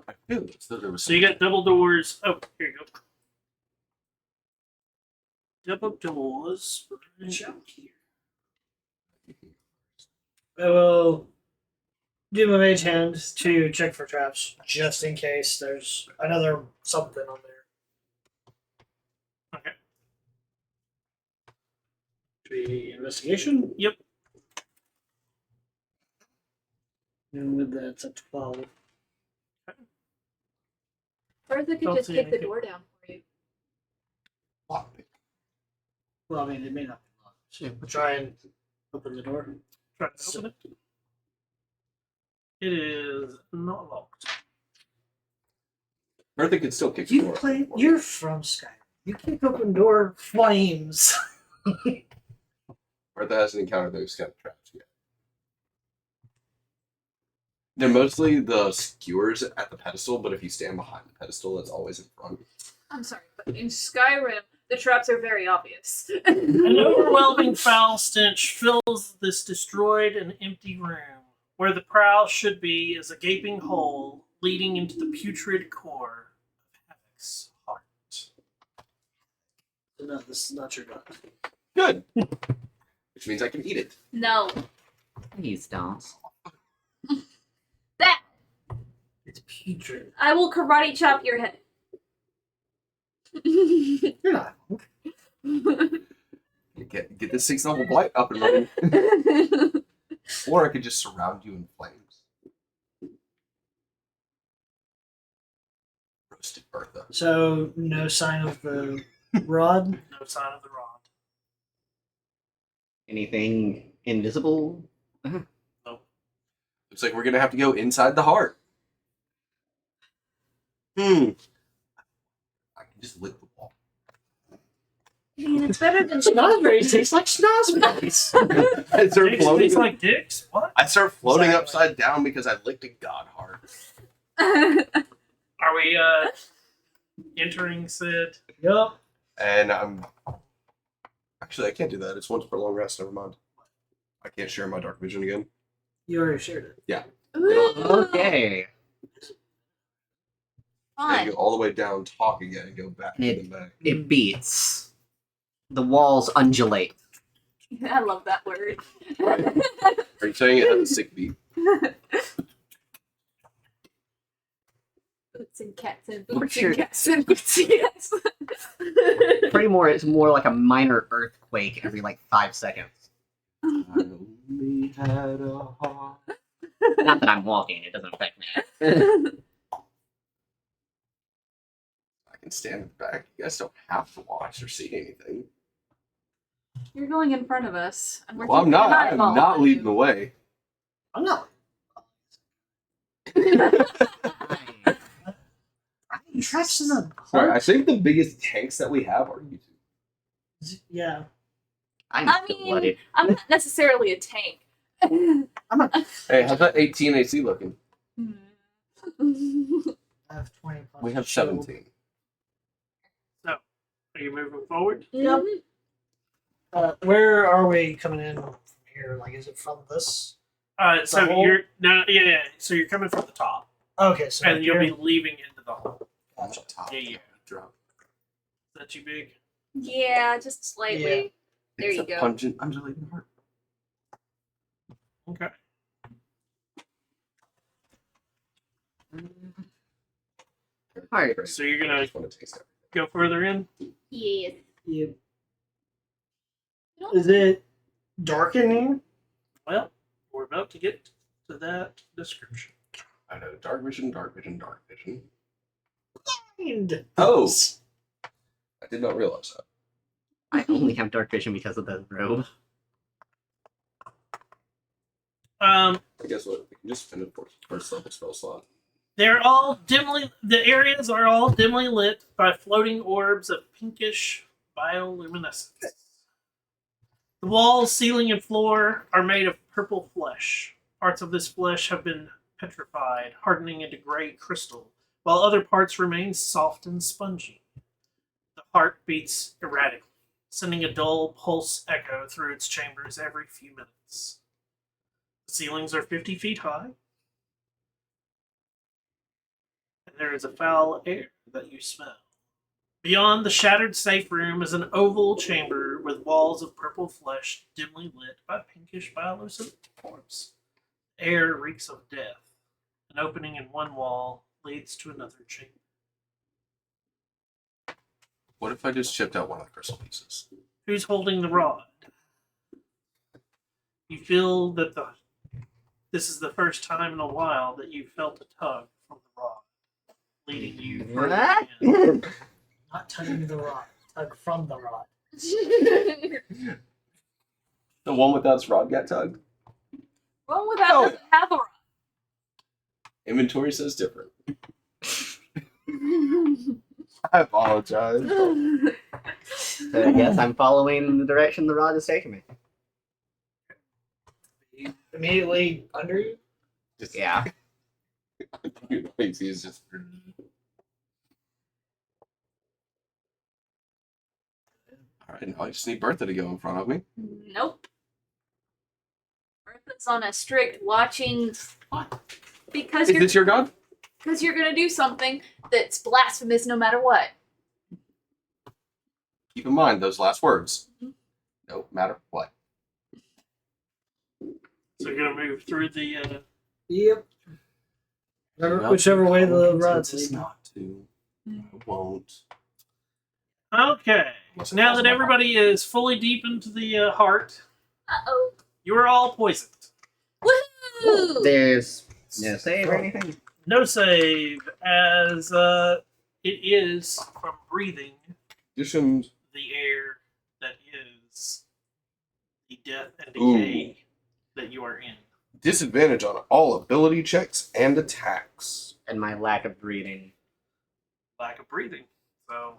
I feel as though there was So you got double doors. Oh, here you go. Double doors. I will do my mage hand to check for traps, just in case there's another something on there. Okay. Be investigation. Yep. And with that, it's at 12. Bertha could Don't just see kick the anything. door down for you. lockpick. Well, I mean, it may not be locked. So we'll try and open the door. Try to open it. It is not locked. Bertha could still kick the door. You're from Skyrim. You kick open door flames. Bertha hasn't encountered those kind of traps yet. They're mostly the skewers at the pedestal, but if you stand behind the pedestal, it's always in front. I'm sorry, but in Skyrim, the traps are very obvious. An overwhelming foul stench fills this destroyed and empty room. Where the prow should be is a gaping hole leading into the putrid core of Havoc's heart. No, this is not your gun. Good. Which means I can eat it. No. Please don't. That! It's putrid. I will karate chop your head. You're not. Get this 6th level blight up and running. Or I could just surround you in flames. Roasted Bertha. So, no sign of the rod? No sign of the rod. Anything invisible? Looks like we're gonna have to go inside the heart. I can just lick the wall. I mean, it's better than Snozberries tastes like snozberries. I start Dicks floating. taste like dicks? What? I start floating Exactly. upside down because I licked a god heart. Are we entering said? Yup. And I'm actually I can't do that. It's once per long rest. Never mind. I can't share my dark vision again. You already shared it. Ooh, Okay. And fun. go all the way down, talk again, and go back And and then back. It beats. The walls undulate. I love that word. Are you saying it has a sick beat? Boots and cats and What's boots your- and cats and boots and cats. It's more like a minor earthquake every like 5 seconds. I only had a heart. Not that I'm walking, it doesn't affect me. I can stand in the back. You guys don't have to watch or see anything. You're going in front of us. And we're Well, I'm keeping not. an eye I'm on not you. leading the way. I'm not. You trapped in a Sorry, I heart? think the biggest tanks that we have are you two. Yeah. I'm I still mean- blooded. I'm not necessarily a tank. Hey, how's that 18 AC looking? I have 20 plus. We have shield. 17. Are you moving forward? Yep. Where are we coming in from here? Like, is it from this? So hole? you're yeah. So you're coming from the top, Okay, so and you'll here. be leaving into the hole. Gotcha. Top. Yeah. Drop. Is that too big? Yeah, just slightly. Yeah. There It's you a go. Pungent, undulating heart. Okay. Alright. So you're gonna I just want to taste it. go further in. Yes. Yeah. You Is it dark in here? Well, we're about to get to that description. I know. Dark vision, dark vision, dark vision. And Oh! I did not realize that. I only have dark vision because of the robe. Um, I guess what? We can just spin it for first level spell slot. the areas are all dimly lit by floating orbs of pinkish bioluminescence. The walls, ceiling, and floor are made of purple flesh. Parts of this flesh have been petrified, hardening into gray crystal, while other parts remain soft and spongy. The heart beats erratically, sending a dull pulse echo through its chambers every few minutes. The ceilings are 50 feet high, and there is a foul air that you smell. Beyond the shattered safe room is an oval chamber with walls of purple flesh dimly lit by pinkish bioluminescent orbs. Air reeks of death. An opening in one wall leads to another chamber. What if I just chipped out one of the crystal pieces? Who's holding the rod? You feel that this is the first time in a while that you felt a tug from the rod, leading you further in. not tugging the rod. Tug from the rod. The one without its rod got tugged? One without Oh. doesn't have a rock. Inventory says different. I apologize. So I guess I'm following the direction the rod is taking me. Immediately under you? Just, Yeah. He's just. Alright, now I just need Bertha to go in front of me. Nope. Bertha's on a strict watching because Is this your god? you're gonna do something that's blasphemous no matter what. Keep in mind those last words. Mhm. No matter what. So you're gonna move through the. Yep. No, Whichever way the convince rod's us leading. not to. I won't. Okay. Unless it Now falls that in my everybody is fully deep into the heart, Uh-oh. you are all poisoned. Woohoo! There's no save or anything. No save, as it is from breathing Additions. the air that is the death and decay that you are in. Disadvantage on all ability checks and attacks. And my lack of breathing. Lack of breathing. So.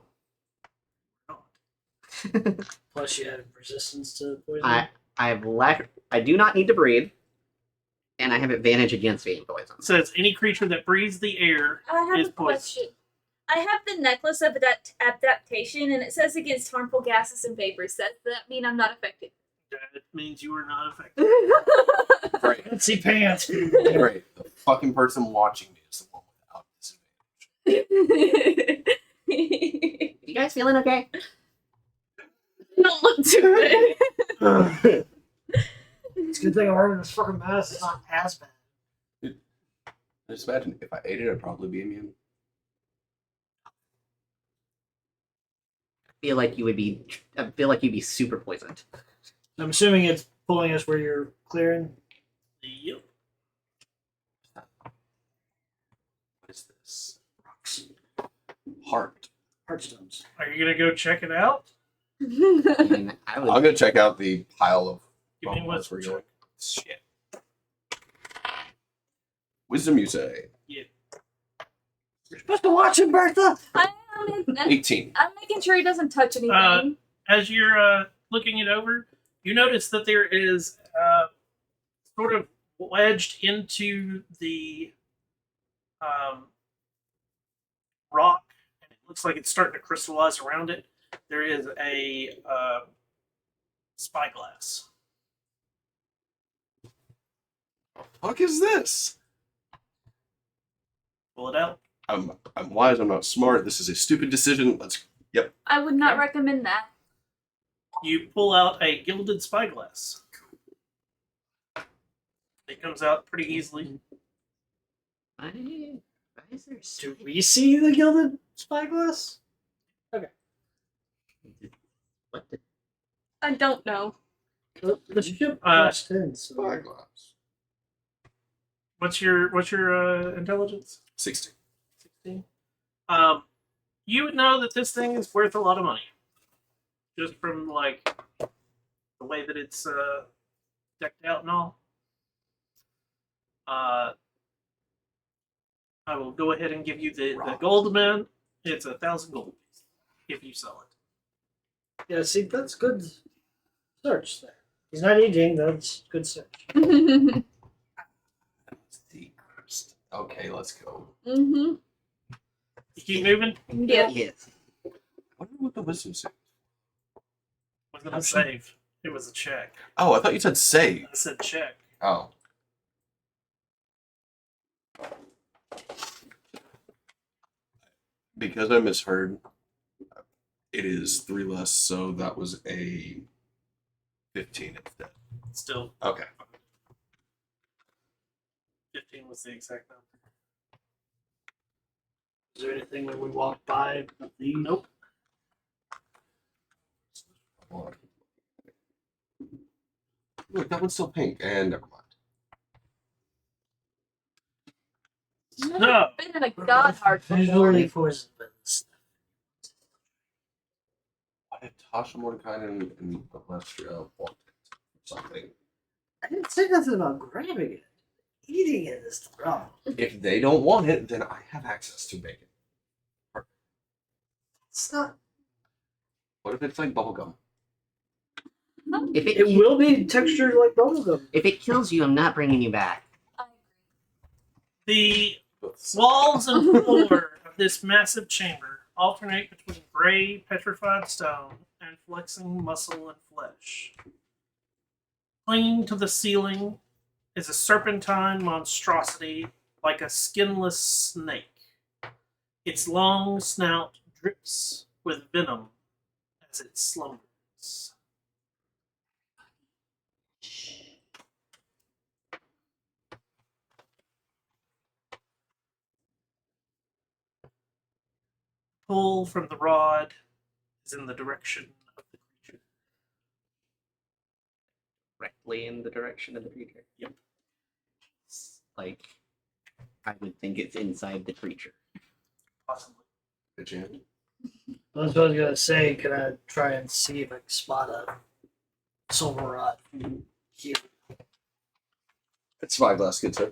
Plus you have resistance to poison. I do not need to breathe. And I have advantage against being poisoned. It says any creature that breathes the air. I have is a poison. question. I have the necklace of adaptation, and it says against harmful gases and vapors. Does that mean I'm not affected? That means you are not affected. Great. Fancy pants. Great. The fucking person watching me is the one without disadvantage. You guys feeling okay? Don't look too good. It's a good thing I'm wearing this fucking mask. It's not as bad. Just imagine if I ate it, I'd probably be immune. I feel like you'd be super poisoned. I'm assuming it's pulling us where you're clearing. Yep. What is this? Rocks. Heartstones. Are you gonna go check it out? I mean, I'm gonna check out the pile of Give me bones what's we're going. Shit. Wisdom, you say? Yeah. You're supposed to watch him, Bertha. I'm 18. making sure he doesn't touch anything. As you're looking it over, you notice that there is sort of wedged into the rock, and it looks like it's starting to crystallize around it. There is a spyglass. Fuck is this? Pull it out. I'm wise. I'm not smart. This is a stupid decision. Let's. Yep. I would not Okay. recommend that. You pull out a gilded spyglass. It comes out pretty easily. why is there Do we see the gilded spyglass? what the I don't know. The ship Uh, crashed in. So Spyglass. What's your intelligence? 60. 16. You would know that this thing is worth a lot of money, just from like the way that it's decked out and all. I will go ahead and give you the gold amount. It's 1,000 gold if you sell it. yeah, see, that's good search there. He's not eating. That's good search. Decreased. Okay, let's go. Mm-hmm. You keep moving. Yeah. Yes. I wonder what the wisdom says. Was it a save? It was a check. Oh, I thought you said save. I said check. Oh. Because I misheard, it is 3 less, so that was a 15 instead. Still, Okay. 15 was the exact number. Is there anything when we walk by? Nope. Hold on. Look, that one's still pink, and never mind. No. Been in a god heart before. Visually poisoned. What if Tasha Mordecai and Alessia wanted something? I didn't say nothing about grabbing it. Eating it is the problem. If they don't want it, then I have access to bacon. It's not. What if it's like bubblegum? If It will be textured like bubblegum. if it kills you, I'm not bringing you back. The walls and floor of this massive chamber alternate between gray petrified stone and flexing muscle and flesh. Clinging to the ceiling is a serpentine monstrosity like a skinless snake. Its long snout drips with venom as it slumbers. Pull from the rod is in the direction of the creature. Directly in the direction of the creature. Yep. Like, I would think it's inside the creature. Possibly. Good hand. That's what I was gonna say. Can I try and see if I can spot a silver rod here? It's spyglass, good sir.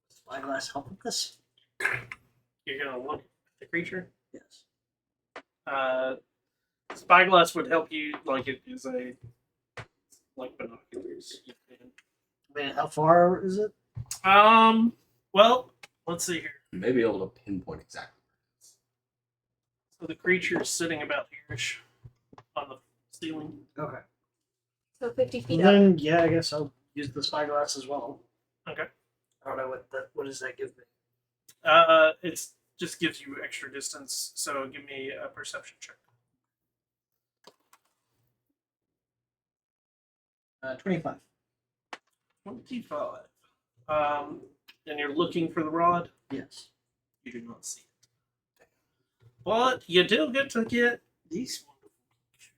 Spyglass help with this? You're gonna look at the creature. Yes. Spyglass would help you, like it is a like binoculars. You can- I mean, how far is it? Well, let's see here. You may be able to pinpoint exactly. So the creature is sitting about here on the ceiling. Okay. So 50 feet up. Then yeah, I guess I'll use the spyglass as well. Okay. I don't know what does that give me. It just gives you extra distance. So give me a perception check. 25. 25. And you're looking for the rod. Yes. You do not see it. But you do get to get these wonderful pictures.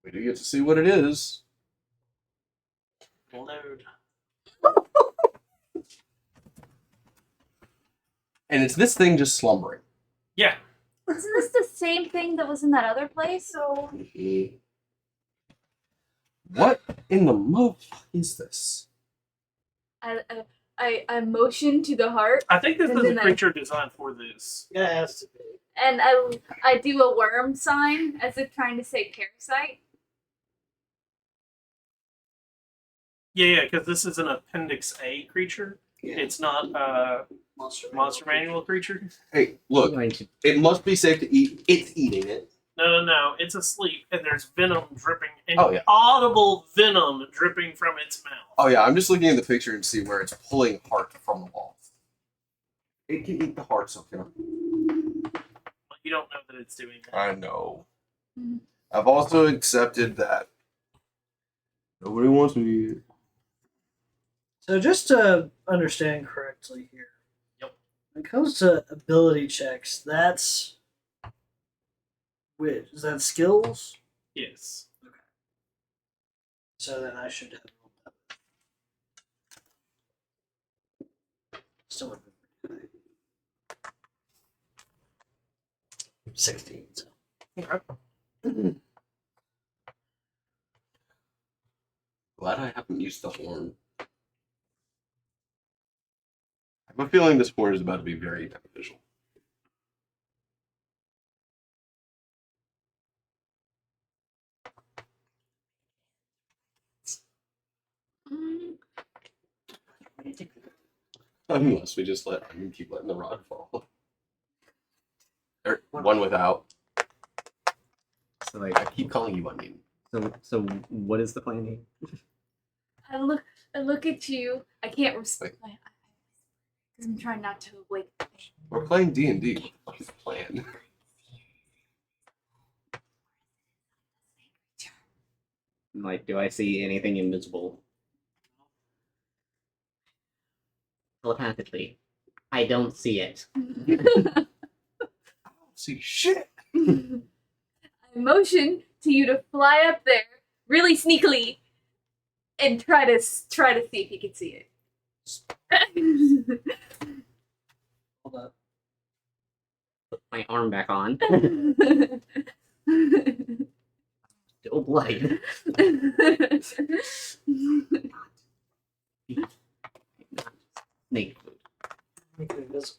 We do get to see what it is. Load. And it's this thing just slumbering. Yeah. Isn't this the same thing that was in that other place? So What in the motherfuck is this? I motion to the heart, I think this And is a then I- creature designed for this. Yeah, it has to be. and I do a worm sign as if trying to say parasite. Yeah, because this is an Appendix A creature. Yeah. It's not a monster manual creature. Hey, I'm look, going to it must be safe to eat. It's eating it. No. It's asleep, and there's venom dripping, and Oh, yeah. audible venom dripping from its mouth. Oh yeah, I'm just looking at the picture and see where it's pulling heart from the wall. It can eat the heart, so can But you don't know that it's doing that. I know. Mhm. I've also accepted that nobody wants me to eat it. So just to understand correctly here. Yep. When it comes to ability checks, that's which is that skills? Yes. So then I should have rolled that. Still would have been pretty high. 16. So. Okay. Glad I haven't used the horn. I have a feeling this horn is about to be very beneficial. Mm. Unless we just keep letting the rod fall. Or one without. so like I keep calling you Onion. so what is the plan here? I look at you. I can't respond because I'm trying not to wake the thing. We're playing D&D. What the fuck is the plan? Like, do I see anything invisible? Telepathically, I don't see it. See shit. I motion to you to fly up there really sneakily and try to see if you can see it. Hold up. Put my arm back on. Still bloody. Snake food. Make it invisible.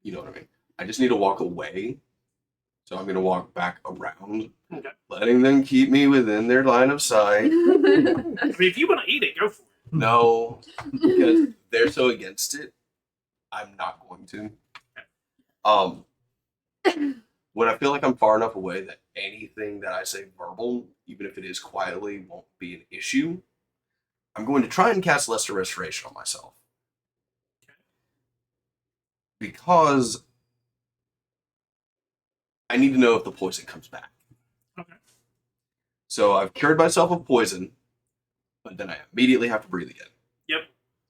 You know what I mean? I just need to walk away. So I'm going to walk back around, Okay. letting them keep me within their line of sight. I mean, if you want to eat it, go for it. No, because they're so against it, I'm not going to. When I feel like I'm far enough away that anything that I say verbal, even if it is quietly, won't be an issue, I'm going to try and cast Lesser Restoration on myself. Because I need to know if the poison comes back. Okay. So I've cured myself of poison, but then I immediately have to breathe again. Yep.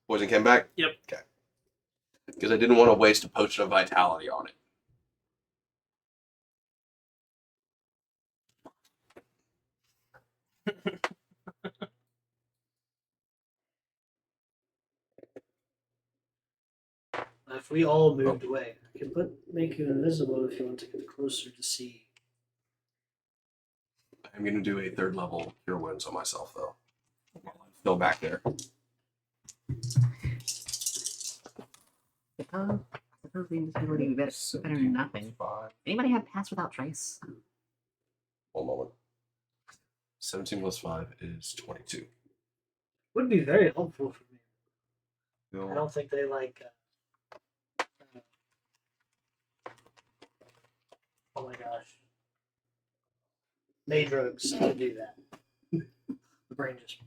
Poison came back? Yep. Okay. Because I didn't want to waste a potion of vitality on it. If we all moved away, I could make you invisible if you want to get closer to see. I'm going to do a 3rd level Cure Wounds on myself, though. While I'm still back there. Suppose the invisibility would be better than nothing. 5. Anybody have Pass Without Trace? 1 moment. 17 plus 5 is 22. Would be very helpful for me. I No. don't think they like. Oh my gosh. made rogues to do that. The brain just.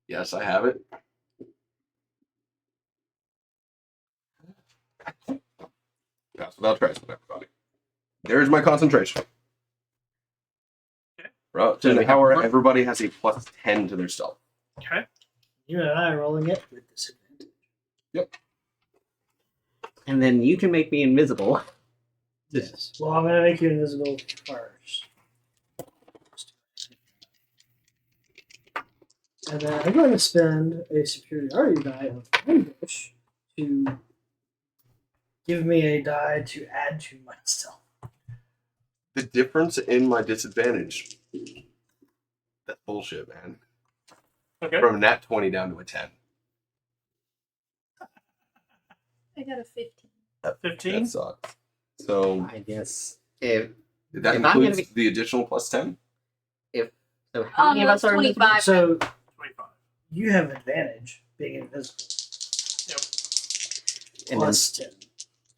Yes, I have it. Pass without trace with everybody. There's my concentration. Okay. Bro, So we have however, one- everybody has a plus 10 to their stealth. Okay. You and I are rolling it with disadvantage. And then you can make me invisible. Yes. Well, I'm gonna make you invisible first. And then I'm going to spend a superiority die of ambush to give me a die to add to my stealth. The difference in my disadvantage. That's bullshit, man. Okay. From a nat 20 down to a 10. I got a 15. 15. That sucks. So I guess if that If I'm gonna includes the additional plus 10? so, how many of us That's are invisible? 25. So 25. you have advantage being invisible. And then, Plus 10.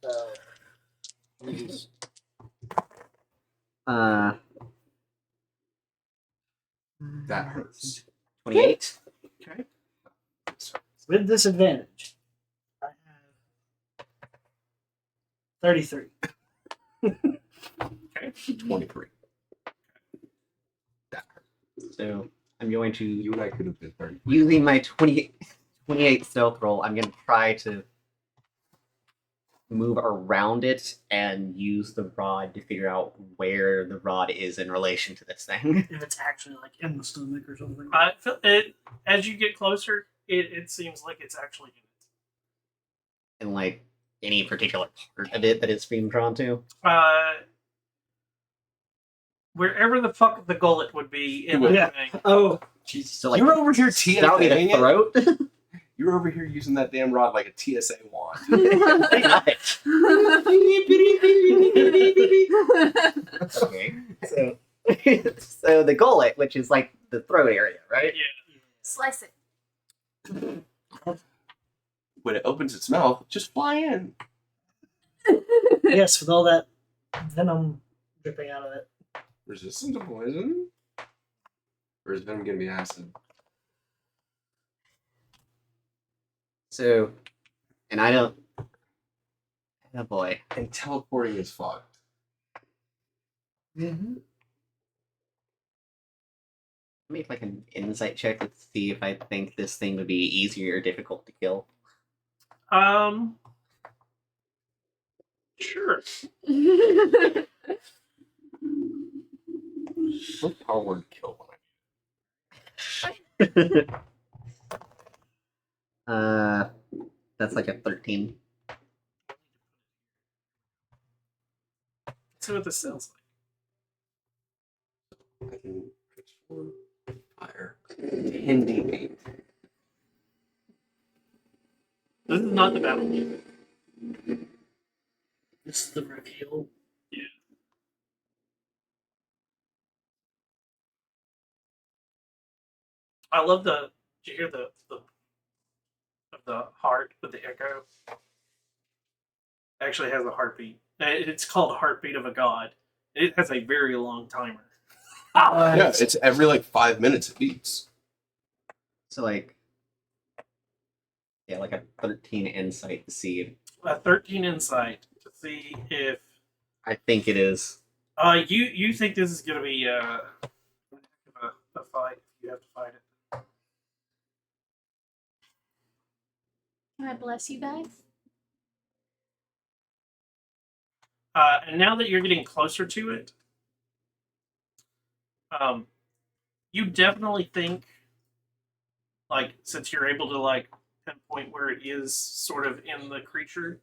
So use- That hurts. 28. Okay. with disadvantage, I have 33. 23. That hurts. So I'm going to You and I could have been 30. using my 28 stealth roll. I'm going to try to move around it and use the rod to figure out where the rod is in relation to this thing. If it's actually like in the stomach or something. I feel it as you get closer. It seems like it's actually in it. And like any particular part of it that it's being drawn to. Wherever the fuck the gullet would be in the Yeah. thing. Oh, Jesus. So like You were over here that would be TSAing the it. throat. You were over here using that damn rod like a TSA wand. Okay. So so the gullet, which is like the throat area, right? Yeah. Slice it. When it opens its mouth, just fly in. yes, with all that venom dripping out of it. Resistant to poison? Or is venom gonna be acid? So, and I don't. Oh boy. And teleporting is fucked. Make like an insight check to see if I think this thing would be easier or difficult to kill. Sure. What's our word kill when That's like a 13. See what this sounds like. I can transform fire 10d8. This is not the battle music. This is the reveal. I love the. Did you hear the heart with the echo? It actually has a heartbeat. It's called Heartbeat of a God. It has a very long timer. Yeah, it's every like 5 minutes it beats. So like, yeah, like a 13 insight to see if A 13 insight to see if I think it is. you think this is gonna be a fight. You have to fight it. Can I bless you guys? And now that you're getting closer to it, you definitely think, like, since you're able to like pinpoint where it is, sort of in the creature,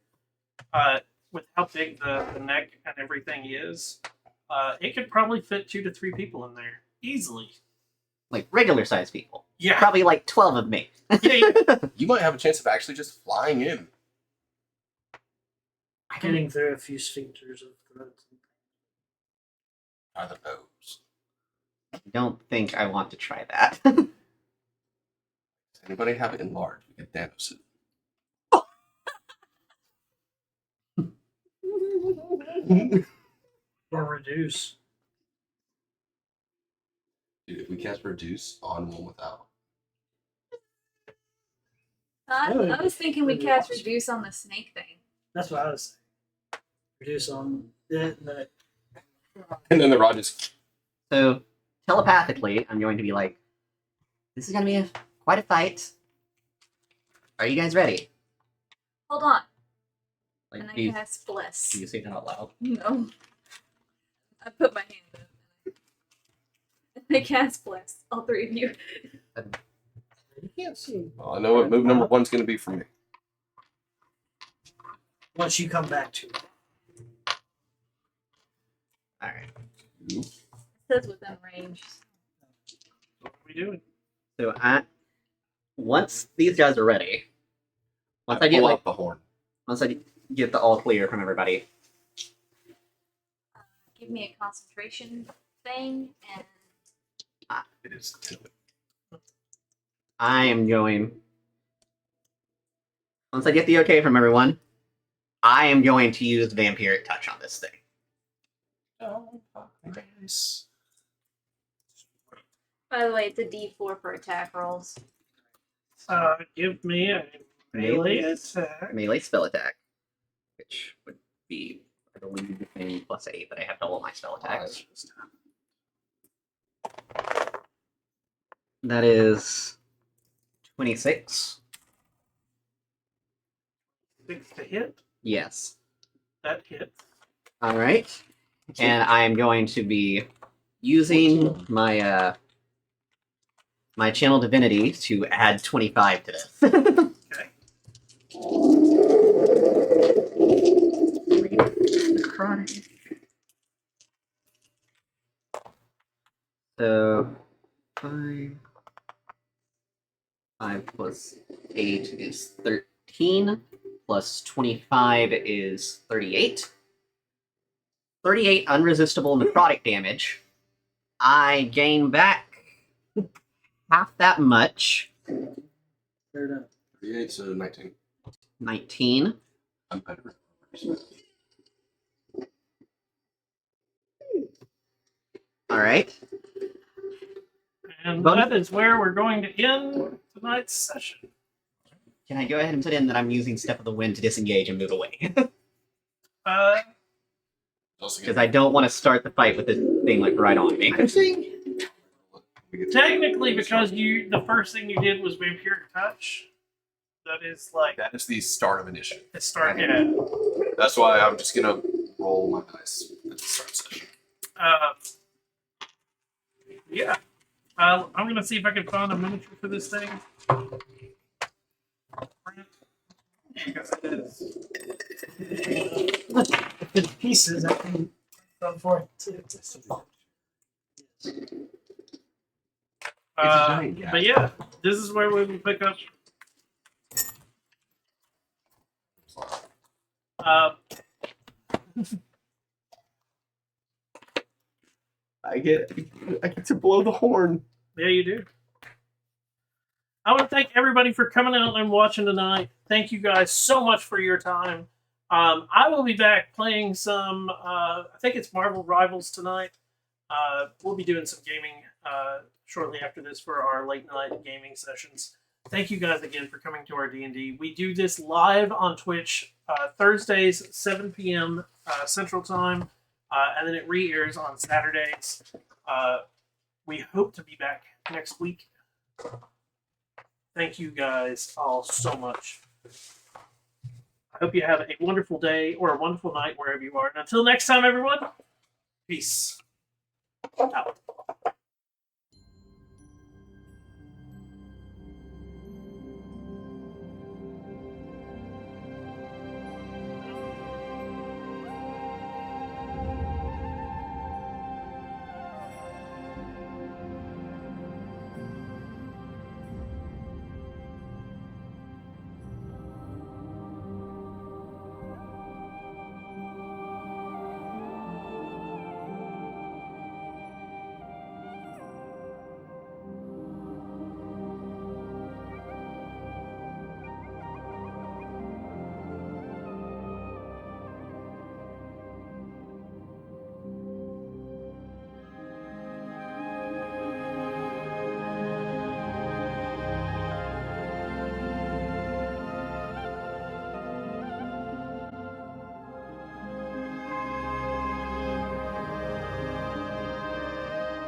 with how big the neck and everything is, it could probably fit 2 to 3 people in there easily. Like regular sized people. Yeah, Probably like 12 of me. yeah. You might have a chance of actually just flying in. Getting through a few sphincters of throats. By the nose. I don't think I want to try that. Does anybody have it enlarged? We can Thanos it. Or reduce. Dude, if we cast Reduce on one without. I was thinking we cast reduce on the snake thing. That's what I was saying. Reduce on the And then the rod just. So telepathically, I'm going to be like, this is going to be quite a fight. Are you guys ready? Hold on. Like, And I do you, cast bless. do you say that out loud? No. I put my hand up. And I cast bless. All three of you. You can't see Well, I know what move number 1's going to be for me. once you come back to it. All right. It says within range. What are we doing? So once these guys are ready, once I pull get out the horn. once I get the all clear from everybody, Give me a concentration thing and It is. I am going. Once I get the okay from everyone, I am going to use vampiric touch on this thing. Oh, nice. by the way, it's a D4 for attack rolls. Give me a melee attack. Melee spell attack, which would be, I believe, a +8, but I have double my spell attacks. That is 26. 6 to hit. Yes. That hits. All right. And I am going to be using my my channel divinity to add 25 to this. Okay. Necrotic. So 5 plus 8 is 13, plus 25 is 38. 38 unresistible necrotic damage. I gain back half that much. Third up. 38 to 19. 19. I'm better. All right. And that is where we're going to end tonight's session. Can I go ahead and put in that I'm using Step of the Wind to disengage and move away? Because I don't want to start the fight with this thing like right on me. Technically, because the first thing you did was vampiric touch. That is like That is the start of initiative. it started. Yeah. That's why I'm just gonna roll my dice at the start session. Yeah. I'm gonna see if I can find a miniature for this thing. Because it is. The pieces I can go for it too. giant guy. But yeah, this is where we will pick up. I get to blow the horn. Yeah, you do. I want to thank everybody for coming out and watching tonight. Thank you guys so much for your time. I will be back playing some, I think it's Marvel Rivals tonight. We'll be doing some gaming shortly after this for our late night gaming sessions. Thank you guys again for coming to our D&D. We do this live on Twitch Thursdays, 7 p.m. Central Time, and then it re-airs on Saturdays. We hope to be back next week. Thank you guys all so much. I hope you have a wonderful day or a wonderful night wherever you are. And until next time, everyone, peace out.